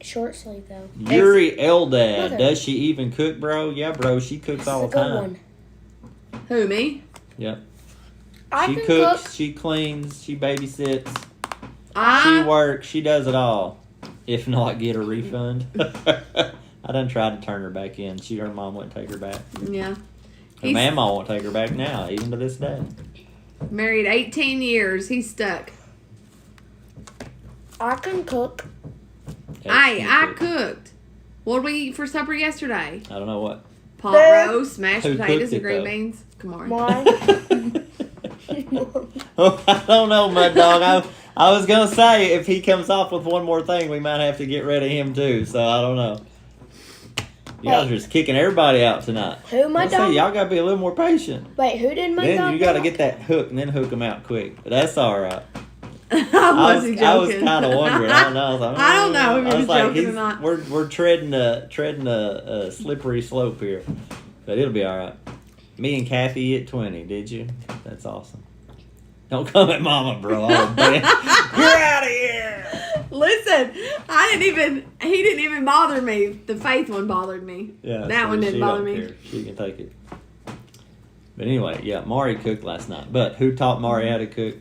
S7: short sleeve though.
S2: Yuri Eldad.
S7: Mother.
S2: Does she even cook, bro? Yeah, bro. She cooks
S7: It's
S2: all
S7: a
S2: the
S7: good
S2: time.
S7: one.
S1: Who, me?
S2: Yep.
S7: I
S2: She
S7: can
S2: cooks.
S7: cook.
S2: She cleans. She babysits. She
S1: I
S2: works. She does it all. If not, get a refund. I done tried to turn her back in. Her mom wouldn't take her back.
S1: yeah.
S2: Her
S1: He's
S2: mama won't take her back now, even to this day.
S1: married 18 years. He's stuck.
S7: I can cook.
S1: I cooked. What did we eat for supper yesterday?
S2: I don't know what.
S1: Pot
S7: There.
S1: roast, mashed
S2: Who
S1: potatoes,
S2: cooked
S1: and
S2: it,
S1: green
S2: though?
S1: beans. Come on.
S7: Why?
S2: Oh, I don't know, Mud Dog. I was gonna say if he comes off with one more thing, we might have to get rid of him too. So I don't know. You guys are just kicking everybody out tonight.
S7: Who my
S2: I say
S7: dog?
S2: y'all gotta be a little more patient.
S7: Wait, who did my dog?
S2: Then you gotta get that hook and then hook them out quick. But that's all right.
S1: I wasn't
S2: I was
S1: joking.
S2: kind of wondering. I don't know. I was like,
S1: I don't know if
S2: I
S1: he
S2: was
S1: was
S2: like,
S1: joking or not.
S2: We're treading a slippery slope here, but it'll be all right. Me and Kathy at 20. Did you? That's awesome. Don't come at Mama, bro. Oh, man. You're out of here.
S1: Listen, he didn't even bother me. The Faith one bothered me.
S2: Yeah,
S1: That one didn't
S2: she
S1: bother
S2: don't
S1: me.
S2: care. She can take it. But anyway, yeah, Mari cooked last night. But who taught Mari how to cook?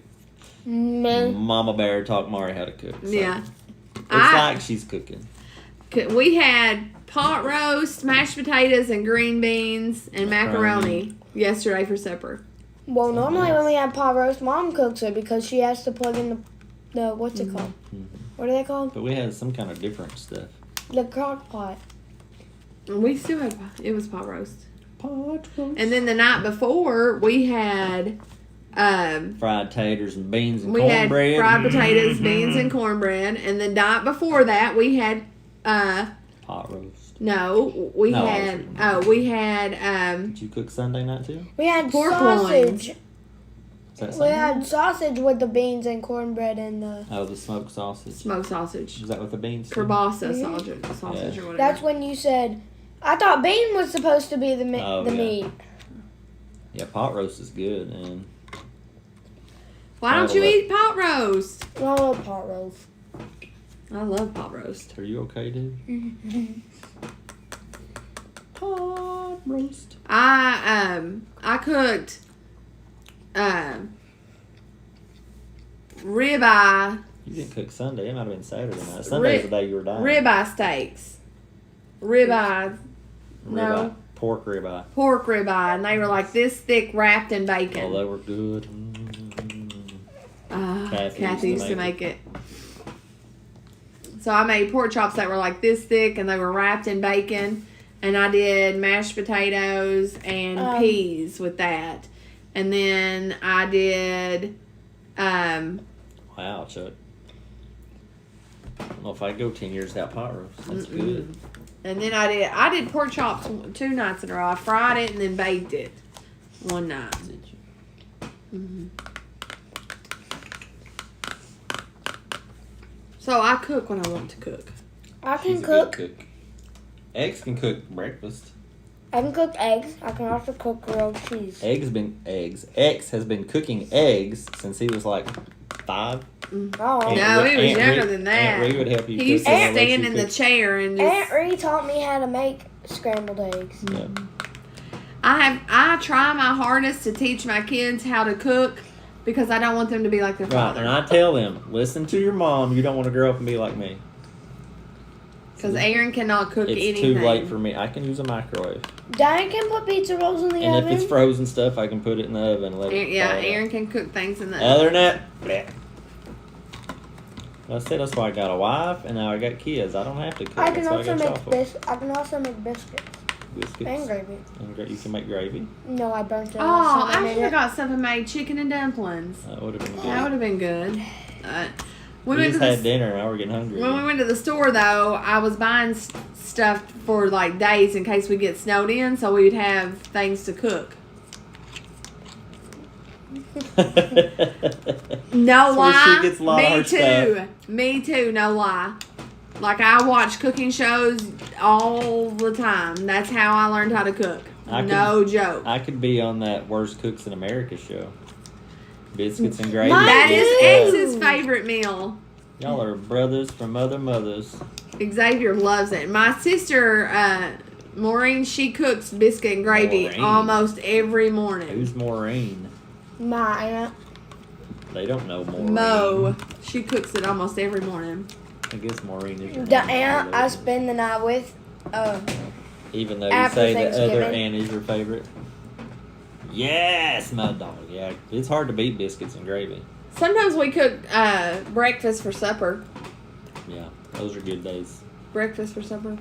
S7: Me.
S2: Mama Bear taught Mari how to cook. So
S1: Yeah.
S2: It's
S1: I-
S2: like she's cooking.
S1: We had pot roast, mashed potatoes, and green beans and macaroni yesterday for supper.
S7: Well, normally when we have pot roast, Mom cooks it because she has to plug in the what's it called?
S2: Mhm.
S7: What are they called?
S2: But we had some kind of different stuff.
S7: The crock pot.
S1: And we still had it was pot roast.
S2: Pot roast.
S1: And then the night before we had
S2: Fried taters and beans and
S1: we had
S2: cornbread.
S1: fried potatoes, beans, and cornbread. And the night before that we had
S2: Pot roast.
S1: no, we
S2: No,
S1: had
S2: Did you cook Sunday night too?
S7: We had
S1: Pork
S7: sausage.
S2: Is that
S7: We
S2: Sunday?
S7: had sausage with the beans and cornbread and the.
S2: Oh, the smoked sausage.
S1: smoked sausage,
S2: Is that with the beans? too?
S1: kielbasa
S7: Mhm.
S1: sausage
S2: Yeah.
S1: or whatever.
S7: That's when you said. I thought bean was supposed to be the
S2: Oh,
S7: the
S2: yeah.
S7: meat.
S2: Yeah, pot roast is good. And
S1: Why don't you
S2: That'll
S1: eat pot roast?
S7: I love pot roast.
S1: I love pot roast.
S2: are you okay, dude? Pot roast.
S1: I cooked ribeye
S2: You didn't cook Sunday. It might have been Saturday night. Sunday's the day you were dying.
S1: ribeye steaks. Ribeye,
S2: Ribeye.
S1: no.
S2: Pork ribeye.
S1: pork ribeye, and they were like this thick, wrapped in bacon.
S2: Oh, they were good.
S1: Kathy used to make it. So I made pork chops that were like this thick, and they were wrapped in bacon. And I did mashed potatoes and peas with that. And then I did,
S2: Wow, Chuck. I don't know if I go 10 years without pot roast. That's good.
S1: and then I did pork chops 2 nights in a row. I fried it and then baked it one night.
S2: Did you?
S1: So I cook when I want to cook.
S7: I can
S2: She's a good
S7: cook.
S2: cook. Eggs can cook breakfast.
S7: I can cook eggs. I can also cook grilled cheese.
S2: X has been cooking eggs since he was like 5.
S7: Oh,
S2: Aunt
S1: No,
S2: Ri-
S1: he was
S2: Aunt
S1: younger
S2: Ri-
S1: than that.
S2: Aunt Ree would help you
S1: He used
S2: cook
S1: to
S2: and let
S1: stand
S2: you
S1: in the
S2: cook.
S1: chair and
S7: Aunt
S1: just.
S7: Ree taught me how to make scrambled eggs.
S2: Yeah.
S1: I try my hardest to teach my kids how to cook because I don't want them to be like their
S2: Right,
S1: father.
S2: and I tell them, listen to your mom. You don't want to grow up and be like me.
S1: Because Aaron cannot cook
S2: It's
S1: anything.
S2: too late for me. I can use a microwave.
S7: Diane can put pizza rolls in the
S2: And
S7: oven.
S2: if it's frozen stuff, I can put it in the oven and let it
S1: Yeah,
S2: thaw out.
S1: Aaron can cook things in the
S2: Other than that, bleh. I said that's why I got a wife and now I got kids. I don't have to cook.
S7: I can
S2: That's why
S7: also
S2: I got y'all
S7: make
S2: for.
S7: I can also make biscuits
S2: Biscuits.
S7: and gravy.
S2: And you can make gravy.
S7: No, I burnt it.
S1: Oh,
S7: last time
S1: I
S7: made
S1: should have
S7: it.
S1: got stuff and made chicken and dumplings.
S2: That would have been good.
S1: That would have been good. We
S2: We
S1: went
S2: just
S1: to
S2: had
S1: the,
S2: dinner. Now we're getting hungry.
S1: when we went to the store though, I was buying stuff for like days in case we get snowed in, so we'd have things to cook. No
S2: That's where
S1: lie.
S2: she gets a lot of
S1: Me
S2: her
S1: too.
S2: stuff.
S1: Me too. No lie. Like I watch cooking shows all the time. That's how I learned how to cook. No joke.
S2: I could be on that Worst Cooks in America show. Biscuits and gravy.
S1: That
S2: Good
S1: is
S2: stuff.
S1: X's favorite meal.
S2: Y'all are brothers from other mothers.
S1: Xavier loves it. My sister, Maureen, she cooks biscuit and gravy
S2: Maureen.
S1: almost every morning.
S2: Who's Maureen?
S7: My aunt.
S2: They don't know Maureen.
S1: Mo, she cooks it almost every morning.
S2: I guess Maureen is your
S7: The
S2: name.
S7: aunt I spend the night with.
S2: Even though you
S7: after
S2: say the other
S7: Thanksgiving.
S2: aunt is your favorite. Yes, my dog. Yeah, it's hard to beat biscuits and gravy.
S1: Sometimes we cook breakfast for supper.
S2: Yeah, those are good days.
S1: Breakfast for supper.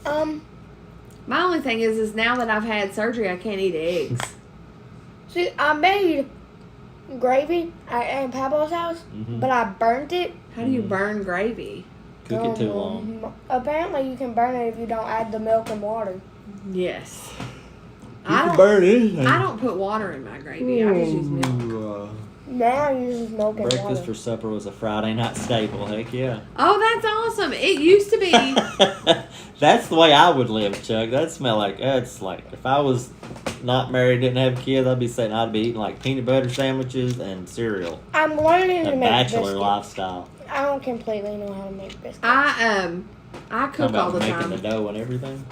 S7: My
S1: My only thing is now that I've had surgery, I can't eat eggs.
S7: see, I made gravy at Aunt Pablo's house,
S2: Mhm.
S7: but I burnt it.
S1: How do you burn gravy?
S2: Cook it too long.
S7: Apparently, you can burn it if you don't add the milk and water.
S1: Yes.
S2: You
S1: I
S2: can
S1: don't.
S2: burn anything.
S1: I don't put water in my gravy. I just use milk.
S7: Now I use milk and
S2: Breakfast
S7: water.
S2: for supper was a Friday night staple. Heck yeah.
S1: Oh, that's awesome! It used to be.
S2: That's the way I would live, Chuck. That smell like that's like if I was not married, didn't have kids, I'd be saying I'd be eating like peanut butter sandwiches and cereal.
S7: I'm learning
S2: A
S7: to make
S2: bachelor
S7: biscuits.
S2: lifestyle.
S7: I don't completely know how to make biscuits.
S1: I
S2: Talking
S1: cook all
S2: about
S1: the
S2: making
S1: time.
S2: the dough and everything.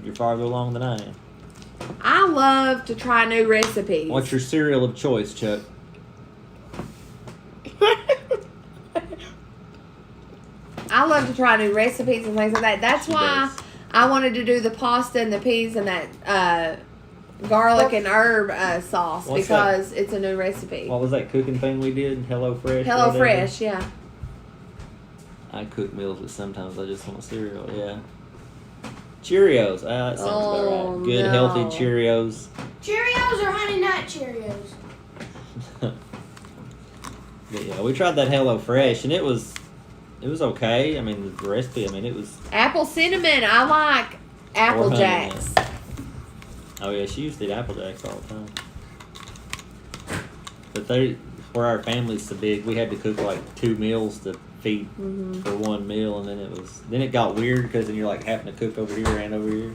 S2: You're farther along than I am.
S1: I love to try new recipes.
S2: What's your cereal of choice, Chuck?
S1: I love to try new recipes and things like that. That's
S2: She
S1: why
S2: does.
S1: I wanted to do the pasta and the peas and that garlic and herb sauce
S2: What's
S1: because it's a new recipe.
S2: What was that cooking thing we did? Hello Fresh. or
S1: Hello
S2: whatever?
S1: Fresh, yeah.
S2: I cook meals, but sometimes I just want cereal. Yeah. Cheerios. Ah, that sounds
S1: Oh,
S2: about right. Good,
S1: no.
S2: healthy Cheerios.
S7: Cheerios or Honey Nut Cheerios?
S2: But yeah, we tried that Hello Fresh, and it was okay. I mean, the recipe. I mean, it was.
S1: Apple cinnamon. I like Apple
S2: Or Honey
S1: Jacks.
S2: Oh yeah, she used to eat Apple Jacks all the time. But where our family's so big, we had to cook like 2 meals to feed
S1: Mm-hmm.
S2: for one meal, and then it got weird because then you're like having to cook over here and over here.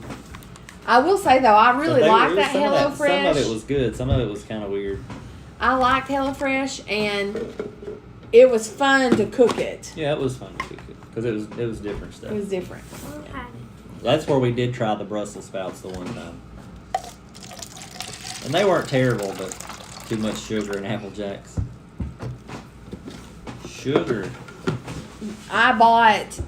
S1: I will say though, I really
S2: So
S1: like that
S2: some of
S1: Hello Fresh.
S2: Some of it was good. Some of it was kind of weird.
S1: I liked HelloFresh, and it was fun to cook it.
S2: Yeah, it was fun to cook it because it was different stuff.
S1: It was different.
S2: That's where we did try the Brussels sprouts the one time, and they weren't terrible, but too much sugar and Apple Jacks. Sugar.
S1: I bought.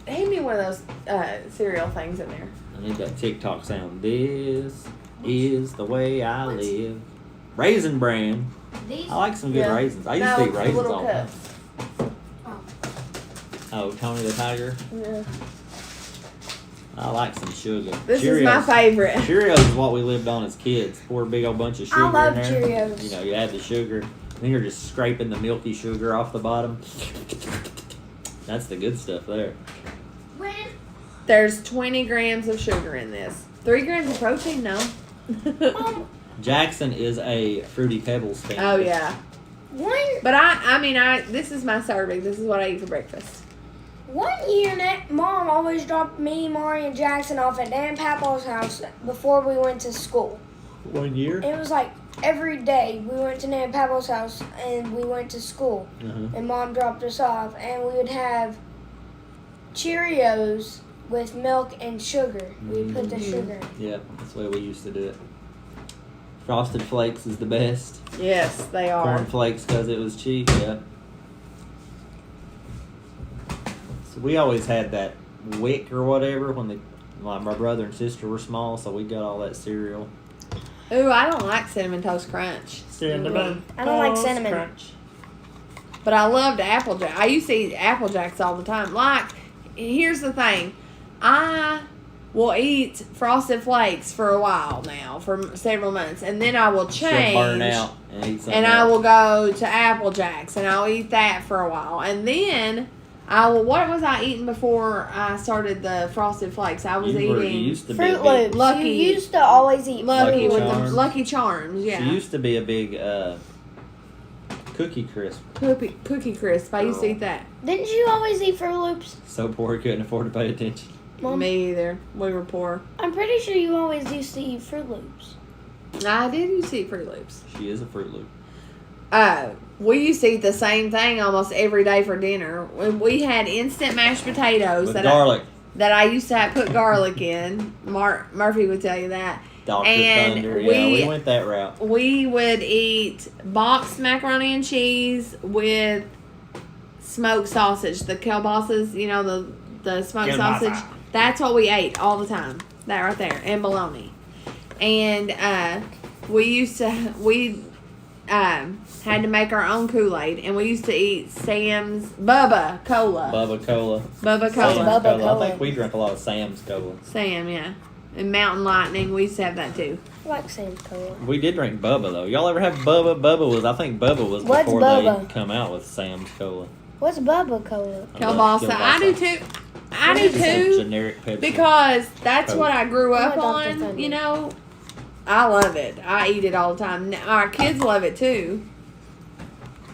S1: Hand me one of those cereal things in there.
S2: I need that TikTok sound. This is the way I live. Raisin Bran. I like some good
S1: Yeah.
S2: raisins. I used
S1: No,
S2: to eat
S1: the
S2: raisins
S1: little
S2: all the time.
S1: cups.
S2: Oh, Tony the Tiger.
S1: Yeah.
S2: I like some sugar.
S1: This is my favorite.
S2: Cheerios is what we lived on as kids. Pour a big old bunch of sugar
S7: I love
S2: in there.
S7: Cheerios.
S2: You know, you add the sugar. Then you're just scraping the milky sugar off the bottom. That's the good stuff there.
S1: There's 20 grams of sugar in this. 3 grams of protein, no.
S2: Jackson is a Fruity Pebbles fan.
S1: Oh yeah.
S7: One
S1: But this is my serving. This is what I eat for breakfast.
S7: year, Mom always dropped me, Mari, and Jackson off at Dan Papa's house before we went to school.
S2: 1 year.
S7: It was like every day we went to Dan Papa's house and we went to school.
S2: Uh-huh.
S7: And Mom dropped us off, and we would have Cheerios with milk and sugar. We put the sugar in.
S2: Yeah, that's the way we used to do it. Frosted Flakes is the best.
S1: Yes, they are.
S2: Corn Flakes because it was cheap. Yeah. we always had that wick or whatever when like my brother and sister were small, so we got all that cereal.
S1: Ooh, I don't like Cinnamon Toast Crunch.
S2: Cinnamon.
S7: I don't like
S2: Toast
S7: cinnamon.
S2: Crunch.
S1: But I loved Applejack. I used to eat Apple Jacks all the time. Like, here's the thing. I will eat Frosted Flakes for a while now, for several months. And then I will change.
S2: She'll burn out and eat something
S1: And I
S2: else.
S1: will go to Apple Jacks. And I'll eat that for a while. And then I will. What was I eating before I started the Frosted Flakes? I was
S2: You
S1: eating
S2: used to be
S7: Fruit
S2: a big,
S7: Loops.
S1: Lucky-
S7: You used to always eat
S1: Lucky
S7: Fruit
S1: with
S7: Loops.
S2: Charms.
S1: the Lucky Charms. Yeah.
S2: She used to be a big Cookie Crisp.
S1: Cookie Crisp. I used to eat that.
S7: Didn't you always eat Fruit Loops?
S2: So poor he couldn't afford to pay attention.
S7: Mom?
S1: Me either. We were poor.
S7: I'm pretty sure you always used to eat Fruit Loops.
S1: I did used to eat Fruit Loops.
S2: She is a Fruit Loop.
S1: We used to eat the same thing almost every day for dinner. We had instant mashed potatoes
S2: With
S1: that
S2: garlic.
S1: I used to put garlic in. Murphy would tell you that.
S2: Dr.
S1: And
S2: Thunder.
S1: we-
S2: Yeah, we went that route.
S1: We would eat boxed macaroni and cheese with smoked sausage. The kielbasa's, you know, the smoked
S2: Kielbasa.
S1: sausage. That's what we ate all the time. That right there. And bologna. And we had to make our own Kool-Aid. And we used to eat Sam's Bubba Cola.
S2: Bubba Cola.
S1: Bubba
S2: Sam's
S1: Cola.
S7: Bubba
S2: Cola.
S7: Cola.
S2: I think we drank a lot of Sam's Cola.
S1: Sam, yeah. And Mountain Lightning. We used to have that too.
S7: I like Sam's Cola.
S2: We did drink Bubba though. Y'all ever have Bubba? I think Bubba was
S7: What's
S2: before
S7: Bubba?
S2: they come out with Sam's Cola.
S7: What's Bubba Cola?
S2: I love
S1: Kielbasa. I do too. I do
S2: It's a
S1: too.
S2: generic Pepsi.
S1: Because that's
S2: Coke.
S1: what I grew up
S7: Oh, Dr.
S1: on,
S7: Thunder.
S1: you know. I love it. I eat it all the time. Now, our kids love it too.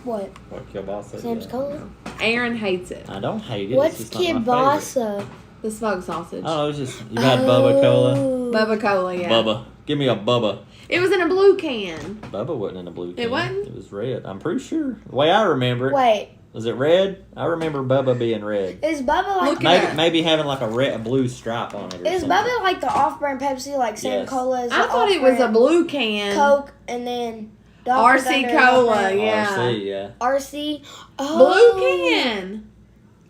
S7: What?
S2: What kielbasa?
S7: Sam's
S2: Yeah.
S7: Cola?
S1: Aaron hates it.
S2: I don't hate it.
S7: What's
S2: it's just not my favorite.
S7: kielbasa?
S1: The smoked sausage.
S2: Oh, it's just you had Bubba Cola.
S7: Oh.
S1: Bubba Cola, yeah.
S2: Bubba, give me a Bubba.
S1: It was in a blue can.
S2: Bubba wasn't in a blue can.
S1: wasn't?
S2: It was red. I'm pretty sure. The way I remember it,
S7: Wait,
S2: was it red? I remember Bubba being red.
S7: is Bubba like
S1: Look
S2: Maybe,
S1: at it.
S2: maybe having like a blue stripe on it. Or
S7: is
S2: something.
S7: Bubba like the off-brand Pepsi, like Sam
S2: Yes.
S7: Cola is
S1: I
S7: the
S1: thought it was a
S7: off-brand
S1: blue can.
S7: Coke, and then Dr.
S1: RC
S7: Thunder is
S1: Cola,
S7: off-brand
S1: yeah.
S2: RC, yeah.
S7: RC. Oh.
S1: Blue can.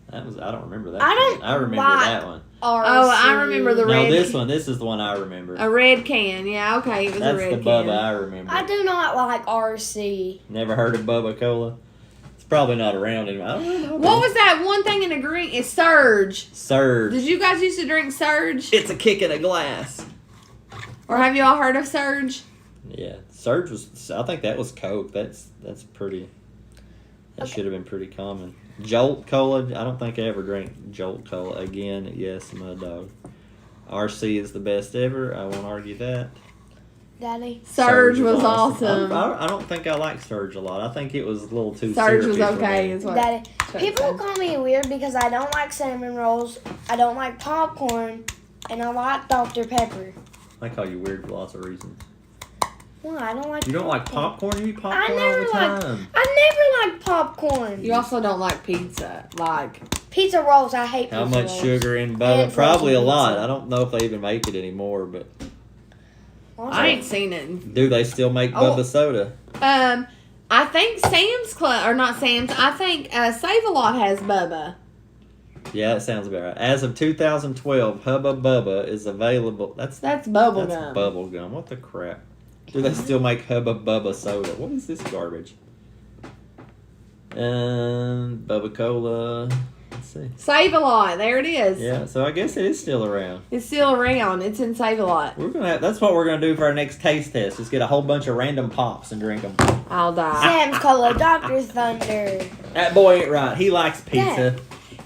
S2: That was. I don't remember that.
S7: I don't
S2: one. I remember
S7: like-
S2: that one.
S1: Oh, I remember the
S2: No,
S1: red.
S2: this one. This is the one I remember.
S1: A red can. Yeah, okay. It was
S2: That's
S1: a red
S2: the
S1: can.
S2: Bubba I remember.
S7: I do not like RC.
S2: Never heard of Bubba Cola. It's probably not around anymore. I don't know.
S1: What was that one thing in the green? It's Surge.
S2: Surge?
S1: Did you guys used to drink Surge?
S2: It's a kick in a glass.
S1: Or have you all heard of Surge?
S2: Yeah, Surge was. I think that was Coke. That's pretty. That
S7: Okay.
S2: should have been pretty common. Jolt Cola. I don't think I ever drank Jolt Cola again. Yes, Mud Dog. RC is the best ever. I won't argue that.
S7: Daddy.
S1: Surge was awesome.
S2: I don't think I like Surge a lot. I think it was a little too.
S1: Surge was
S2: syrupy for
S1: okay.
S2: me.
S1: Is what
S7: Daddy.
S1: Chuck
S7: People
S1: said.
S7: call me weird because I don't like cinnamon rolls, I don't like popcorn, and I like Dr. Pepper.
S2: I call you weird for lots of reasons.
S7: Why? I don't like
S2: You don't like popcorn? You eat popcorn
S7: I
S2: all
S7: never
S2: the
S7: liked-
S2: time.
S7: I never liked popcorn.
S1: You also don't like pizza. Like,
S7: Pizza rolls, I hate
S2: How
S7: pizza
S2: much
S7: rolls.
S2: sugar in Bubba?
S7: And
S2: Probably a
S7: frozen
S2: lot.
S7: pizza.
S2: I don't know if they even make it anymore, but
S7: Also,
S1: I ain't seen it.
S2: do they still make
S1: Oh.
S2: Bubba soda?
S1: I think Sam's Club, or not Sam's, I think Save-A-Lot has Bubba.
S2: Yeah, that sounds about right. As of 2012, Hubba Bubba is available. That's
S1: Bubble
S2: that's
S1: gum.
S2: bubble gum. What the crap? Do they still make Hubba Bubba soda? What is this garbage? Bubba Cola. Let's see.
S1: Save-A-Lot, there it is.
S2: Yeah, so I guess it is still around.
S1: It's still around. It's in Save-A-Lot.
S2: We're gonna. That's what we're gonna do for our next taste test. Just get a whole bunch of random pops and drink them.
S1: I'll die.
S7: Sam's Cola, Dr. Thunder.
S2: That boy ain't right. He likes pizza.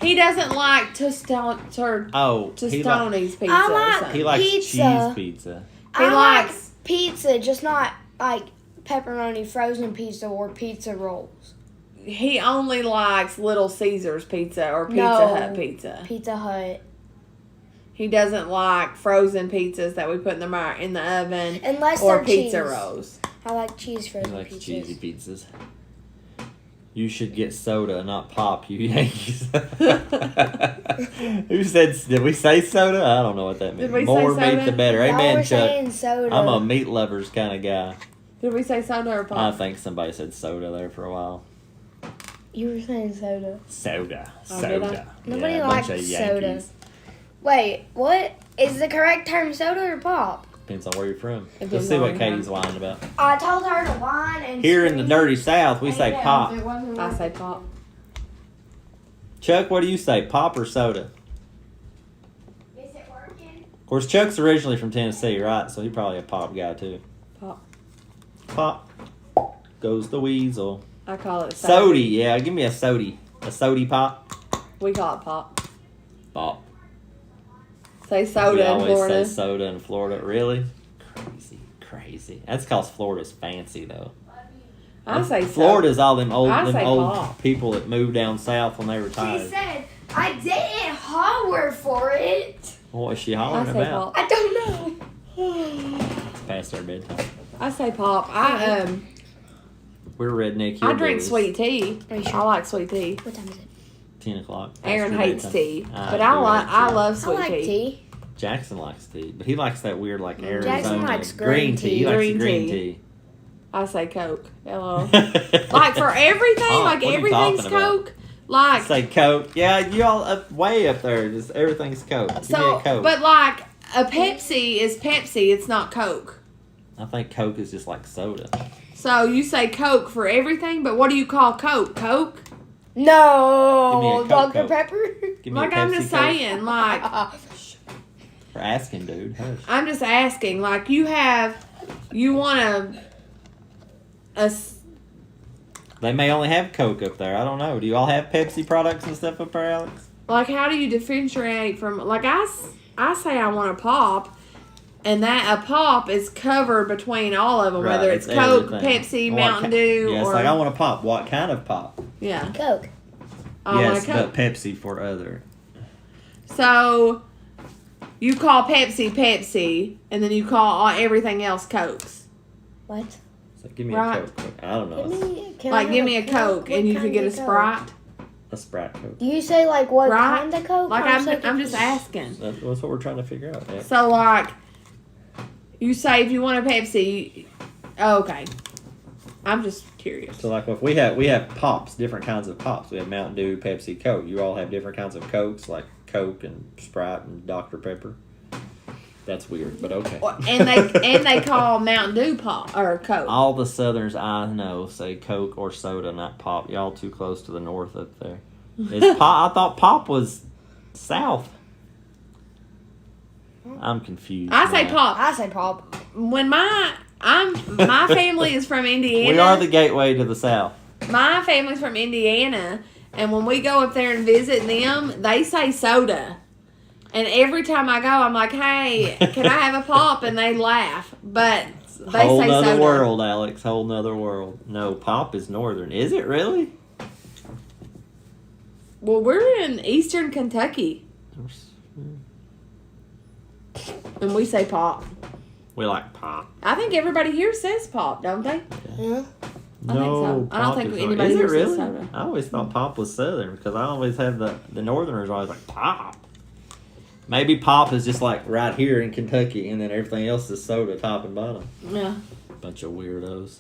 S1: He doesn't like Tostoni's
S2: Oh, he, like,
S1: pizza.
S7: I
S1: or
S7: like-
S1: something.
S2: he likes
S7: Pizza.
S2: cheese pizza.
S1: He
S7: I
S1: likes-
S7: like pizza, just not like pepperoni frozen pizza or pizza rolls.
S1: He only likes Little Caesars pizza or Pizza
S7: No.
S1: Hut pizza.
S7: Pizza Hut.
S1: He doesn't like frozen pizzas that we put in the oven
S7: Unless
S1: or
S7: they're
S1: pizza
S7: cheese.
S1: rolls.
S7: I like cheese
S2: He
S7: frozen
S2: likes
S7: pizzas.
S2: cheesy pizzas. You should get soda, not pop, you Yankees. Who said? Did we say soda? I don't know what that means.
S1: Did we say
S2: More
S1: soda?
S2: meat, the better.
S7: Y'all
S2: Amen,
S7: were
S2: Chuck.
S7: saying soda.
S2: I'm a meat lovers kind of guy.
S1: Did we say soda or
S2: I
S1: pop?
S2: think somebody said soda there for a while.
S7: You were saying soda.
S2: Soda.
S1: Oh, did I?
S2: Soda.
S7: Nobody
S2: yeah, a
S7: likes
S2: bunch of
S7: soda.
S2: Yankees.
S7: Wait, what is the correct term? Soda or pop?
S2: Depends on where you're from.
S1: Depends
S2: Let's see
S1: on
S2: what
S1: where you're
S2: Katie's whining about.
S7: I told her to whine and
S2: Here in the
S7: scream.
S2: dirty South, we say
S7: Yeah.
S2: pop.
S5: It wasn't
S1: I say pop.
S2: Chuck, what do you say? Pop or soda?
S3: Is it working?
S2: Of course, Chuck's originally from Tennessee, right? So he's probably a pop guy too.
S1: Pop.
S2: Pop. Goes the weasel.
S1: I call it
S2: Sody, yeah. Give me a sody. A sody pop.
S1: We call it pop.
S2: Pop.
S1: Say
S2: We
S1: soda in
S2: always
S1: Florida.
S2: say soda in Florida. Really? Crazy. That's because Florida's fancy, though.
S1: I say soda.
S2: Florida's all them old,
S1: I say
S2: old
S1: pop.
S2: people that moved down south when they
S7: She
S2: retired.
S7: said, I didn't holler for it.
S2: What was she
S1: I
S2: hollering
S1: say
S2: about?
S1: pop.
S7: I don't know.
S2: It's past our bedtime.
S1: I say pop.
S2: We're redneck.
S1: I drink
S2: hillbillies.
S1: sweet tea.
S7: Are you sure?
S1: I like sweet tea.
S7: What time is it?
S2: 10 o'clock. past
S1: Aaron
S2: your
S1: hates
S2: bedtime.
S1: tea,
S2: I
S1: but
S2: do
S1: I like.
S2: hate
S1: I
S2: tea.
S1: love
S7: I
S1: sweet
S7: like tea.
S2: Jackson likes tea, but he likes that weird like Arizona
S7: Jackson likes green tea.
S2: He likes
S1: Green
S2: the green
S1: tea.
S2: tea.
S1: I say Coke. Hello. Like for everything,
S2: Pop,
S1: like
S2: what are you
S1: everything's
S2: talking about?
S1: Coke. Like
S2: Say Coke. Yeah, you all up way up there. Just everything's Coke. Give me
S1: so,
S2: a Coke.
S1: but like a Pepsi is Pepsi. It's not Coke.
S2: I think Coke is just like soda.
S1: So you say Coke for everything, but what do you call Coke? Coke?
S7: No,
S2: Give me a
S7: Dr.
S2: Coke.
S7: Pepper.
S2: Give me
S1: Like
S2: a
S1: I'm
S2: Pepsi
S1: just
S2: Coke.
S1: saying, like
S2: For asking, dude. Hush.
S1: I'm just asking, like you want a
S2: They may only have Coke up there. I don't know. Do you all have Pepsi products and stuff up there, Alex?
S1: like how do you differentiate from like I say I want a pop, and that a pop is covered between all of them,
S2: Right,
S1: whether it's Coke,
S2: everything.
S1: Pepsi,
S2: What
S1: Mountain Dew,
S2: Yeah, it's
S1: or
S2: like I want a pop. What kind of pop?
S1: yeah,
S7: Coke.
S1: I want
S2: Yes,
S1: a Coke.
S2: but Pepsi for other.
S1: So you call Pepsi Pepsi, and then you call everything else Cokes.
S7: What?
S2: So give me
S1: Right.
S2: a Coke. I don't know.
S1: Give me a Coke, and you could get a Sprite.
S2: A Sprite Coke.
S7: Do you say like what
S1: Right?
S7: kind of Coke?
S1: Like
S7: I'm so
S1: I'm just
S7: confused.
S1: asking.
S2: That's what we're trying to figure out. Yeah.
S1: So like, you say if you want a Pepsi, okay. I'm just curious.
S2: So like if we have pops, different kinds of pops. We have Mountain Dew, Pepsi, Coke. You all have different kinds of Cokes, like Coke and Sprite and Dr. Pepper. That's weird, but okay.
S1: And they call Mountain Dew pop or Coke.
S2: All the Southerners I know say Coke or soda, not pop. Y'all too close to the north up there. It's pop. I thought pop was south. I'm confused.
S1: I say
S2: now.
S1: pop.
S7: I say pop.
S1: When my family is from Indiana.
S2: We are the gateway to the south.
S1: My family's from Indiana, and when we go up there and visit them, they say soda. And every time I go, I'm like, "Hey, can I have a pop?" And they laugh, but they
S2: Whole
S1: say
S2: nother
S1: soda.
S2: world, Alex. Whole nother world. No, pop is northern. Is it really?
S1: Well, we're in Eastern Kentucky, and we say pop.
S2: We like pop.
S1: I think everybody here says pop, don't they?
S7: Yeah.
S1: I think so. I don't
S2: pop
S1: think
S2: is
S1: anybody
S2: Is it
S1: here says
S2: really?
S1: soda.
S2: I always thought pop was southern because I always have the northerners are always like pop. Maybe pop is just like right here in Kentucky, and then everything else is soda, top and bottom.
S1: Yeah.
S2: Bunch of weirdos.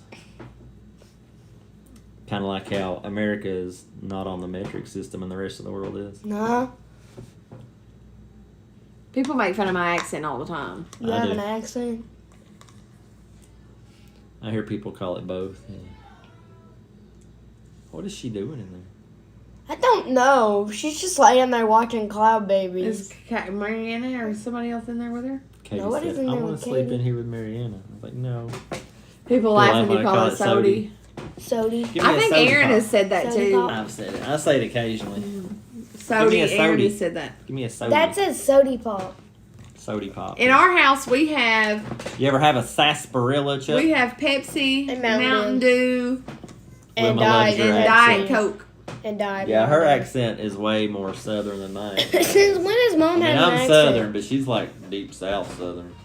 S2: Kind of like how America is not on the metric system and the rest of the world is.
S7: No.
S1: People make fun of my accent all the time.
S7: You
S2: I
S7: have
S2: do.
S7: an accent?
S2: I hear people call it both. Yeah. What is she doing in there?
S7: I don't know. She's just laying there watching Cloud Babies.
S1: Is Mariana or somebody else in there with her?
S2: Katie
S7: Nobody's
S2: said,
S7: in
S2: I
S7: there
S2: want
S7: with
S2: to sleep
S7: Katie.
S2: in here with Mariana. I was like, no.
S1: People laugh when
S2: when
S1: you
S2: I
S1: call
S2: call
S1: it
S2: it
S1: sody.
S7: Sody.
S2: Give me
S1: I
S2: a
S1: think
S2: soda
S1: Aaron
S2: pop.
S1: has said that
S7: Soda
S1: too.
S7: pop.
S2: I've said it. I say it occasionally.
S1: Sody,
S2: a
S1: Aaron
S2: sody.
S1: has said that.
S2: Give me a soda.
S7: That says Sody Pop.
S2: Sody pop.
S1: In our house, we have
S2: You ever have a sarsaparilla, Chuck?
S1: we have Pepsi,
S7: And
S1: Mountain,
S7: Mountain
S1: Dew,
S7: And
S2: Wilma loves
S7: Diet.
S2: your
S1: and
S2: accent.
S1: Diet Coke.
S7: And Diet.
S2: Yeah, her
S7: Mountain.
S2: accent is way more southern than mine.
S7: Since when has
S2: I
S7: Mom
S2: mean,
S7: had an
S2: I'm
S7: accent?
S2: southern, but she's like deep south southern.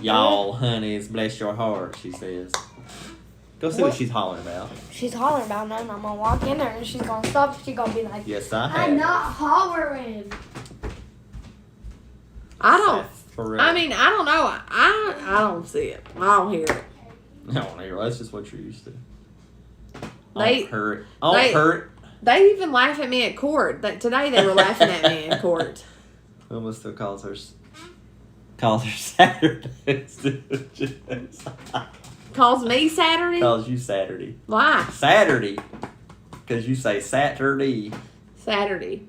S2: Y'all, honeys, bless your heart, she says. Go see what
S7: What?
S2: she's hollering about.
S7: She's hollering about nothing. I'm gonna walk in there and she's gonna stop. She's gonna be like,
S2: Yes, I have.
S7: I'm not hollering.
S1: I don't.
S2: Sarsaparilla.
S1: I mean, I don't know. I don't see it. I don't hear it.
S2: No, that's just what you're used to.
S1: They-
S2: Don't hurt.
S1: they-
S2: Don't hurt.
S1: They even laugh at me at court. Today they were laughing at me in court.
S2: Wilma still calls her Saturdays.
S1: Calls me Saturday?
S2: Calls you Saturday.
S1: Why?
S2: Saturday. Because you say Saturday.
S1: Saturday.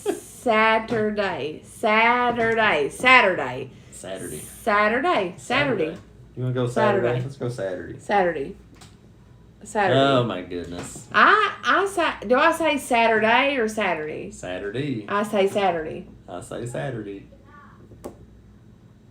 S1: Saturday. Saturday. Saturday.
S2: Saturday.
S1: Saturday. Saturday.
S2: You want to go Saturday?
S1: Saturday.
S2: Let's go Saturday.
S1: Saturday. Saturday.
S2: Oh my goodness.
S1: I say, do I say Saturday or Saturday?
S2: Saturday.
S1: I say Saturday.
S2: I say Saturday.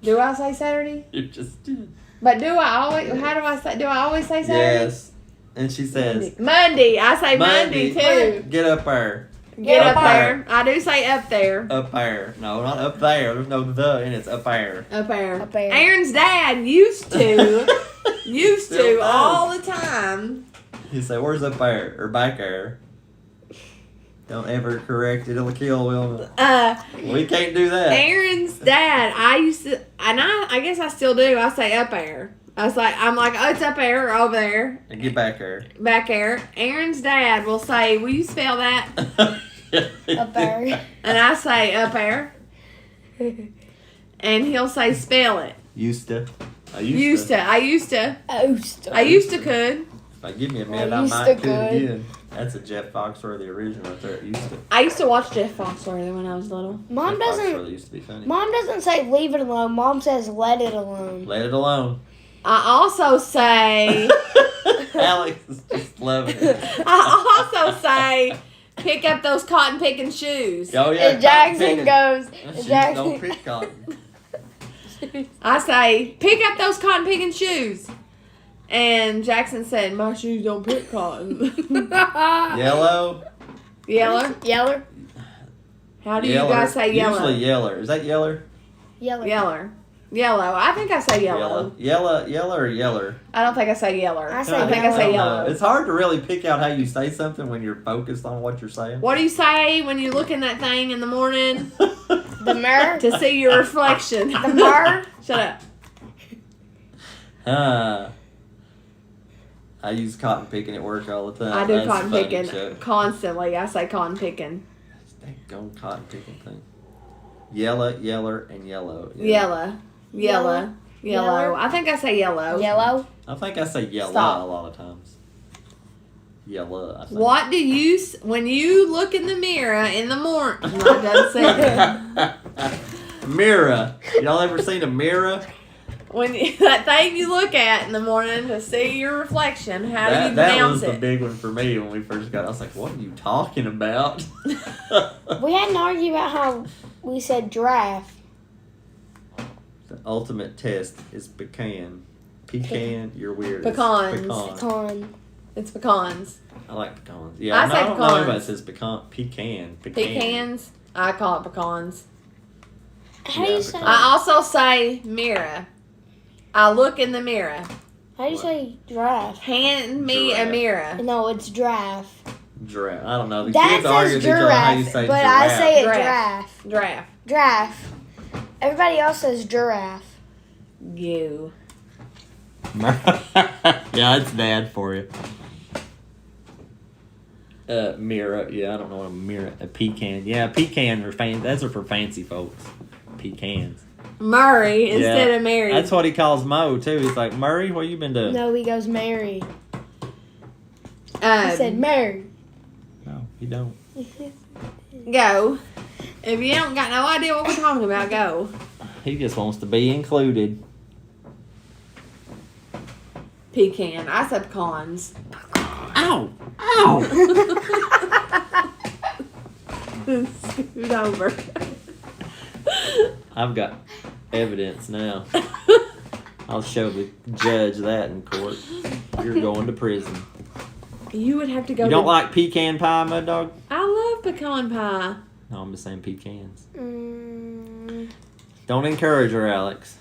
S1: Do I say Saturday?
S2: You just did.
S1: But do I always? How do I say? Do I always say Saturday?
S2: Yes. And she says
S1: Monday. I say Monday too.
S2: Get up there.
S1: Get
S2: Up
S1: up there. I do say up there.
S2: Up there. No, not up there. There's no the and it's up there.
S1: Up there.
S7: Up there.
S1: Aaron's dad used to
S2: Still does.
S1: all the time.
S2: He said, "Where's up there or back there?" Don't ever correct it. It'll kill Wilma. We can't do that.
S1: Aaron's dad, I used to, and I guess I still do. I say up there. I'm like, oh, it's up there or over there,
S2: And get back there.
S1: back there. Aaron's dad will say, will you spell that?
S7: Up there.
S1: And I say up there, and he'll say spell it.
S2: Used to. I
S1: I used to could.
S2: If I give me a minute,
S7: I
S2: I
S7: used
S2: might
S7: to
S2: could
S7: could.
S2: again. That's a Jeff Foxworthy original right there. Used to.
S1: I used to watch Jeff Foxworthy when I was little.
S7: Mom
S2: Jeff
S7: doesn't.
S2: Foxworthy used to be funny.
S7: Mom doesn't say leave it alone. Mom says let it alone.
S2: Let it alone.
S1: I also say,
S2: Alex is just loving it.
S1: I also say, pick up those cotton picking shoes.
S2: Oh yeah.
S7: And Jackson
S2: cotton
S7: goes.
S2: picking.
S7: And
S2: Shoes
S7: Jackson.
S2: don't pick cotton.
S1: I say, pick up those cotton picking shoes. And Jackson said, my shoes don't pick cotton.
S2: Yellow.
S1: Yeller?
S7: Yeller.
S1: How do
S2: Yeller.
S1: you guys say yellow?
S2: Usually yeller. Is that yeller?
S7: Yeller.
S1: Yeller. Yellow. I think I say yellow.
S2: Yeller or yeller?
S1: I don't think I say yeller.
S7: I say
S1: I think I
S2: don't
S1: say
S2: know.
S1: yellow.
S2: It's hard to really pick out how you say something when you're focused on what you're saying.
S1: What do you say when you look in that thing in the morning
S7: The mirror.
S1: to see your reflection?
S7: The mirror.
S1: Shut up.
S2: I use cotton picking at work all the time.
S1: I do
S2: That's
S1: cotton
S2: funny,
S1: picking
S2: Chuck.
S1: constantly. I say cotton picking.
S2: Dang cotton picking thing. Yeller, and yellow.
S1: Yellow. Yellow. Yellow. I think I say yellow.
S7: Yellow.
S2: I think I say yellow
S1: Stop.
S2: a lot of times. Yellow. I think.
S1: What do you, when you look in the mirror in the morning? No, it doesn't say that.
S2: Mirror. Y'all ever seen a mirror?
S1: When that thing you look at in the morning to see your reflection, how do you
S2: That
S1: pronounce
S2: was the
S1: it?
S2: big one for me when we first got. I was like, "What are you talking about?"
S7: We had an argument about how we said giraffe.
S2: The ultimate test is pecan. Pecan, you're weird.
S1: Pecans.
S7: Pecan.
S1: It's pecans.
S2: I like pecans. Yeah,
S1: I
S2: no,
S1: say
S2: I don't know anybody
S1: pecans.
S2: that says pecan.
S1: Pecans. I call it pecans.
S7: How do
S2: Yeah,
S7: you say?
S2: pecan.
S1: I also say mirror. I look in the mirror.
S7: How do you say giraffe?
S1: Hand me
S2: Giraffe.
S1: a mirror.
S7: No, it's giraffe.
S2: Giraffe. I don't know. The
S7: Dad
S2: kids argue
S7: says
S2: with each other how you
S7: giraffe,
S2: say
S7: but
S2: giraffe.
S7: I say it
S1: Giraffe.
S7: giraffe.
S1: Giraffe.
S7: Giraffe. Everybody else says giraffe.
S1: You.
S2: Yeah, it's Dad for you. Mirror. Yeah, I don't know what a mirror. A pecan. Yeah, pecan are those are for fancy folks. Pecans.
S1: Murray instead of Mary.
S2: That's what he calls Mo too. He's like, Murray, what you been doing?
S7: No, he goes Mary. He
S1: Um,
S7: said Mary.
S2: No, he don't.
S1: go. If you don't got no idea what we're talking about, go.
S2: He just wants to be included.
S1: Pecan. I said pecans.
S2: Ow! Ow!
S1: Scoot over.
S2: I've got evidence now. I'll show the judge that in court. You're going to prison.
S1: You would have to go.
S2: You don't
S1: to-
S2: like pecan pie, Mud Dog?
S1: I love pecan pie.
S2: No, I'm just saying pecans.
S7: Mm,
S2: Don't encourage her, Alex.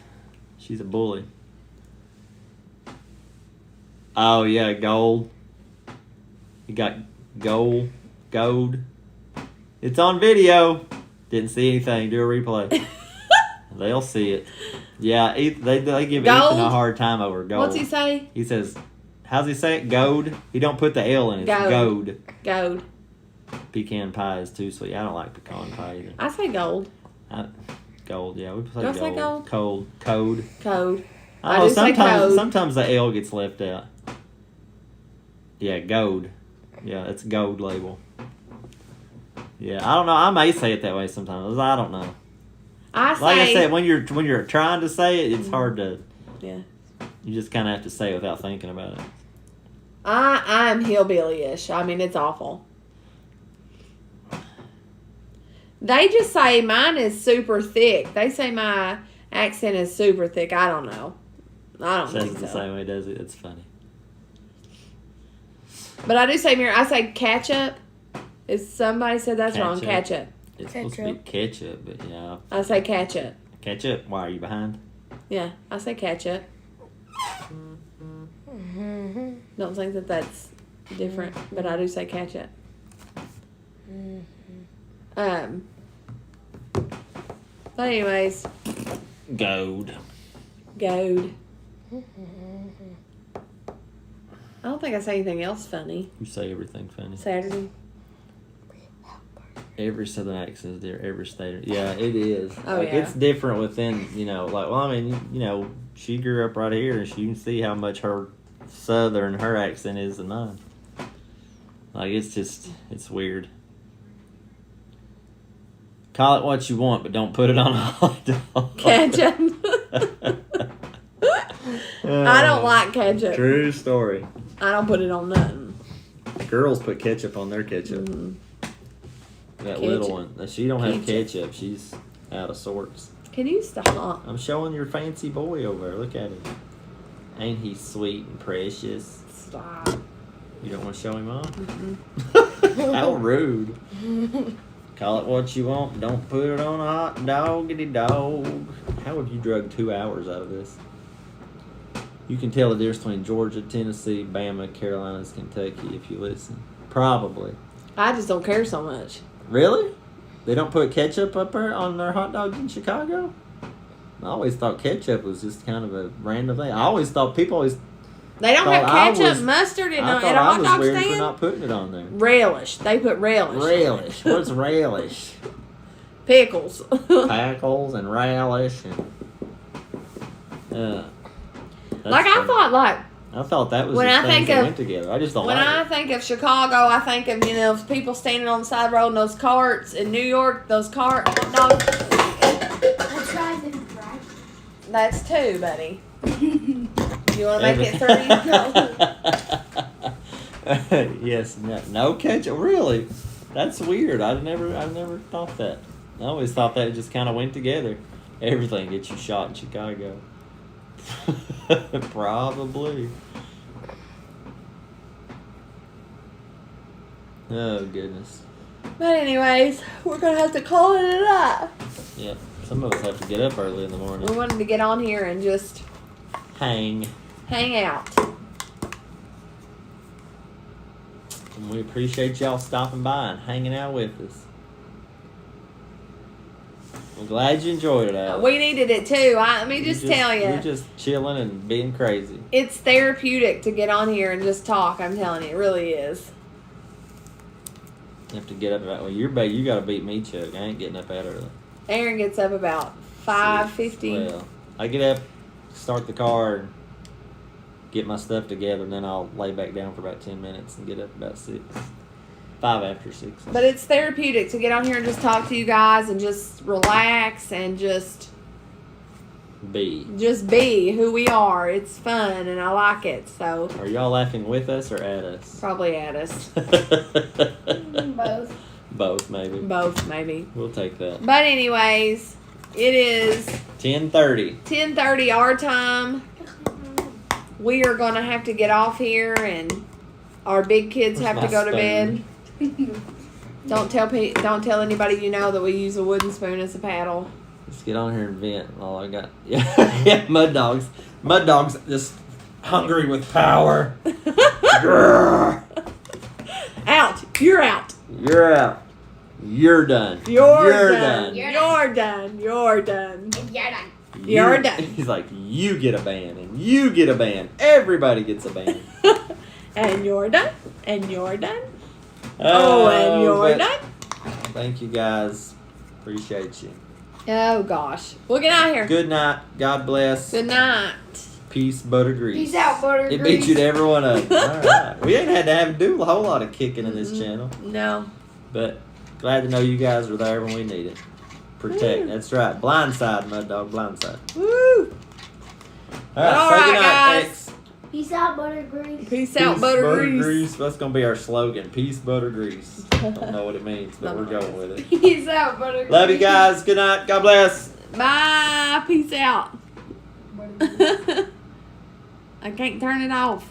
S2: She's a bully. Oh, yeah, gold. You got gold. It's on video. Didn't see anything. Do a replay. They'll see it. Yeah, they give
S1: Gold?
S2: Ethan a hard time over gold.
S1: What's he say?
S2: He says, how's he say it? Gold? He don't put the L in it. It's
S1: Gold.
S2: gold.
S1: Gold.
S2: pecan pie is too sweet. I don't like pecan pie either.
S1: I say gold.
S2: Gold, yeah, we play
S1: Do I
S2: gold.
S1: say gold?
S2: Code.
S1: Code.
S2: I
S1: I
S2: know
S1: do say code.
S2: sometimes the L gets left out. Yeah, gold. Yeah, it's a gold label. Yeah, I don't know. I may say it that way sometimes. I don't know.
S1: I say.
S2: Like I said, when you're trying to say it, it's hard to.
S1: Yeah.
S2: You just kind of have to say it without thinking about it.
S1: I'm hillbilly-ish. I mean, it's awful. They just say mine is super thick. They say my accent is super thick. I don't know. I don't
S2: Says
S1: think
S2: it the
S1: so.
S2: same way, does it? It's funny.
S1: But I do say mirror. I say ketchup. Is somebody said that's wrong?
S2: Ketchup.
S1: Ketchup.
S2: It's supposed to be ketchup, but yeah.
S1: I say ketchup.
S2: Ketchup? Why are you behind?
S1: Yeah, I say ketchup. Don't think that that's different, but I do say ketchup. But anyways,
S2: Gold.
S1: goad. I don't think I say anything else funny.
S2: You say everything funny.
S1: Saturday.
S2: Every southern accent is different. Every state. Yeah, it is.
S1: Oh,
S2: like,
S1: yeah.
S2: It's different within, like, well, I mean, she grew up right here, and she can see how much her southern, her accent is than mine. Like, it's weird. Call it what you want, but don't put it on a hot dog.
S1: Ketchup. I don't like ketchup.
S2: True story.
S1: I don't put it on nothing.
S2: Girls put ketchup on their ketchup. That little
S1: Ketchup.
S2: one. She don't have
S1: Ketchup.
S2: ketchup. She's out of sorts.
S1: Can you stop?
S2: I'm showing your fancy boy over there. Look at him. Ain't he sweet and precious?
S1: Stop.
S2: You don't want to show him off? How rude. Call it what you want. Don't put it on a hot doggity dog. How have you drugged 2 hours out of this? You can tell the difference between Georgia, Tennessee, Bama, Carolinas, Kentucky if you listen. Probably.
S1: I just don't care so much.
S2: Really? They don't put ketchup up there on their hot dogs in Chicago? I always thought ketchup was just kind of a random thing. I always thought people always
S1: They don't
S2: Thought
S1: have
S2: I
S1: ketchup,
S2: was-
S1: mustard in
S2: I
S1: a
S2: thought
S1: hot
S2: I was
S1: dog
S2: weird for
S1: stand.
S2: not putting it on there.
S1: Relish. They put relish.
S2: Relish. What's relish?
S1: Pickles.
S2: Pickles and relish and. That's
S1: Like I
S2: funny.
S1: thought,
S2: I thought that was
S1: when
S2: just
S1: I
S2: things
S1: think
S2: that
S1: of-
S2: went together. I just don't
S1: when
S2: like
S1: I
S2: it.
S1: think of Chicago, I think of people standing on the side of the road in those carts. In New York, those cart hot dogs.
S3: I tried them right.
S1: That's 2, buddy. You want to make it 3?
S2: Yes, no ketchup. Really? That's weird. I never thought that. I always thought that it just kind of went together. Everything gets you shot in Chicago. Probably. Oh goodness.
S1: But anyways, we're gonna have to call it a night.
S2: Yeah. Some of us have to get up early in the
S1: We
S2: morning.
S1: wanted to get on here and just
S2: Hang.
S1: hang out.
S2: And we appreciate y'all stopping by and hanging out with us. I'm glad you enjoyed it, Alex.
S1: We needed it too. Let me just tell
S2: We're
S1: you,
S2: just chilling and being crazy.
S1: it's therapeutic to get on here and just talk. I'm telling you, it really is.
S2: You have to get up about. Well, you got to beat me, Chuck. I ain't getting up that early.
S1: Aaron gets up about 5:50.
S2: Well, I get up, start the car, and get my stuff together, and then I'll lay back down for about 10 minutes and get up about 6. 5 after 6.
S1: But it's therapeutic to get on here and just talk to you guys and just relax and just
S2: B.
S1: be who we are. It's fun and I like it. So
S2: Are y'all laughing with us or at us?
S1: probably at us.
S3: Both.
S2: Both, maybe.
S1: Both maybe.
S2: We'll take that.
S1: But anyways, it is
S2: 10:30.
S1: 10:30 our time. We are gonna have to get off here and our big kids
S2: Where's
S1: have to
S2: my
S1: go to
S2: spoon?
S1: bed. Don't tell anybody you know that we use a wooden spoon as a paddle.
S2: Let's get on here and vent. All I got. Yeah, mud dogs. Mud dogs just hungry with power. Grrr.
S1: Out. You're out.
S2: You're out. You're done.
S1: You're done.
S3: You're
S1: You're done. You're done.
S3: You're done.
S1: You're done.
S2: He's like, you get a ban, and you get a ban. Everybody gets a ban.
S1: And you're done. And you're done. Oh, and you're
S2: but
S1: not.
S2: Thank you guys. Appreciate you.
S1: Oh gosh. We'll get out of here.
S2: Good night. God bless.
S1: Good night.
S2: Peace, butter grease.
S1: Peace out, butter
S2: It
S1: grease.
S2: beat you to every one of them. All right. We ain't had to have do a whole lot of kicking in this channel,
S1: No.
S2: but glad to know you guys were there when we need it. Protect. That's right. Blindside, Mud Dog. Blindside.
S1: Woo.
S2: All right.
S1: All
S2: say
S1: right,
S2: good night,
S1: guys.
S2: X.
S3: Peace out, butter grease.
S1: Peace out,
S2: Peace,
S1: butter grease.
S2: That's gonna be our slogan. Peace, butter grease. Don't know what it means, but we're going with it.
S1: Peace out, butter grease.
S2: Love you guys. Good night. God bless.
S1: Bye. Peace out. I can't turn it off.